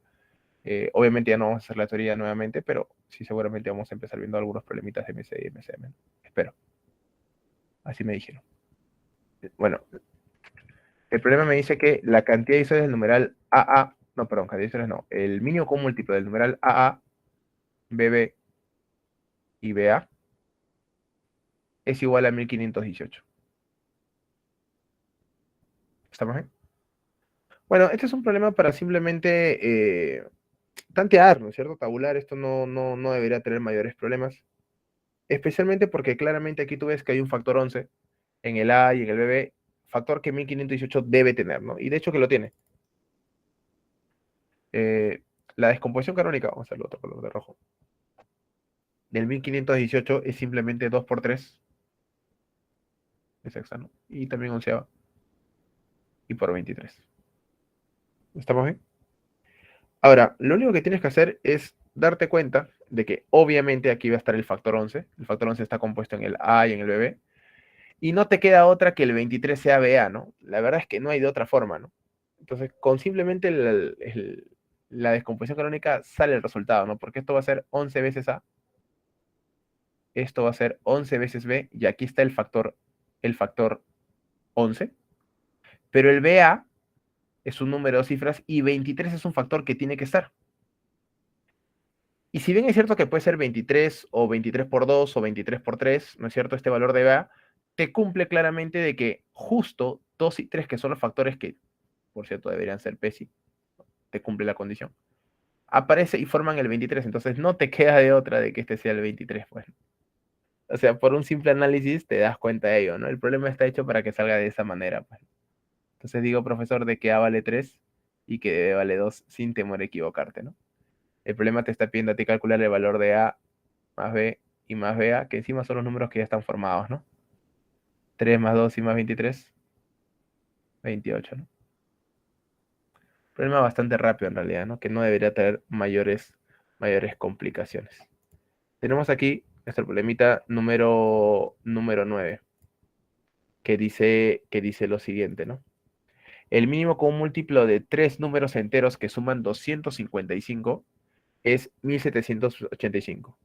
obviamente ya no vamos a hacer la teoría nuevamente, pero sí seguramente vamos a empezar viendo algunos problemitas de MC y MCM, ¿no? Espero. Así me dijeron. Bueno, el problema me dice que la cantidad de isósceles del numeral AA, no, perdón, cantidad de isósceles no, el mínimo común múltiplo del numeral AA, BB y BA es igual a 1518. ¿Estamos bien? Bueno, este es un problema para simplemente tantear, ¿no es cierto? Tabular, esto no debería tener mayores problemas, especialmente porque claramente aquí tú ves que hay un factor 11 en el A y en el BB, factor que 1518 debe tener, ¿no? Y de hecho que lo tiene. Eh, la descomposición canónica, vamos a hacerlo otro color de rojo, del 1518 es simplemente 2 por 3, es sexta, ¿no? Y también onceava, y por 23. ¿Estamos bien? Ahora, lo único que tienes que hacer es darte cuenta de que obviamente aquí va a estar el factor 11. El factor 11 está compuesto en el A y en el BB. Y no te queda otra que el 23 sea BA, ¿no? La verdad es que no hay de otra forma, ¿no? Entonces, con simplemente la descomposición canónica sale el resultado, ¿no? Porque esto va a ser 11 veces A, esto va a ser 11 veces B, y aquí está el factor 11. Pero el BA es un número de cifras y 23 es un factor que tiene que estar. Y si bien es cierto que puede ser 23 o 23 por 2 o 23 por 3, ¿no es cierto? Este valor de BA te cumple claramente de que justo 2 y 3, que son los factores que, por cierto, deberían ser PESI, te cumple la condición, aparece y forman el 23. Entonces no te queda de otra de que este sea el 23, pues. O sea, por un simple análisis te das cuenta de ello, ¿no? El problema está hecho para que salga de esa manera, pues. Entonces digo, profesor, de que A vale 3 y que B vale 2 sin temor a equivocarte, ¿no? El problema te está pidiendo a ti calcular el valor de A más B y más BA, que encima son los números que ya están formados, ¿no? 3 más 2 y más 23, 28, ¿no? Problema bastante rápido en realidad, ¿no? Que no debería tener mayores complicaciones. Tenemos aquí nuestro problemita número 9, que dice lo siguiente, ¿no? El mínimo común múltiplo de tres números enteros que suman 255 es 1785.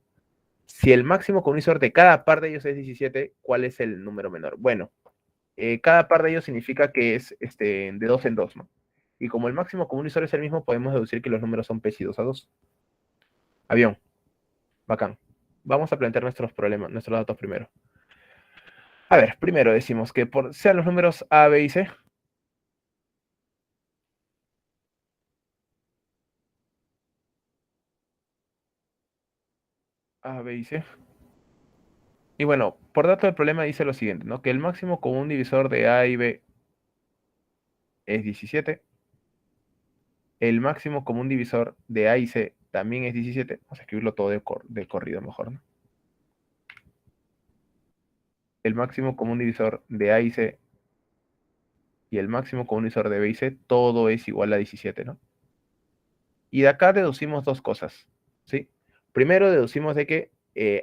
Si el máximo común divisor de cada par de ellos es 17, ¿cuál es el número menor? Bueno, cada par de ellos significa que es de dos en dos, ¿no? Y como el máximo común divisor es el mismo, podemos deducir que los números son parecidos a 2. Avión, bacán. Vamos a plantear nuestros problemas, nuestros datos primero. A ver, primero decimos que sean los números A, B y C. A, B y C. Y bueno, por dato del problema dice lo siguiente, ¿no? Que el máximo común divisor de A y B es 17. El máximo común divisor de A y C también es 17. Vamos a escribirlo todo de corrido mejor, ¿no? El máximo común divisor de A y C y el máximo común divisor de B y C, todo es igual a 17, ¿no? Y de acá deducimos dos cosas, ¿sí? Primero deducimos de que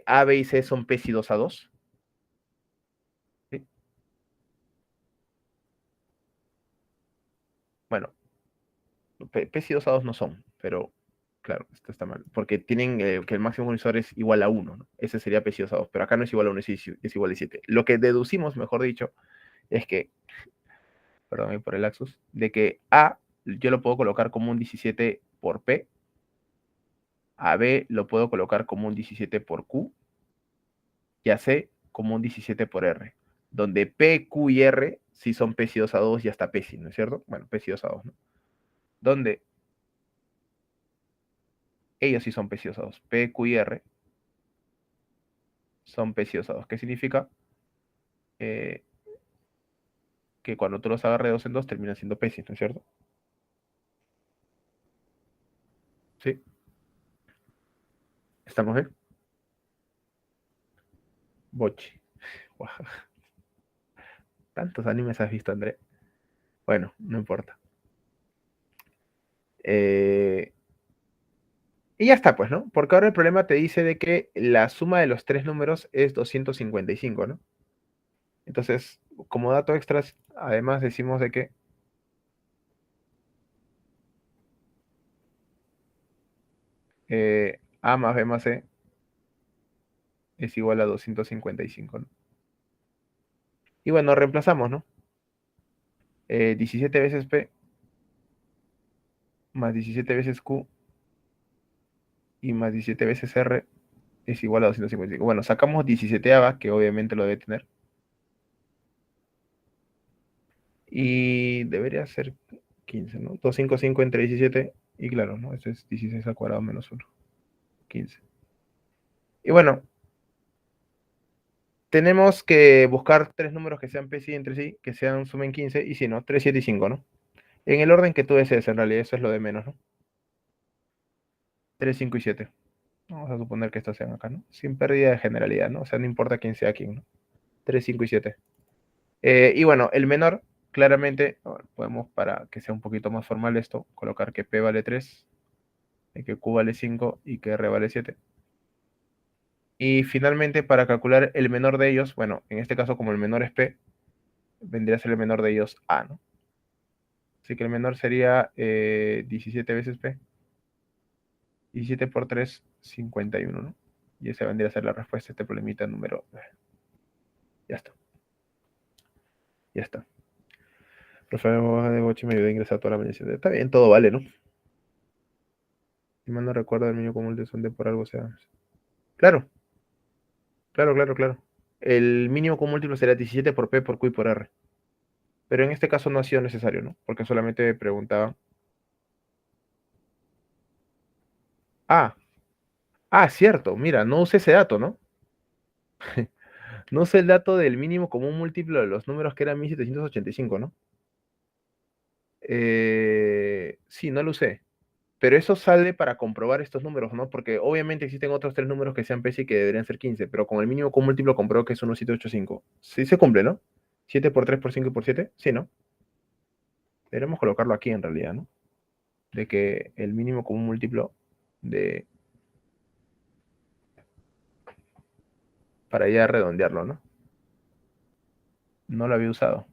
A, B y C son P si 2 a 2. ¿Sí? Bueno, P si 2 a 2 no son, pero claro, esto está mal, porque tienen que el máximo unizor es igual a 1, ¿no? Ese sería P si 2 a 2, pero acá no es igual a 1, es igual a 7. Lo que deducimos, mejor dicho, es que perdón ahí por el lapsus, de que A yo lo puedo colocar como un 17 por P, a B lo puedo colocar como un 17 por Q, y a C como un 17 por R, donde P, Q y R sí son P si 2 a 2 y hasta P si, ¿no es cierto? Bueno, P si 2 a 2, ¿no? Donde ellos sí son P si 2 a 2, P, Q y R son P si 2 a 2. ¿Qué significa? Eh, que cuando tú los agarres 2 en 2 terminan siendo P si, ¿no es cierto? Sí, ¿estamos bien? Bochi. Guau, tantos animes has visto, André. Bueno, no importa. Eh, y ya está, pues, ¿no? Porque ahora el problema te dice de que la suma de los tres números es 255, ¿no? Entonces, como dato extra, además decimos de que A más B más C es igual a 255, ¿no? Y bueno, reemplazamos, ¿no? 17 veces P más 17 veces Q y más 17 veces R es igual a 255. Bueno, sacamos 17 que obviamente lo debe tener. Y debería ser 15, ¿no? 255 entre 17. Y claro, ¿no? Esto es 16 al cuadrado menos 1. 15. Y bueno, tenemos que buscar tres números que sean PCI entre sí, que sean sumen 15, y si no, 3, 7 y 5, ¿no? En el orden que tú desees, en realidad, eso es lo de menos, ¿no? 3, 5 y 7. Vamos a suponer que estos sean acá, ¿no? Sin pérdida de generalidad, ¿no? O sea, no importa quién sea quién, ¿no? 3, 5 y 7. Y bueno, el menor, claramente, podemos, para que sea un poquito más formal esto, colocar que P vale 3, que Q vale 5 y que R vale 7. Y finalmente, para calcular el menor de ellos, bueno, en este caso como el menor es P, vendría a ser el menor de ellos A, ¿no? Así que el menor sería 17 veces P. 17 por 3, 51, ¿no? Y esa vendría a ser la respuesta a este problemita número. Ya está. Ya está. Profe de Bochi me ayudó a ingresar toda la medición. Está bien, todo vale, ¿no? Si mal no recuerdo, el niño común de sonde por algo, o sea. Claro, claro, claro, claro. El mínimo común múltiplo será 17 por P, por Q y por R. Pero en este caso no ha sido necesario, ¿no? Porque solamente me preguntaba. Ah, cierto, mira, no usé ese dato, ¿no? No usé el dato del mínimo común múltiplo de los números que eran 1785, ¿no? Sí, no lo usé. Pero eso sale para comprobar estos números, ¿no? Porque obviamente existen otros tres números que sean PESI que deberían ser 15, pero con el mínimo común múltiplo compruebo que es 1785. Sí se cumple, ¿no? 7 por 3 por 5 y por 7, sí, ¿no? Deberíamos colocarlo aquí en realidad, ¿no? De que el mínimo común múltiplo de... para ya redondearlo, ¿no? No lo había usado.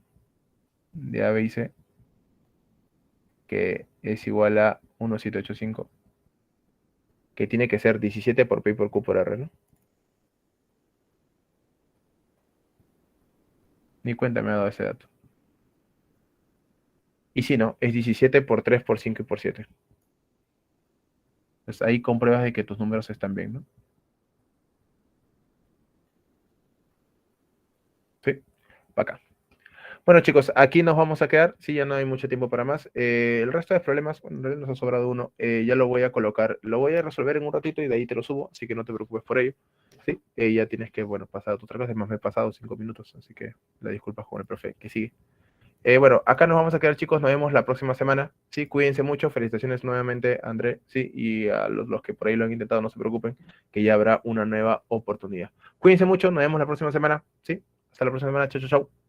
De A, B y C, que es igual a 1785, que tiene que ser 17 por P y por Q por R, ¿no? Ni cuenta me ha dado ese dato. Y si no, es 17 por 3 por 5 y por 7. Pues ahí compruebas de que tus números están bien, ¿no? Sí, acá. Bueno, chicos, aquí nos vamos a quedar. Sí, ya no hay mucho tiempo para más. El resto de problemas, bueno, en realidad nos ha sobrado uno. Ya lo voy a colocar, lo voy a resolver en un ratito y de ahí te lo subo, así que no te preocupes por ello. Sí, ya tienes que, bueno, pasar a tu otra cosa. Además, me he pasado 5 minutos, así que la disculpas con el profe que sigue. Bueno, acá nos vamos a quedar, chicos. Nos vemos la próxima semana. Sí, cuídense mucho. Felicitaciones nuevamente, André. Sí, y a los que por ahí lo han intentado, no se preocupen, que ya habrá una nueva oportunidad. Cuídense mucho. Nos vemos la próxima semana. Sí, hasta la próxima semana. Chau, chau, chau.